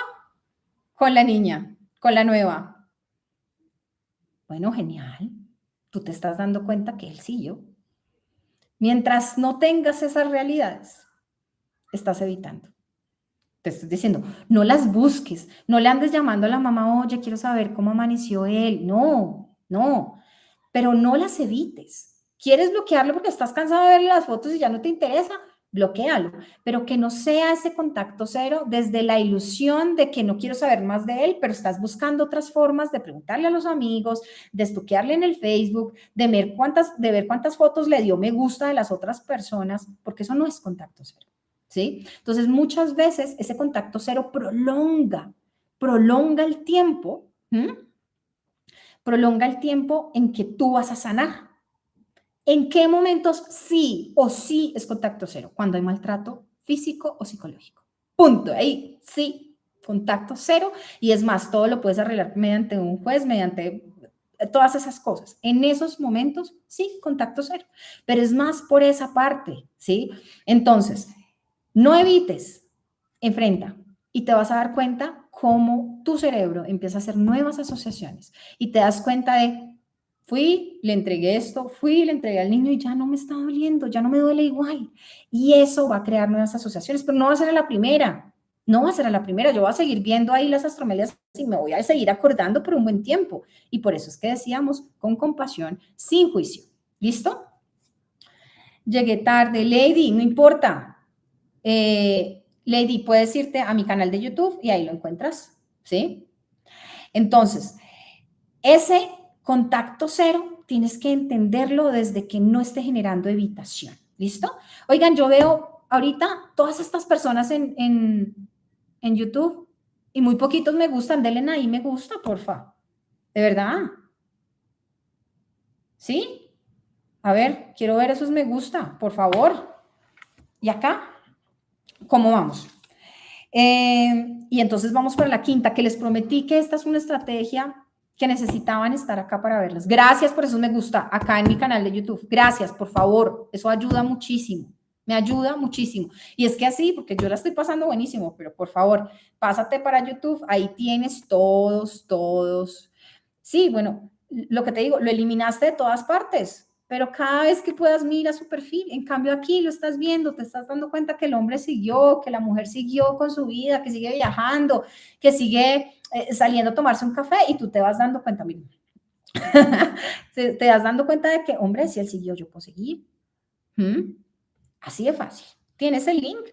con la niña, con la nueva. Bueno, genial. Tú te estás dando cuenta que él siguió. Mientras no tengas esas realidades, estás evitando. Te estoy diciendo, no las busques, no le andes llamando a la mamá, oye, quiero saber cómo amaneció él. No, no, pero no las evites. ¿Quieres bloquearlo porque estás cansado de verle las fotos y ya no te interesa? Bloquéalo, pero que no sea ese contacto cero desde la ilusión de que no quiero saber más de él, pero estás buscando otras formas de preguntarle a los amigos, de estoquearle en el Facebook, de ver cuántas fotos le dio me gusta de las otras personas, porque eso no es contacto cero, ¿sí? Entonces, muchas veces ese contacto cero prolonga el tiempo, prolonga el tiempo en que tú vas a sanar. ¿En qué momentos sí o sí es contacto cero? Cuando hay maltrato físico o psicológico. Punto. Ahí sí, contacto cero. Y es más, todo lo puedes arreglar mediante un juez, mediante todas esas cosas. En esos momentos, sí, contacto cero. Pero es más por esa parte, ¿sí? Entonces, no evites, enfrenta. Y te vas a dar cuenta cómo tu cerebro empieza a hacer nuevas asociaciones. Y te das cuenta de, fui, le entregué esto, le entregué al niño y ya no me está doliendo, ya no me duele igual. Y eso va a crear nuevas asociaciones, pero no va a ser la primera. No va a ser a la primera, yo voy a seguir viendo ahí las astromelias y me voy a seguir acordando por un buen tiempo. Y por eso es que decíamos con compasión, sin juicio. ¿Listo? Llegué tarde, Lady, no importa. Lady, puedes irte a mi canal de YouTube y ahí lo encuentras, ¿sí? Entonces, ese contacto cero tienes que entenderlo desde que no esté generando evitación, ¿listo? Oigan, yo veo ahorita todas estas personas en YouTube y muy poquitos me gustan, denle ahí me gusta, porfa, de verdad, ¿sí? A ver, quiero ver esos me gusta, por favor. ¿Y acá? ¿Cómo vamos? Y entonces vamos para la quinta, que les prometí que esta es una estrategia que necesitaban estar acá para verlas. Gracias por eso me gusta acá en mi canal de YouTube. Gracias, por favor. Eso ayuda muchísimo. Me ayuda muchísimo. Y es que así, porque yo la estoy pasando buenísimo, pero por favor, pásate para YouTube. Ahí tienes todos. Sí, bueno, lo que te digo, lo eliminaste de todas partes, pero cada vez que puedas mira su perfil. En cambio aquí lo estás viendo, te estás dando cuenta que el hombre siguió, que la mujer siguió con su vida, que sigue viajando, que sigue saliendo a tomarse un café y tú te vas dando cuenta, mira, te vas dando cuenta de que, hombre, si él siguió, yo puedo seguir. Así de fácil. Tienes el link.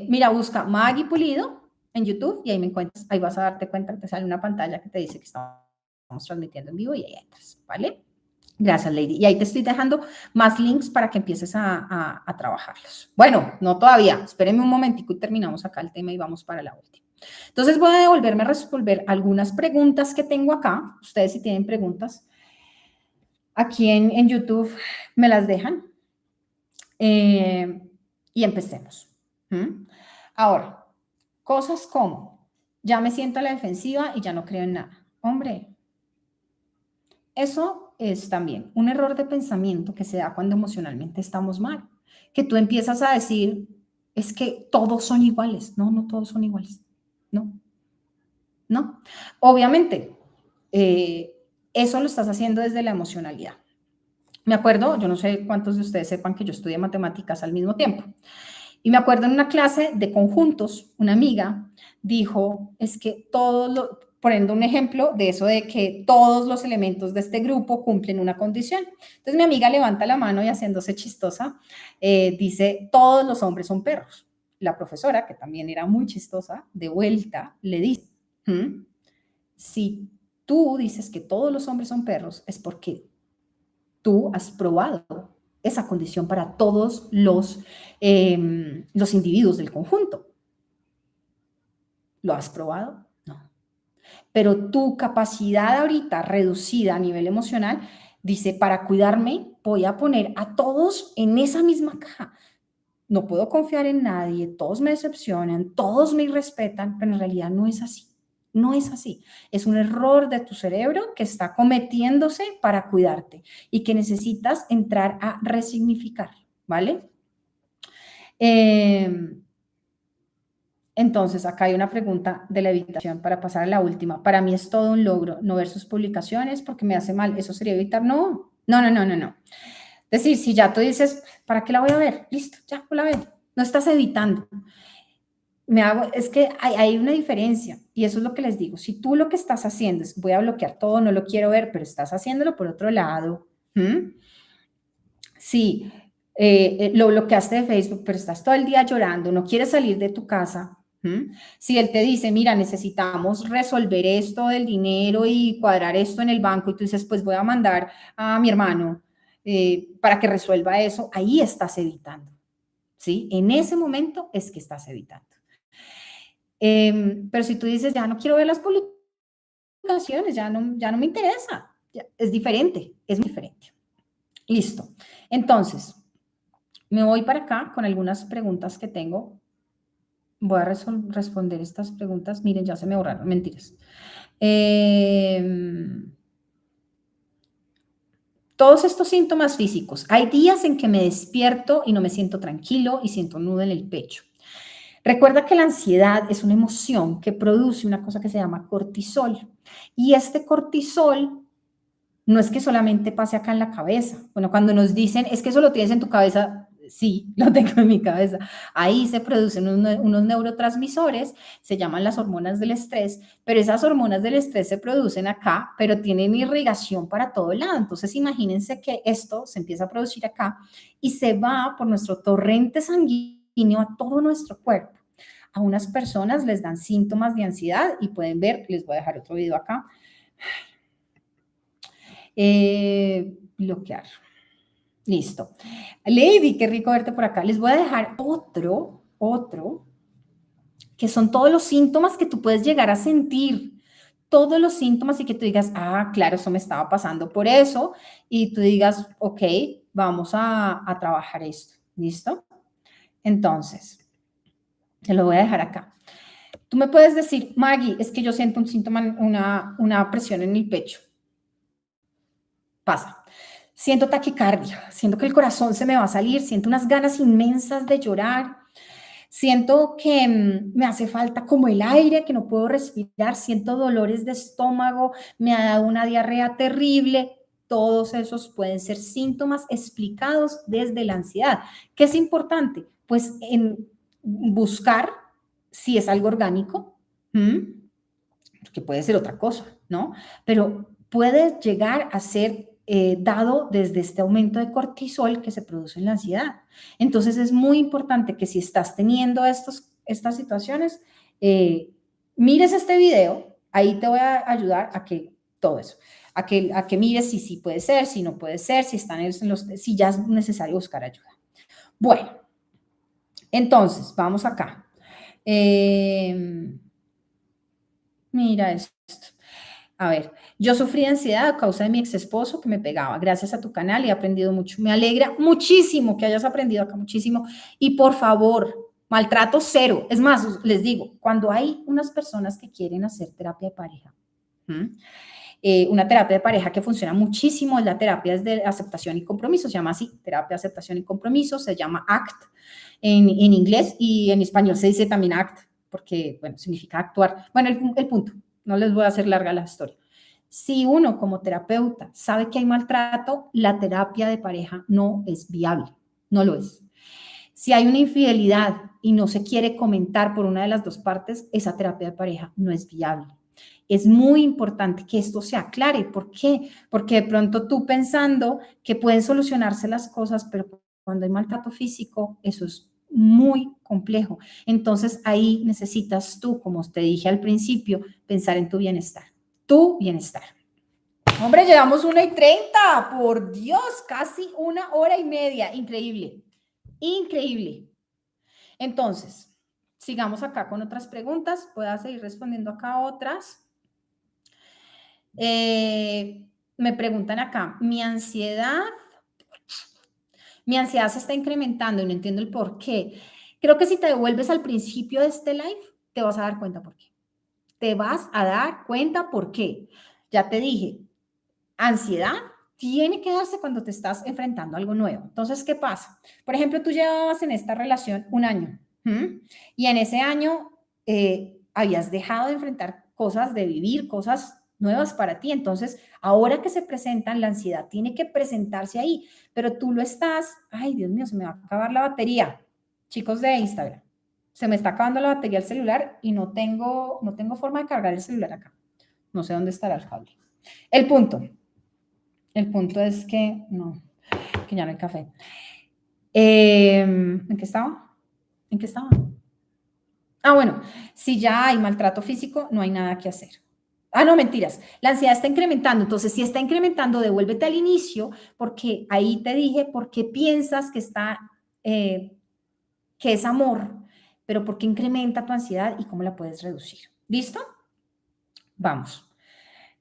Mira, busca Maggie Pulido en YouTube y ahí me encuentras. Ahí vas a darte cuenta que te sale una pantalla que te dice que estamos transmitiendo en vivo y ahí entras, ¿vale? Gracias, Lady. Y ahí te estoy dejando más links para que empieces a trabajarlos. Bueno, no todavía. Espérenme un momentico y terminamos acá el tema y vamos para la última. Entonces voy a devolverme a resolver algunas preguntas que tengo acá. Ustedes si tienen preguntas aquí en YouTube me las dejan. Y empecemos. Ahora, cosas como, ya me siento a la defensiva y ya no creo en nada. Hombre, eso es también un error de pensamiento que se da cuando emocionalmente estamos mal. Que tú empiezas a decir, es que todos son iguales. No, no todos son iguales. No. Obviamente, eso lo estás haciendo desde la emocionalidad. Me acuerdo, yo no sé cuántos de ustedes sepan que yo estudié matemáticas al mismo tiempo. Y me acuerdo en una clase de conjuntos, una amiga dijo, es que poniendo un ejemplo de eso de que todos los elementos de este grupo cumplen una condición. Entonces mi amiga levanta la mano y haciéndose chistosa, dice, todos los hombres son perros. La profesora, que también era muy chistosa, de vuelta le dice, si tú dices que todos los hombres son perros, es porque tú has probado esa condición para todos los individuos del conjunto. ¿Lo has probado? No. Pero tu capacidad ahorita reducida a nivel emocional dice, para cuidarme voy a poner a todos en esa misma caja. No puedo confiar en nadie, todos me decepcionan, todos me irrespetan, pero en realidad no es así. No es así. Es un error de tu cerebro que está cometiéndose para cuidarte y que necesitas entrar a resignificar, ¿vale? Entonces, acá hay una pregunta de la evitación para pasar a la última. Para mí es todo un logro no ver sus publicaciones porque me hace mal. ¿Eso sería evitar? No. Es decir, si ya tú dices, ¿para qué la voy a ver? Listo, ya la veo. No estás evitando. Es que hay una diferencia y eso es lo que les digo. Si tú lo que estás haciendo es voy a bloquear todo, no lo quiero ver, pero estás haciéndolo por otro lado. Sí, lo bloqueaste de Facebook, pero estás todo el día llorando, no quieres salir de tu casa. Si él te dice, mira, necesitamos resolver esto del dinero y cuadrar esto en el banco y tú dices, pues voy a mandar a mi hermano para que resuelva eso, ahí estás evitando. ¿Sí? En ese momento es que estás evitando. Pero si tú dices, ya no quiero ver las publicaciones, ya no me interesa, es diferente, es muy diferente. Listo. Entonces, me voy para acá con algunas preguntas que tengo. Voy a responder estas preguntas. Miren, ya se me borraron, mentiras. Todos estos síntomas físicos. Hay días en que me despierto y no me siento tranquilo y siento un nudo en el pecho. Recuerda que la ansiedad es una emoción que produce una cosa que se llama cortisol. Y este cortisol no es que solamente pase acá en la cabeza. Bueno, cuando nos dicen, es que eso lo tienes en tu cabeza, Sí, lo tengo en mi cabeza. Ahí se producen unos neurotransmisores, se llaman las hormonas del estrés, pero esas hormonas del estrés se producen acá, pero tienen irrigación para todo lado. Entonces, imagínense que esto se empieza a producir acá y se va por nuestro torrente sanguíneo a todo nuestro cuerpo. A unas personas les dan síntomas de ansiedad y pueden ver, les voy a dejar otro video acá. Bloquear. Listo. Lady, qué rico verte por acá. Les voy a dejar otro, que son todos los síntomas que tú puedes llegar a sentir. Todos los síntomas y que tú digas, ah, claro, eso me estaba pasando por eso. Y tú digas, ok, vamos a trabajar esto. ¿Listo? Entonces, te lo voy a dejar acá. Tú me puedes decir, Maggie, es que yo siento un síntoma, una presión en el pecho. Pasa. Siento taquicardia, siento que el corazón se me va a salir, siento unas ganas inmensas de llorar, siento que me hace falta como el aire, que no puedo respirar, siento dolores de estómago, me ha dado una diarrea terrible. Todos esos pueden ser síntomas explicados desde la ansiedad. ¿Qué es importante? Pues en buscar si es algo orgánico, que puede ser otra cosa, ¿no? Pero puede llegar a ser dado desde este aumento de cortisol que se produce en la ansiedad. Entonces es muy importante que si estás teniendo estas situaciones, mires este video, ahí te voy a ayudar a que todo eso, a que mires si sí puede ser, si no puede ser, si están si ya es necesario buscar ayuda. Bueno, entonces, vamos acá. Mira esto. A ver, yo sufrí de ansiedad a causa de mi ex esposo que me pegaba. Gracias a tu canal he aprendido mucho. Me alegra muchísimo que hayas aprendido acá muchísimo. Y por favor, maltrato cero. Es más, les digo, cuando hay unas personas que quieren hacer terapia de pareja, una terapia de pareja que funciona muchísimo es la terapia de aceptación y compromiso. Se llama así, terapia de aceptación y compromiso. Se llama ACT en inglés y en español se dice también ACT porque, bueno, significa actuar. Bueno, el punto. No les voy a hacer larga la historia. Si uno como terapeuta sabe que hay maltrato, la terapia de pareja no es viable, no lo es. Si hay una infidelidad y no se quiere comentar por una de las dos partes, esa terapia de pareja no es viable. Es muy importante que esto se aclare. ¿Por qué? Porque de pronto tú pensando que pueden solucionarse las cosas, pero cuando hay maltrato físico, eso es muy complejo. Entonces ahí necesitas tú, como te dije al principio, pensar en tu bienestar. Tu bienestar. Hombre, llevamos 1:30, por Dios, casi 1 hora y media. Increíble, increíble. Entonces, sigamos acá con otras preguntas. Puedo seguir respondiendo acá otras. Me preguntan acá, mi ansiedad se está incrementando y no entiendo el por qué. Creo que si te devuelves al principio de este live, te vas a dar cuenta por qué. Te vas a dar cuenta por qué. Ya te dije, ansiedad tiene que darse cuando te estás enfrentando a algo nuevo. Entonces, ¿qué pasa? Por ejemplo, tú llevabas en esta relación un año y en ese año habías dejado de enfrentar cosas, de vivir cosas nuevas para ti. Entonces, ahora que se presentan, la ansiedad tiene que presentarse ahí, pero tú lo estás, ay, Dios mío, se me va a acabar la batería. Chicos de Instagram, se me está acabando la batería del celular y no tengo forma de cargar el celular acá. No sé dónde estará el cable. El punto es que no, que ya no hay café. ¿En qué estaba? Ah, bueno, si ya hay maltrato físico, no hay nada que hacer. Ah, no, mentiras. La ansiedad está incrementando. Entonces, si está incrementando, devuélvete al inicio, porque ahí te dije por qué piensas que que es amor, pero por qué incrementa tu ansiedad y cómo la puedes reducir. ¿Listo? Vamos.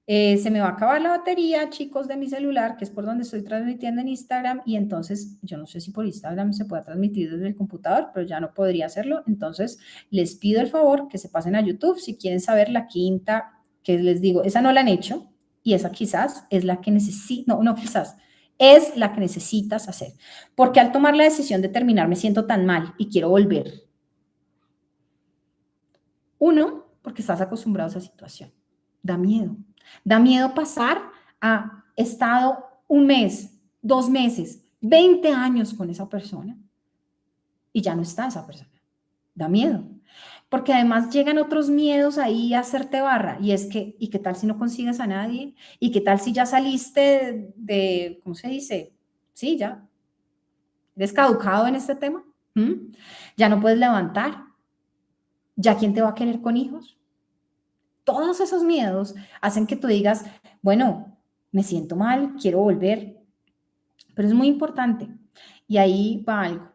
Se me va a acabar la batería, chicos, de mi celular, que es por donde estoy transmitiendo en Instagram, y entonces yo no sé si por Instagram se puede transmitir desde el computador, pero ya no podría hacerlo. Entonces les pido el favor que se pasen a YouTube si quieren saber la quinta, que les digo, esa no la han hecho y esa quizás es la que quizás es la que necesitas hacer, porque al tomar la decisión de terminar me siento tan mal y quiero volver. Uno, porque estás acostumbrado a esa situación. Da miedo. Da miedo pasar a estado 1 mes, 2 meses, 20 años con esa persona. y ya no está esa persona. Da miedo. Porque además llegan otros miedos ahí a hacerte barra. Y es que, ¿y qué tal si no consigues a nadie? ¿Y qué tal si ya saliste de ¿cómo se dice? Sí, ya. ¿Eres caducado en este tema? ¿Mm? ¿Ya no puedes levantar? ¿Ya quién te va a querer con hijos? Todos esos miedos hacen que tú digas, bueno, me siento mal, quiero volver. Pero es muy importante. Y ahí va algo.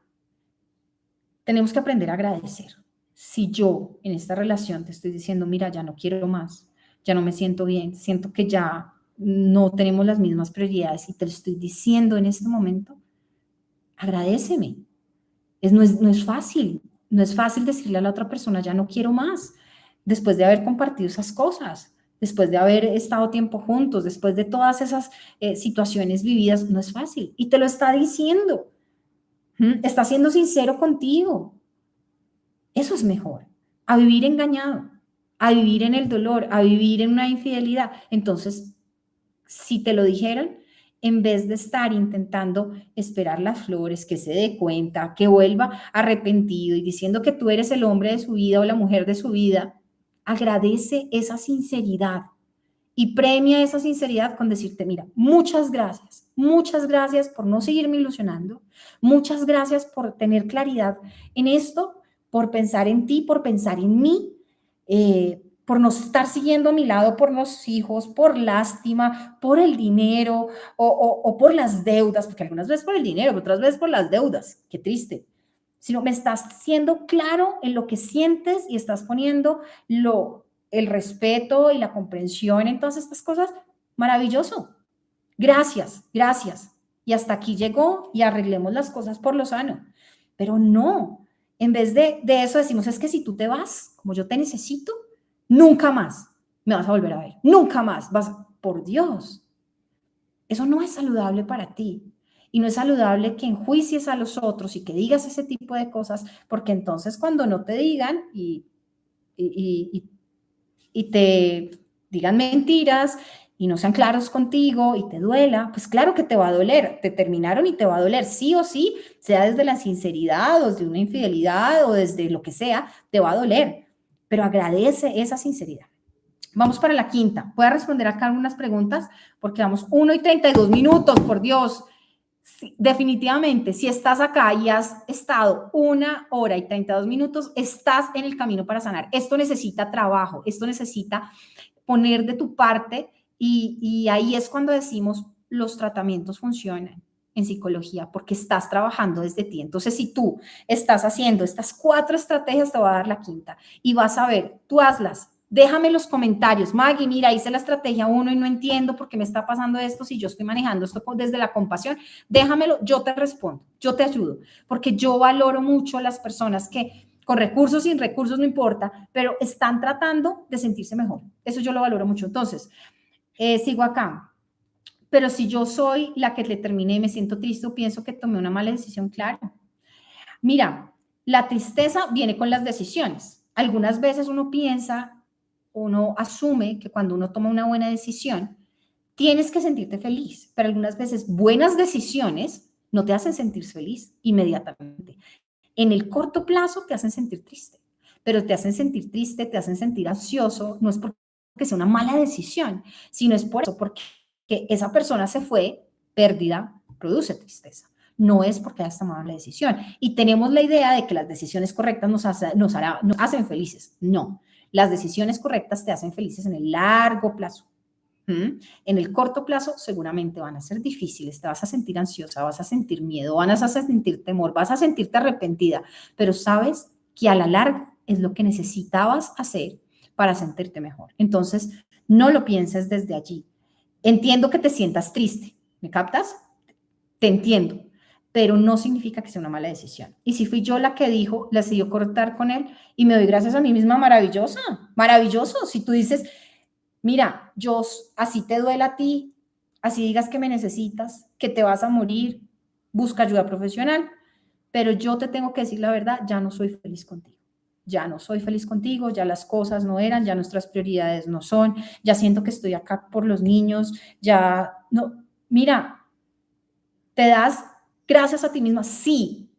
Tenemos que aprender a agradecer. Si yo en esta relación te estoy diciendo, mira, ya no quiero más, ya no me siento bien, siento que ya no tenemos las mismas prioridades y te lo estoy diciendo en este momento, agradéceme. No es fácil, no es fácil decirle a la otra persona, ya no quiero más, después de haber compartido esas cosas, después de haber estado tiempo juntos, después de todas esas situaciones vividas, no es fácil. Y te lo está diciendo, está siendo sincero contigo. Eso es mejor, a vivir engañado, a vivir en el dolor, a vivir en una infidelidad. Entonces, si te lo dijeran, en vez de estar intentando esperar las flores, que se dé cuenta, que vuelva arrepentido y diciendo que tú eres el hombre de su vida o la mujer de su vida, agradece esa sinceridad y premia esa sinceridad con decirte, mira, muchas gracias por no seguirme ilusionando, muchas gracias por tener claridad en esto, por pensar en ti, por pensar en mí, por no estar siguiendo a mi lado por los hijos, por lástima, por el dinero o por las deudas, porque algunas veces por el dinero, pero otras veces por las deudas, qué triste. Sino me estás siendo claro en lo que sientes y estás poniendo el respeto y la comprensión en todas estas cosas, maravilloso. Gracias, gracias. Y hasta aquí llegó y arreglemos las cosas por lo sano. Pero no, en vez de eso decimos, es que si tú te vas, como yo te necesito, nunca más me vas a volver a ver, nunca más por Dios. Eso no es saludable para ti. Y no es saludable que enjuicies a los otros y que digas ese tipo de cosas, porque entonces cuando no te digan y, y te digan mentiras y no sean claros contigo y te duela, pues claro que te va a doler, te terminaron y te va a doler, sí o sí, sea desde la sinceridad o desde una infidelidad o desde lo que sea, te va a doler, pero agradece esa sinceridad. Vamos para la quinta. Voy a responder acá algunas preguntas porque vamos 1 y 32 minutos, por Dios. Sí, definitivamente, si estás acá y has estado 1 hora y 32 minutos, estás en el camino para sanar. Esto necesita trabajo, esto necesita poner de tu parte y ahí es cuando decimos los tratamientos funcionan en psicología porque estás trabajando desde ti. Entonces, si tú estás haciendo estas 4 estrategias, te voy a dar la quinta y vas a ver, tú hazlas. Déjame los comentarios. Maggie, mira, hice la estrategia 1 y no entiendo por qué me está pasando esto si yo estoy manejando esto desde la compasión. Déjamelo, yo te respondo, yo te ayudo, porque yo valoro mucho a las personas que con recursos, sin recursos, no importa, pero están tratando de sentirse mejor. Eso yo lo valoro mucho. Entonces, sigo acá. Pero si yo soy la que le terminé y me siento triste o pienso que tomé una mala decisión, claro. Mira, la tristeza viene con las decisiones. Algunas veces uno piensa, uno asume que cuando uno toma una buena decisión, tienes que sentirte feliz, pero algunas veces buenas decisiones no te hacen sentir feliz inmediatamente. En el corto plazo te hacen sentir triste, pero te hacen sentir triste, te hacen sentir ansioso, no es porque sea una mala decisión, sino es por eso, porque esa persona se fue, pérdida, produce tristeza. No es porque hayas tomado la decisión. Y tenemos la idea de que las decisiones correctas nos hacen felices. No, las decisiones correctas te hacen felices en el largo plazo. En el corto plazo seguramente van a ser difíciles, te vas a sentir ansiosa, vas a sentir miedo, vas a sentir temor, vas a sentirte arrepentida, pero sabes que a la larga es lo que necesitabas hacer para sentirte mejor. Entonces, no lo pienses desde allí. Entiendo que te sientas triste, ¿me captas? Te entiendo, pero no significa que sea una mala decisión. Y si fui yo la que dijo, la decidió cortar con él y me doy gracias a mí misma, maravillosa, maravilloso. Si tú dices, mira, yo así te duele a ti, así digas que me necesitas, que te vas a morir, busca ayuda profesional, pero yo te tengo que decir la verdad, ya no soy feliz contigo. Ya no soy feliz contigo, ya las cosas no eran, ya nuestras prioridades no son, ya siento que estoy acá por los niños, ya no, mira, te das gracias a ti misma, sí,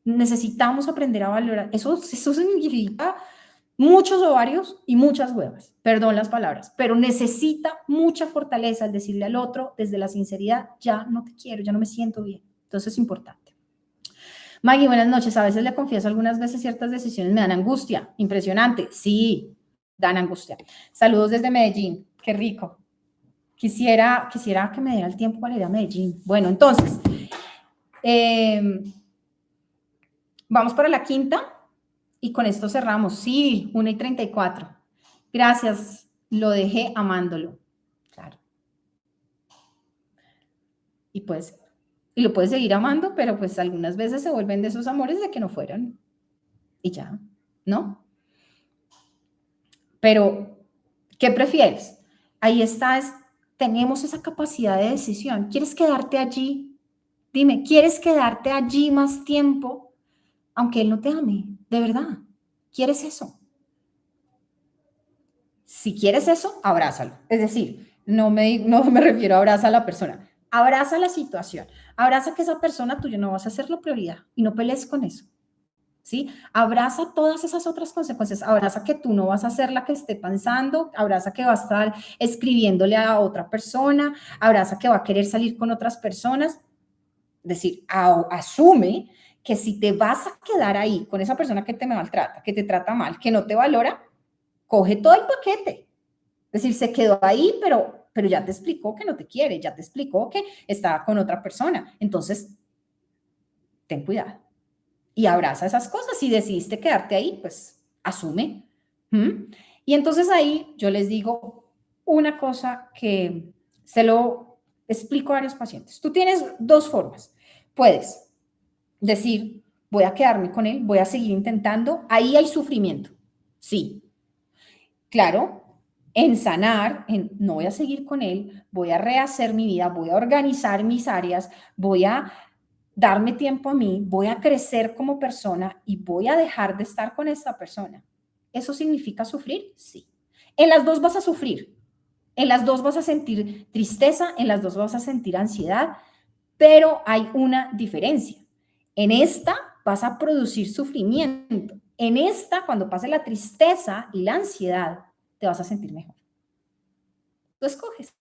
Necesitamos aprender a valorar. Eso significa muchos ovarios y muchas huevas, perdón las palabras, pero necesita mucha fortaleza al decirle al otro desde la sinceridad, ya no te quiero, ya no me siento bien. Entonces es importante. Maggie, buenas noches. A veces le confieso, algunas veces ciertas decisiones me dan angustia. Impresionante. Sí, dan angustia. Saludos desde Medellín. Qué rico. Quisiera que me diera el tiempo para ir a Medellín. Bueno, entonces, vamos para la quinta y con esto cerramos. Sí, 1:34. Gracias. Lo dejé amándolo. Claro. Y pues, y lo puedes seguir amando, pero pues algunas veces se vuelven de esos amores de que no fueron. Y ya, ¿no? Pero, ¿qué prefieres? Ahí está, tenemos esa capacidad de decisión. ¿Quieres quedarte allí? Dime, ¿quieres quedarte allí más tiempo, aunque él no te ame? De verdad, ¿quieres eso? Si quieres eso, abrázalo. Es decir, no me refiero a abrazar a la persona, abraza la situación, abraza que esa persona tuya no vas a ser la prioridad y no pelees con eso. ¿Sí? Abraza todas esas otras consecuencias, abraza que tú no vas a ser la que esté pensando, abraza que va a estar escribiéndole a otra persona, abraza que va a querer salir con otras personas, es decir, asume que si te vas a quedar ahí con esa persona que te maltrata, que te trata mal, que no te valora, coge todo el paquete. Es decir, se quedó ahí, pero ya te explicó que no te quiere, ya te explicó que está con otra persona. Entonces, ten cuidado. Y abraza esas cosas. Si decidiste quedarte ahí, pues asume. Y entonces ahí yo les digo una cosa que se lo explico a varios pacientes. Tú tienes dos formas. Puedes decir, voy a quedarme con él, voy a seguir intentando. Ahí hay sufrimiento. Sí, claro, en sanar, en no voy a seguir con él, voy a rehacer mi vida, voy a organizar mis áreas, voy a darme tiempo a mí, voy a crecer como persona y voy a dejar de estar con esta persona. ¿Eso significa sufrir? Sí. En las dos vas a sufrir, en las dos vas a sentir tristeza, en las dos vas a sentir ansiedad, pero hay una diferencia. En esta vas a producir sufrimiento. En esta, cuando pase la tristeza y la ansiedad, te vas a sentir mejor. Tú escoges.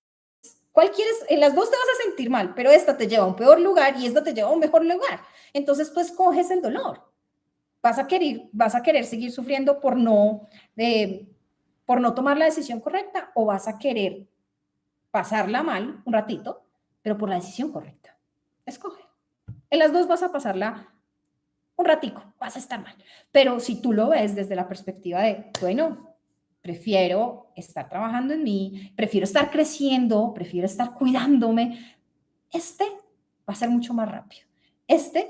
¿Cuál quieres? En las dos te vas a sentir mal, pero esta te lleva a un peor lugar y esta te lleva a un mejor lugar. Entonces tú escoges el dolor. Vas a querer seguir sufriendo por no tomar la decisión correcta o vas a querer pasarla mal un ratito, pero por la decisión correcta. Escoge. En las dos vas a pasarla un ratico, vas a estar mal. Pero si tú lo ves desde la perspectiva de, bueno, prefiero estar trabajando en mí, prefiero estar creciendo, prefiero estar cuidándome, va a ser mucho más rápido.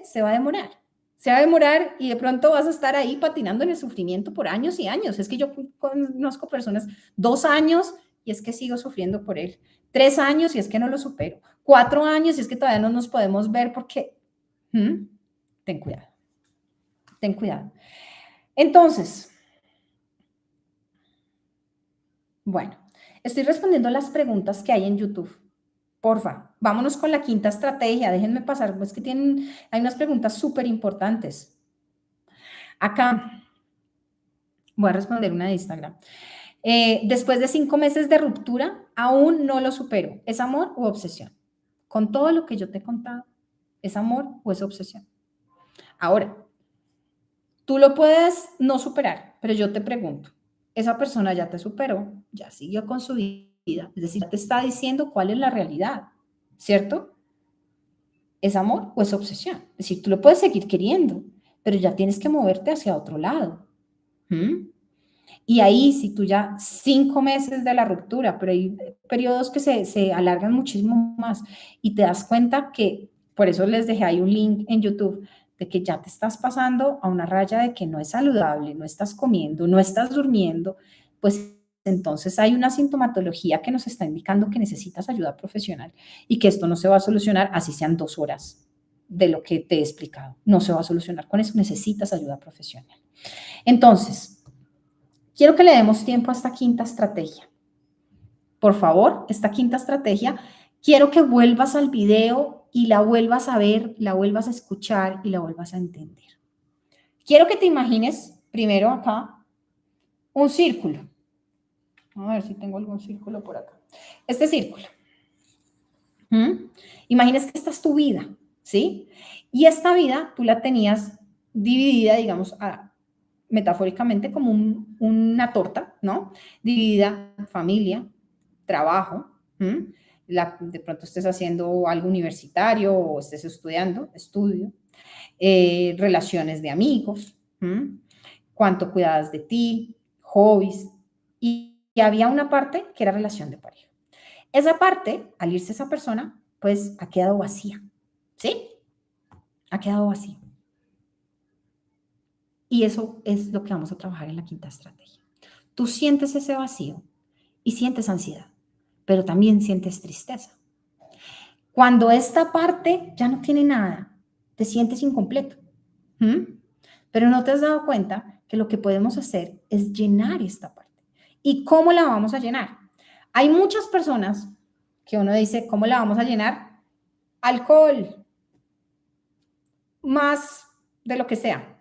Se va a demorar y de pronto vas a estar ahí patinando en el sufrimiento por años y años. Es que yo conozco personas 2 años y es que sigo sufriendo por él, 3 años y es que no lo supero, 4 años y es que todavía no nos podemos ver porque, ten cuidado, ten cuidado. Entonces, bueno, estoy respondiendo las preguntas que hay en YouTube. Porfa, vámonos con la quinta estrategia. Déjenme pasar, pues que hay unas preguntas súper importantes. Acá, voy a responder una de Instagram. Después de 5 meses de ruptura, aún no lo supero. ¿Es amor u obsesión? Con todo lo que yo te he contado, ¿es amor o es obsesión? Ahora, tú lo puedes no superar, pero yo te pregunto, esa persona ya te superó, ya siguió con su vida, es decir, te está diciendo cuál es la realidad, ¿cierto? ¿Es amor o es obsesión? Es decir, tú lo puedes seguir queriendo, pero ya tienes que moverte hacia otro lado. Y ahí, si tú ya 5 meses de la ruptura, pero hay periodos que se alargan muchísimo más y te das cuenta que, por eso les dejé ahí un link en YouTube, de que ya te estás pasando a una raya de que no es saludable, no estás comiendo, no estás durmiendo, pues entonces hay una sintomatología que nos está indicando que necesitas ayuda profesional y que esto no se va a solucionar así sean 2 horas de lo que te he explicado. No se va a solucionar con eso, necesitas ayuda profesional. Entonces, quiero que le demos tiempo a esta quinta estrategia. Por favor, esta quinta estrategia, quiero que vuelvas al video y la vuelvas a ver, la vuelvas a escuchar y la vuelvas a entender. Quiero que te imagines primero acá un círculo. A ver si tengo algún círculo por acá. Este círculo. Imagines que esta es tu vida, ¿sí? Y esta vida tú la tenías dividida, digamos, metafóricamente como una torta, ¿no? Dividida familia, trabajo, de pronto estés haciendo algo universitario o estés estudiando, estudio, relaciones de amigos, cuánto cuidabas de ti, hobbies, y había una parte que era relación de pareja. Esa parte, al irse esa persona, pues ha quedado vacía, ¿sí? Ha quedado vacía. Y eso es lo que vamos a trabajar en la quinta estrategia. Tú sientes ese vacío y sientes ansiedad, pero también sientes tristeza. Cuando esta parte ya no tiene nada, te sientes incompleto. Pero no te has dado cuenta que lo que podemos hacer es llenar esta parte. ¿Y cómo la vamos a llenar? Hay muchas personas que uno dice, ¿cómo la vamos a llenar? Alcohol, más de lo que sea,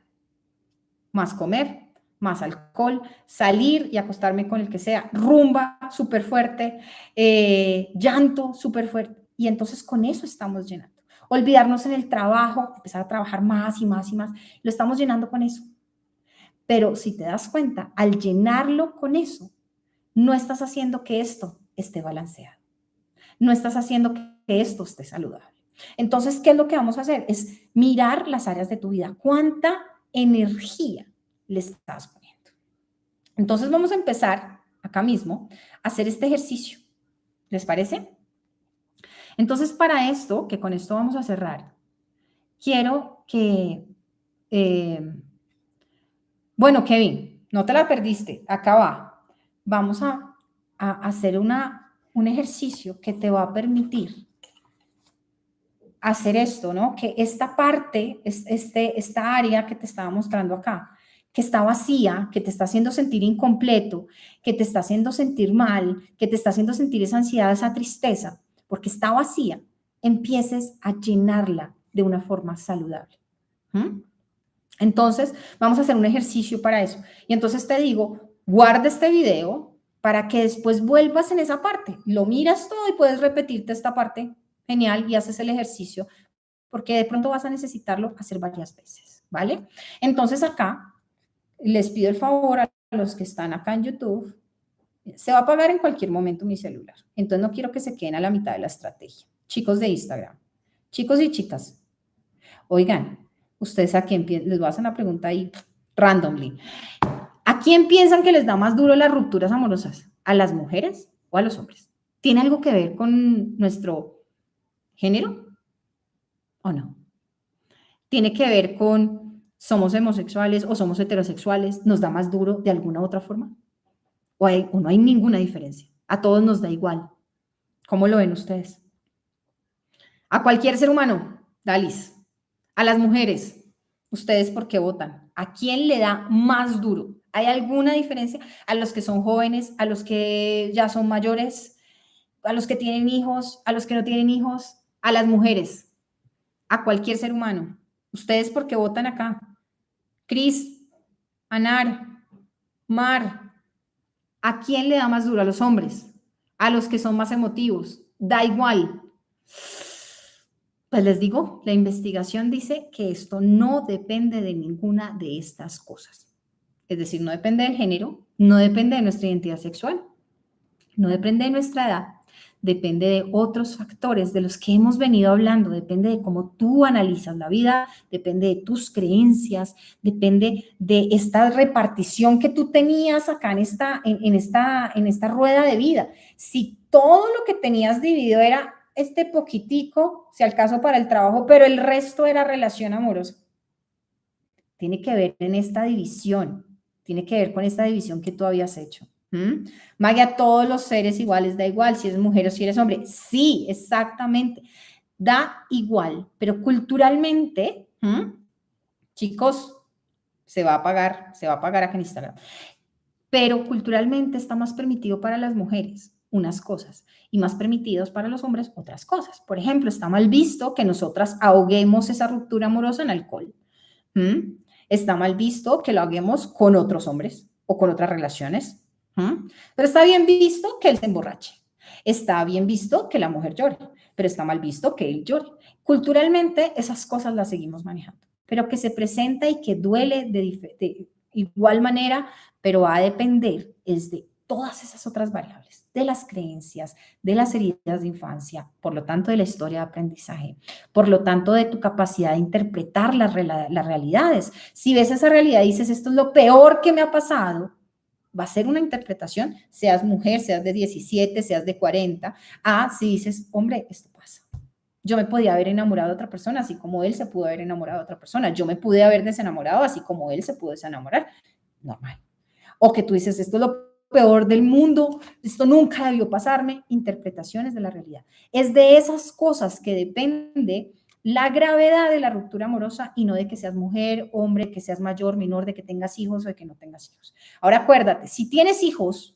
más comer, más alcohol, salir y acostarme con el que sea, rumba súper fuerte, llanto súper fuerte. Y entonces con eso estamos llenando. Olvidarnos en el trabajo, empezar a trabajar más y más y más, lo estamos llenando con eso. Pero si te das cuenta, al llenarlo con eso, no estás haciendo que esto esté balanceado. No estás haciendo que esto esté saludable. Entonces, ¿qué es lo que vamos a hacer? Es mirar las áreas de tu vida. ¿Cuánta energía le estás poniendo? Entonces, vamos a empezar acá mismo a hacer este ejercicio. ¿Les parece? Entonces, para esto, que con esto vamos a cerrar, quiero que... bueno, Kevin, no te la perdiste. Acá va. Vamos a hacer un ejercicio que te va a permitir hacer esto, ¿no? Que esta parte, esta área que te estaba mostrando acá, que está vacía, que te está haciendo sentir incompleto, que te está haciendo sentir mal, que te está haciendo sentir esa ansiedad, esa tristeza, porque está vacía, empieces a llenarla de una forma saludable. Entonces, vamos a hacer un ejercicio para eso. Y entonces te digo, guarda este video para que después vuelvas en esa parte. Lo miras todo y puedes repetirte esta parte. Genial, y haces el ejercicio, porque de pronto vas a necesitarlo hacer varias veces, ¿vale? Entonces acá, les pido el favor a los que están acá en YouTube, se va a apagar en cualquier momento mi celular. Entonces no quiero que se queden a la mitad de la estrategia. Chicos de Instagram, chicos y chicas, oigan, ustedes a quién les voy a hacer una pregunta ahí randomly. ¿A quién piensan que les da más duro las rupturas amorosas? ¿A las mujeres o a los hombres? ¿Tiene algo que ver con nuestro género o no? ¿Tiene que ver con somos homosexuales o somos heterosexuales? ¿Nos da más duro de alguna otra forma? ¿O no hay ninguna diferencia? A todos nos da igual. ¿Cómo lo ven ustedes? A cualquier ser humano, Dalis. A las mujeres, ¿ustedes por qué votan? ¿A quién le da más duro? ¿Hay alguna diferencia? ¿A los que son jóvenes? ¿A los que ya son mayores? ¿A los que tienen hijos? ¿A los que no tienen hijos? A las mujeres, a cualquier ser humano. ¿Ustedes por qué votan acá? Cris, Anar, Mar, ¿a quién le da más duro? A los hombres, a los que son más emotivos. Da igual. Pues les digo, la investigación dice que esto no depende de ninguna de estas cosas. Es decir, no depende del género, no depende de nuestra identidad sexual, no depende de nuestra edad, depende de otros factores de los que hemos venido hablando, depende de cómo tú analizas la vida, depende de tus creencias, depende de esta repartición que tú tenías acá en esta rueda de vida. Si todo lo que tenías dividido era este poquitico, si al caso para el trabajo, pero el resto era relación amorosa, tiene que ver en esta división, tiene que ver con esta división que tú habías hecho. Maggie, a todos los seres iguales da igual si eres mujer o si eres hombre. Sí, exactamente, da igual, pero culturalmente, chicos, se va a pagar acá en Instagram, pero culturalmente está más permitido para las mujeres unas cosas y más permitidos para los hombres otras cosas. Por ejemplo, está mal visto que nosotras ahoguemos esa ruptura amorosa en alcohol. Está mal visto que lo hagamos con otros hombres o con otras relaciones. Pero está bien visto que él se emborrache. Está bien visto que la mujer llore, pero está mal visto que él llore. Culturalmente esas cosas las seguimos manejando, pero que se presenta y que duele de igual manera, pero va a depender es de todas esas otras variables, de las creencias, de las heridas de infancia, por lo tanto de la historia de aprendizaje, por lo tanto de tu capacidad de interpretar las realidades. Si ves esa realidad y dices, esto es lo peor que me ha pasado, va a ser una interpretación, seas mujer, seas de 17, seas de 40, si dices, hombre, esto pasa. Yo me podía haber enamorado de otra persona, así como él se pudo haber enamorado de otra persona. Yo me pude haber desenamorado, así como él se pudo desenamorar. Normal. O que tú dices, esto es lo peor del mundo, esto nunca debió pasarme. Interpretaciones de la realidad. Es de esas cosas que depende la gravedad de la ruptura amorosa y no de que seas mujer, hombre, que seas mayor, menor, de que tengas hijos o de que no tengas hijos. Ahora acuérdate, si tienes hijos,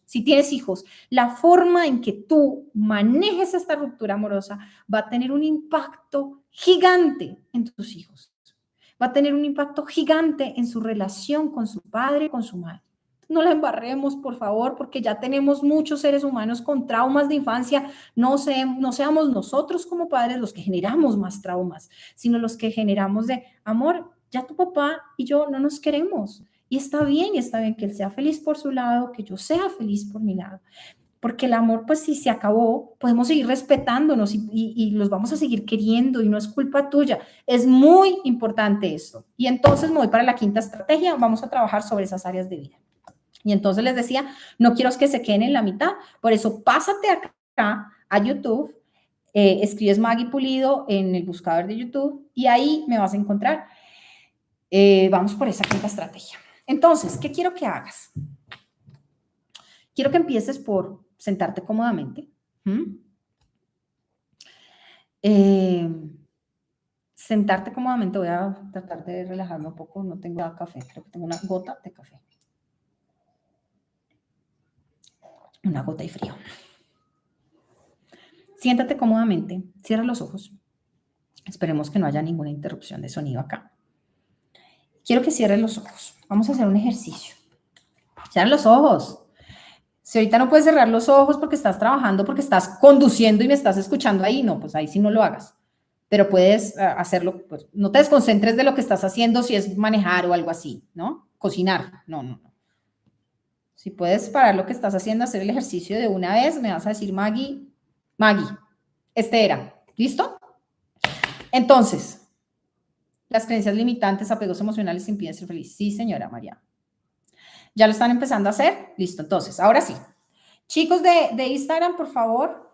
la forma en que tú manejes esta ruptura amorosa va a tener un impacto gigante en tus hijos. Va a tener un impacto gigante en su relación con su padre, con su madre. No la embarremos, por favor, porque ya tenemos muchos seres humanos con traumas de infancia. No seamos nosotros como padres los que generamos más traumas, sino los que generamos de, amor, ya tu papá y yo no nos queremos. Y está bien que él sea feliz por su lado, que yo sea feliz por mi lado. Porque el amor, pues si se acabó, podemos seguir respetándonos y los vamos a seguir queriendo y no es culpa tuya. Es muy importante esto. Y entonces me voy para la quinta estrategia. Vamos a trabajar sobre esas áreas de vida. Y entonces les decía, no quiero que se queden en la mitad, por eso pásate acá a YouTube, escribes Maggie Pulido en el buscador de YouTube y ahí me vas a encontrar. Vamos por esa quinta estrategia. Entonces, ¿qué quiero que hagas? Quiero que empieces por sentarte cómodamente. Sentarte cómodamente, voy a tratar de relajarme un poco, no tengo café, creo que tengo una gota de café. Una gota y frío. Siéntate cómodamente, cierra los ojos. Esperemos que no haya ninguna interrupción de sonido acá. Quiero que cierres los ojos. Vamos a hacer un ejercicio. Cierra los ojos. Si ahorita no puedes cerrar los ojos porque estás trabajando, porque estás conduciendo y me estás escuchando ahí, no, pues ahí sí no lo hagas. Pero puedes hacerlo, pues, no te desconcentres de lo que estás haciendo si es manejar o algo así, ¿no? Cocinar, no. Si puedes parar lo que estás haciendo, hacer el ejercicio de una vez, me vas a decir, Maggie, este era, ¿listo? Entonces, las creencias limitantes, apegos emocionales impiden ser feliz. Sí, señora María. ¿Ya lo están empezando a hacer? Listo, entonces, ahora sí. Chicos de Instagram, por favor.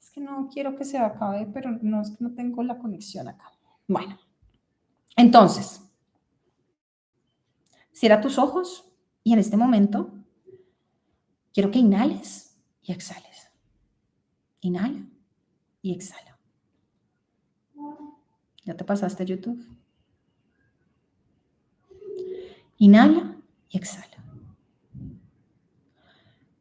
Es que no quiero que se acabe, pero no es que no tengo la conexión acá. Bueno, entonces, cierra tus ojos y en este momento quiero que inhales y exhales. Inhala y exhala. ¿Ya te pasaste a YouTube? Inhala y exhala.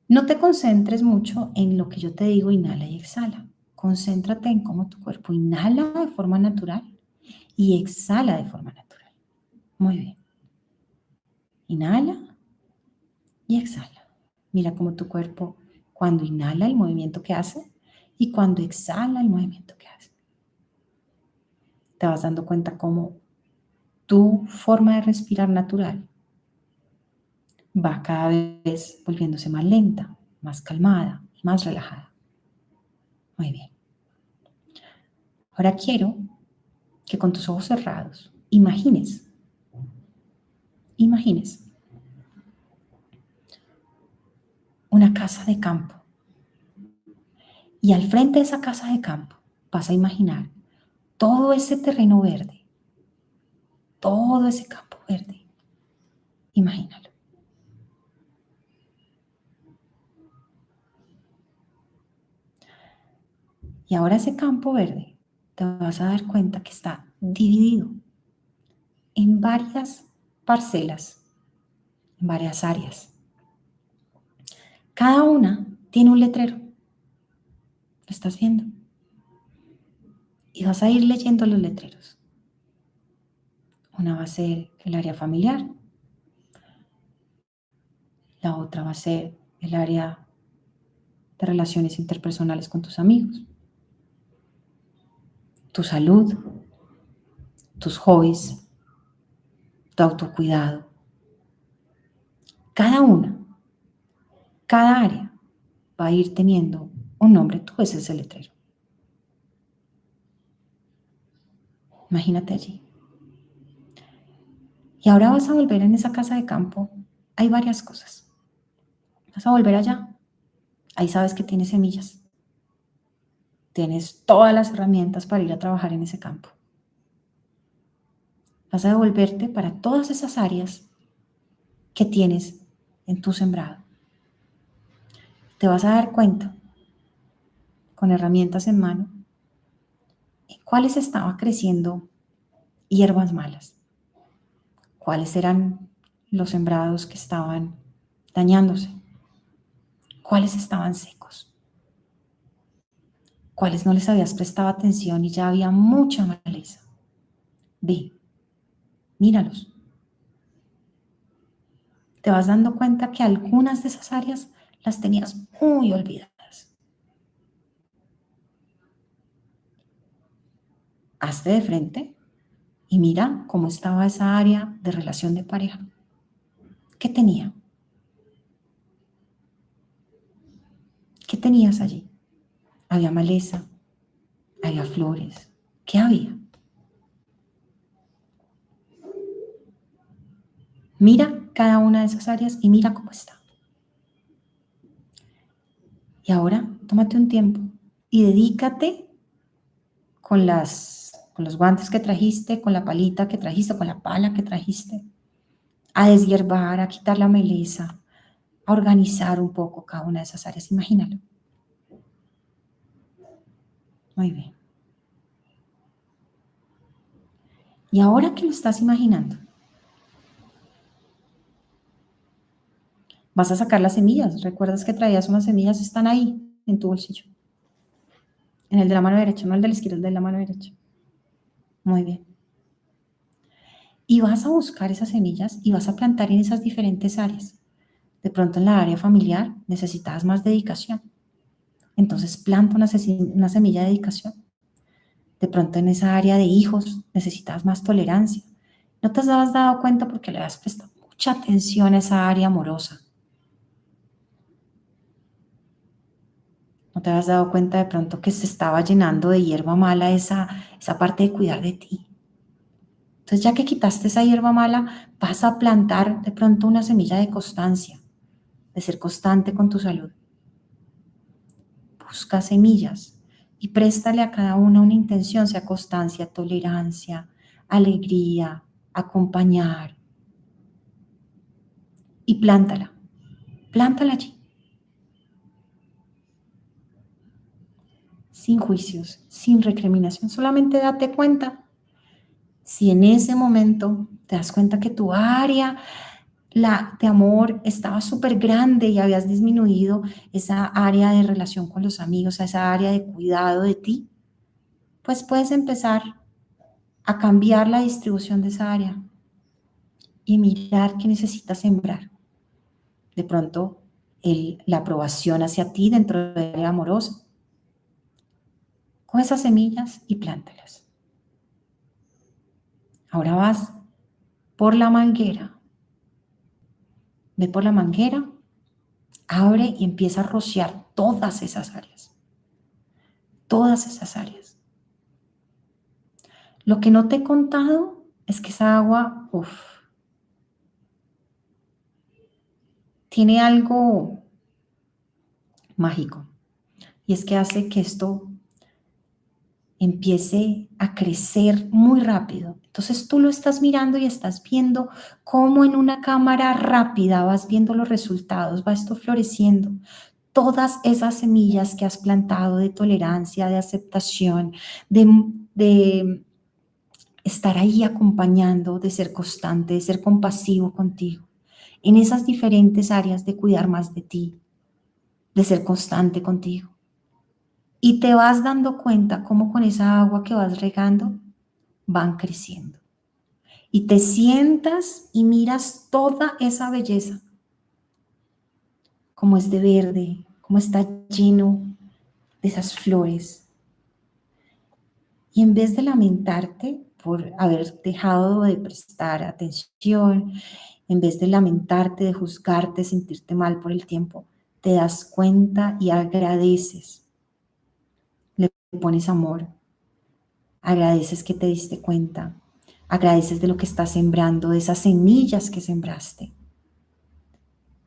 No te concentres mucho en lo que yo te digo, inhala y exhala. Concéntrate en cómo tu cuerpo inhala de forma natural y exhala de forma natural. Muy bien. Inhala y exhala. Mira cómo tu cuerpo, cuando inhala, el movimiento que hace y cuando exhala, el movimiento que hace. Te vas dando cuenta cómo tu forma de respirar natural va cada vez volviéndose más lenta, más calmada y más relajada. Muy bien. Ahora quiero que con tus ojos cerrados imagines una casa de campo. Y al frente de esa casa de campo vas a imaginar todo ese terreno verde, todo ese campo verde. Imagínalo. Y ahora ese campo verde te vas a dar cuenta que está dividido en varias parcelas, en varias áreas. Cada una tiene un letrero. ¿Lo estás viendo? Y vas a ir leyendo los letreros. Una va a ser el área familiar, la otra va a ser el área de relaciones interpersonales con tus amigos, tu salud, tus hobbies, tu autocuidado. Cada una, cada área va a ir teniendo un nombre. Tú ves ese letrero. Imagínate allí. Y ahora vas a volver en esa casa de campo. Hay varias cosas. Vas a volver allá. Ahí sabes que tienes semillas. Tienes todas las herramientas para ir a trabajar en ese campo. Vas a devolverte para todas esas áreas que tienes en tu sembrado. Te vas a dar cuenta, con herramientas en mano, en cuáles estaba creciendo hierbas malas, cuáles eran los sembrados que estaban dañándose, cuáles estaban secos, cuáles no les habías prestado atención y ya había mucha maleza. Ve, míralos. Te vas dando cuenta que algunas de esas áreas las tenías muy olvidadas. Hazte de frente y mira cómo estaba esa área de relación de pareja. ¿Qué tenía? ¿Qué tenías allí? Había maleza, había flores. ¿Qué había? Mira cada una de esas áreas y mira cómo está. Y ahora tómate un tiempo y dedícate con los guantes que trajiste, con la palita que trajiste, con la pala que trajiste, a deshiervar, a quitar la maleza, a organizar un poco cada una de esas áreas. Imagínalo. Muy bien. Y ahora que lo estás imaginando, vas a sacar las semillas. ¿Recuerdas que traías unas semillas? Están ahí, en tu bolsillo. En el de la mano derecha, no el de la izquierda, el de la mano derecha. Muy bien. Y vas a buscar esas semillas y vas a plantar en esas diferentes áreas. De pronto en la área familiar necesitas más dedicación. Entonces planta una semilla de dedicación. De pronto en esa área de hijos necesitas más tolerancia. No te has dado cuenta porque le has prestado mucha atención a esa área amorosa. No te has dado cuenta de pronto que se estaba llenando de hierba mala esa parte de cuidar de ti. Entonces, ya que quitaste esa hierba mala, vas a plantar de pronto una semilla de constancia, de ser constante con tu salud. Busca semillas y préstale a cada una intención, sea constancia, tolerancia, alegría, acompañar. Y plántala allí. Sin juicios, sin recriminación, solamente date cuenta si en ese momento te das cuenta que tu área de amor estaba súper grande y habías disminuido esa área de relación con los amigos, esa área de cuidado de ti, pues puedes empezar a cambiar la distribución de esa área y mirar qué necesitas sembrar. De pronto, la aprobación hacia ti dentro del área amorosa. Coge esas semillas y plántalas. Ahora vas por la manguera. Ve por la manguera, abre y empieza a rociar todas esas áreas. Todas esas áreas. Lo que no te he contado es que esa agua, tiene algo mágico. Y es que hace que esto empiece a crecer muy rápido. Entonces tú lo estás mirando y estás viendo cómo en una cámara rápida vas viendo los resultados, va esto floreciendo. Todas esas semillas que has plantado de tolerancia, de aceptación, de estar ahí acompañando, de ser constante, de ser compasivo contigo, en esas diferentes áreas de cuidar más de ti, de ser constante contigo. Y te vas dando cuenta cómo con esa agua que vas regando van creciendo. y te sientas y miras toda esa belleza, como es de verde, como está lleno de esas flores. Y en vez de lamentarte por haber dejado de prestar atención, en vez de lamentarte, de juzgarte, sentirte mal por el tiempo, te das cuenta y agradeces. Le pones amor, agradeces que te diste cuenta, agradeces de lo que estás sembrando, de esas semillas que sembraste.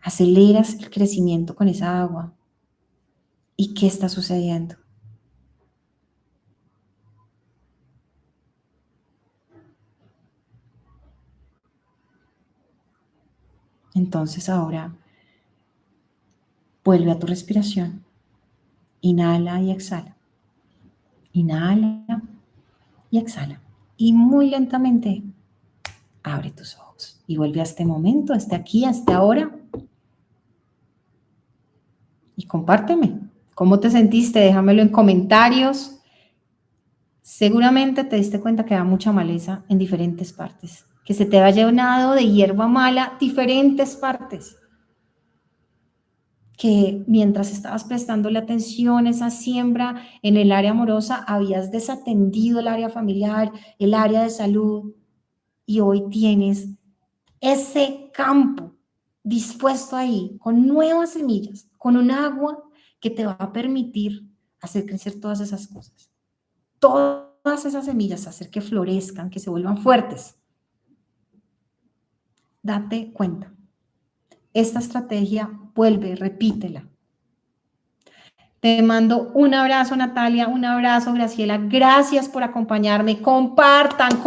Aceleras el crecimiento con esa agua. ¿Y qué está sucediendo? Entonces ahora vuelve a tu respiración. Inhala y exhala. Inhala y exhala. Y muy lentamente abre tus ojos y vuelve a este momento, hasta aquí, hasta ahora. Y compárteme. ¿Cómo te sentiste? Déjamelo en comentarios. Seguramente te diste cuenta que hay mucha maleza en diferentes partes, que se te ha llenado de hierba mala diferentes partes, que mientras estabas prestándole atención a esa siembra en el área amorosa, habías desatendido el área familiar, el área de salud, y hoy tienes ese campo dispuesto ahí, con nuevas semillas, con un agua que te va a permitir hacer crecer todas esas cosas. Todas esas semillas, hacer que florezcan, que se vuelvan fuertes. Date cuenta. Esta estrategia, vuelve, repítela. Te mando un abrazo, Natalia, un abrazo, Graciela. Gracias por acompañarme. Compartan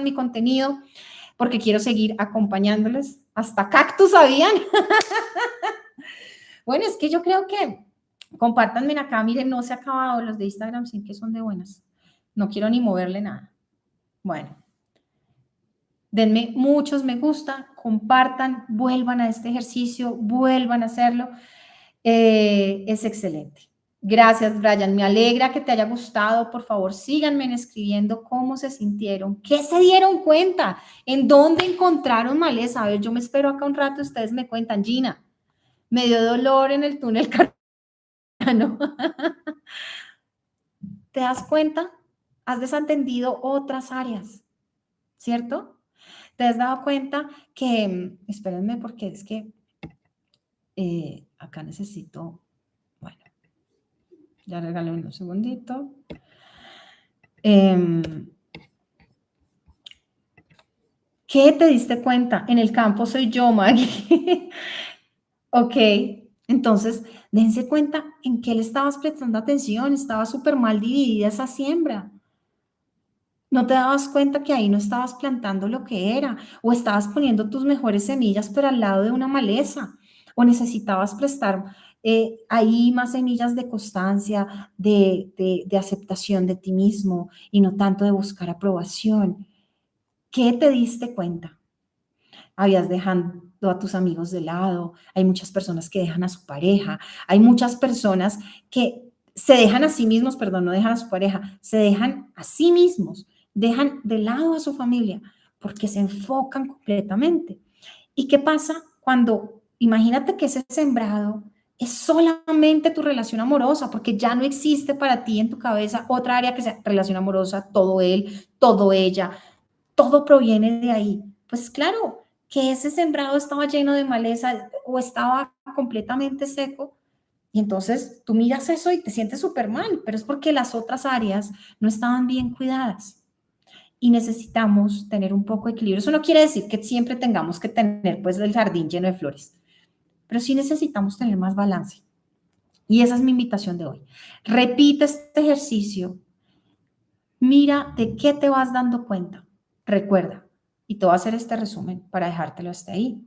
mi contenido, porque quiero seguir acompañándoles. Hasta cactus habían. Bueno, es que yo creo que compártanme acá. Miren, no se ha acabado los de Instagram, sí que son de buenas. No quiero ni moverle nada. Bueno, denme muchos me gusta, compartan, vuelvan a este ejercicio, vuelvan a hacerlo. Es excelente. Gracias, Brian. Me alegra que te haya gustado. Por favor, síganme escribiendo cómo se sintieron, qué se dieron cuenta, en dónde encontraron maleza. A ver, yo me espero acá un rato, ustedes me cuentan. Gina, me dio dolor en el túnel carpiano. ¿Te das cuenta? Has desatendido otras áreas, ¿cierto? ¿Te has dado cuenta que, espérenme porque es que acá necesito, bueno, ya regalo un segundito. ¿Qué te diste cuenta? En el campo soy yo, Maggie. Ok, entonces dense cuenta en qué le estabas prestando atención. Estaba súper mal dividida esa siembra. No te dabas cuenta que ahí no estabas plantando lo que era, o estabas poniendo tus mejores semillas, pero al lado de una maleza, o necesitabas prestar ahí más semillas de constancia, de aceptación de ti mismo y no tanto de buscar aprobación. ¿Qué te diste cuenta? Habías dejado a tus amigos de lado, hay muchas personas que dejan a su pareja, hay muchas personas que se dejan a sí mismos, perdón, no dejan a su pareja, se dejan a sí mismos, dejan de lado a su familia porque se enfocan completamente. ¿Y qué pasa cuando, imagínate que ese sembrado es solamente tu relación amorosa, porque ya no existe para ti en tu cabeza otra área que sea relación amorosa, todo él, todo ella, todo proviene de ahí? Pues claro, que ese sembrado estaba lleno de maleza o estaba completamente seco, y entonces tú miras eso y te sientes súper mal, pero es porque las otras áreas no estaban bien cuidadas y necesitamos tener un poco de equilibrio. Eso no quiere decir que siempre tengamos que tener pues el jardín lleno de flores, pero sí necesitamos tener más balance. Y esa es mi invitación de hoy. Repite este ejercicio, mira de qué te vas dando cuenta. Recuerda, y te voy a hacer este resumen para dejártelo hasta ahí.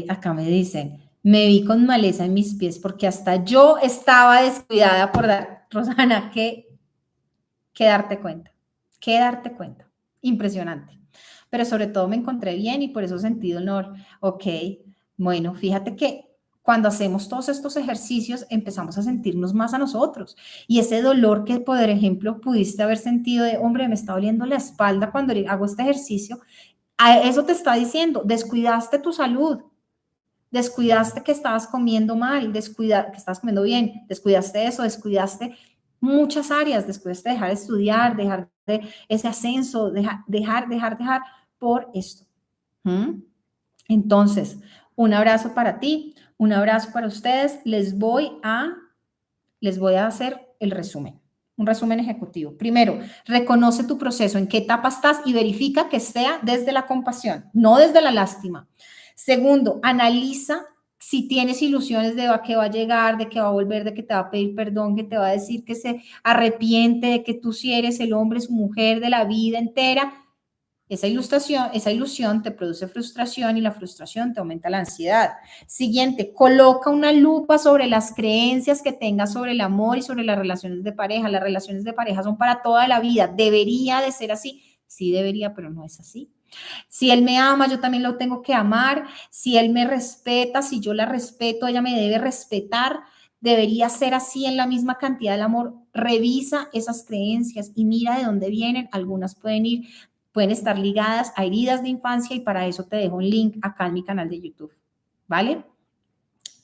Acá me dicen, me vi con maleza en mis pies porque hasta yo estaba descuidada por dar. Rosana, que darte cuenta. Impresionante. Pero sobre todo me encontré bien y por eso sentí dolor. Ok, bueno, fíjate que Cuando hacemos todos estos ejercicios, empezamos a sentirnos más a nosotros. Y ese dolor que, por ejemplo, pudiste haber sentido de, hombre, me está doliendo la espalda cuando hago este ejercicio, a eso te está diciendo, descuidaste tu salud, descuidaste que estabas comiendo mal, que estabas comiendo bien, descuidaste eso, descuidaste muchas áreas, descuidaste dejar de estudiar, dejar de ese ascenso, dejar por esto. Entonces, un abrazo para ti, un abrazo para ustedes. Les voy a hacer el resumen, un resumen ejecutivo. Primero, reconoce tu proceso, en qué etapa estás y verifica que sea desde la compasión, no desde la lástima. Segundo, analiza si tienes ilusiones de que va a llegar, de que va a volver, de que te va a pedir perdón, que te va a decir que se arrepiente, de que tú sí eres el hombre, su mujer de la vida entera. Esa ilusión te produce frustración y la frustración te aumenta la ansiedad. Siguiente, coloca una lupa sobre las creencias que tengas sobre el amor y sobre las relaciones de pareja. Las relaciones de pareja son para toda la vida. ¿Debería de ser así? Sí debería, pero no es así. Si él me ama, yo también lo tengo que amar. Si él me respeta, si yo la respeto, ella me debe respetar. Debería ser así en la misma cantidad de amor. Revisa esas creencias y mira de dónde vienen. Algunas pueden estar ligadas a heridas de infancia y para eso te dejo un link acá en mi canal de YouTube, ¿vale?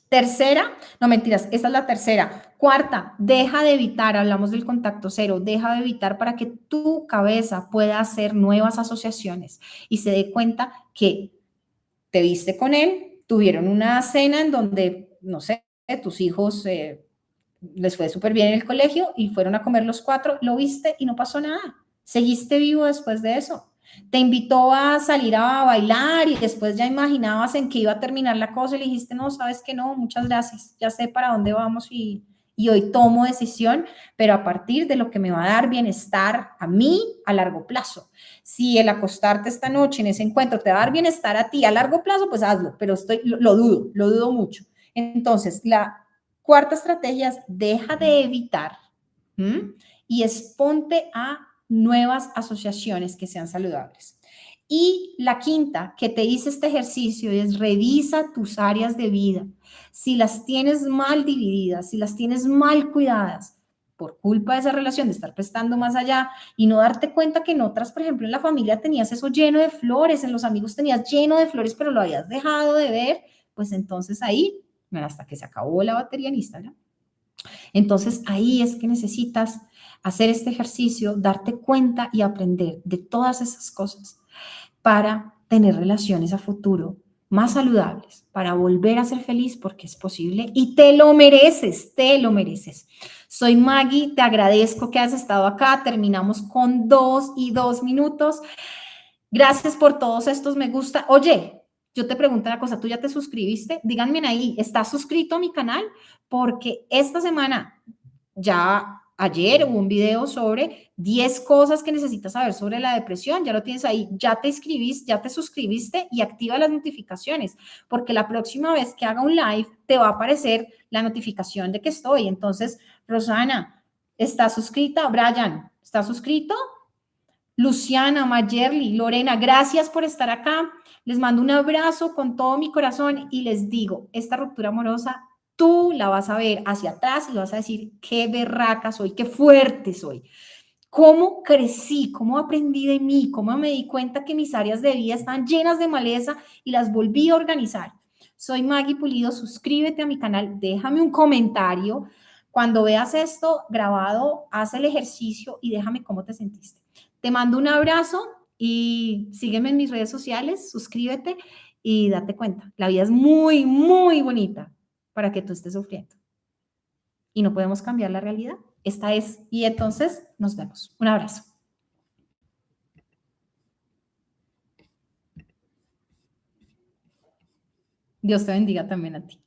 Tercera, no mentiras, esta es la tercera. Cuarta, deja de evitar, hablamos del contacto cero, deja de evitar para que tu cabeza pueda hacer nuevas asociaciones y se dé cuenta que te viste con él, tuvieron una cena en donde, no sé, tus hijos les fue súper bien en el colegio y fueron a comer los 4, lo viste y no pasó nada. Seguiste vivo después de eso. Te invitó a salir a bailar y después ya imaginabas en qué iba a terminar la cosa y le dijiste, no, sabes que no, muchas gracias, ya sé para dónde vamos y hoy tomo decisión, pero a partir de lo que me va a dar bienestar a mí a largo plazo. Si el acostarte esta noche en ese encuentro te va a dar bienestar a ti a largo plazo, pues hazlo, pero lo dudo mucho. Entonces, la cuarta estrategia es deja de evitar y exponte a nuevas asociaciones que sean saludables. Y la quinta, que te hice este ejercicio, es revisa tus áreas de vida. Si las tienes mal divididas, si las tienes mal cuidadas, por culpa de esa relación, de estar prestando más allá y no darte cuenta que en otras, por ejemplo, en la familia tenías eso lleno de flores, en los amigos tenías lleno de flores, pero lo habías dejado de ver, pues entonces ahí, hasta que se acabó la batería en Instagram. Entonces ahí es que necesitas hacer este ejercicio, darte cuenta y aprender de todas esas cosas para tener relaciones a futuro más saludables, para volver a ser feliz porque es posible y te lo mereces, te lo mereces. Soy Maggie, te agradezco que has estado acá, terminamos con 2 y 2 minutos. Gracias por todos estos me gusta. Oye, yo te pregunto una cosa, ¿tú ya te suscribiste? Díganme ahí, ¿estás suscrito a mi canal? Porque esta semana, ya ayer hubo un video sobre 10 cosas que necesitas saber sobre la depresión, ya lo tienes ahí, ya te inscribiste, ya te suscribiste y activa las notificaciones, porque la próxima vez que haga un live te va a aparecer la notificación de que estoy. Entonces, Rosana, ¿estás suscrita? Brian, ¿estás suscrito? Luciana, Mayerly, Lorena, gracias por estar acá. Les mando un abrazo con todo mi corazón y les digo, esta ruptura amorosa, tú la vas a ver hacia atrás y vas a decir, qué berraca soy, qué fuerte soy. ¿Cómo crecí? ¿Cómo aprendí de mí? ¿Cómo me di cuenta que mis áreas de vida están llenas de maleza y las volví a organizar? Soy Maggie Pulido, suscríbete a mi canal, déjame un comentario. Cuando veas esto grabado, haz el ejercicio y déjame cómo te sentiste. Te mando un abrazo y sígueme en mis redes sociales, suscríbete y date cuenta. La vida es muy, muy bonita para que tú estés sufriendo. Y no podemos cambiar la realidad. Esta es. Y entonces nos vemos. Un abrazo. Dios te bendiga también a ti.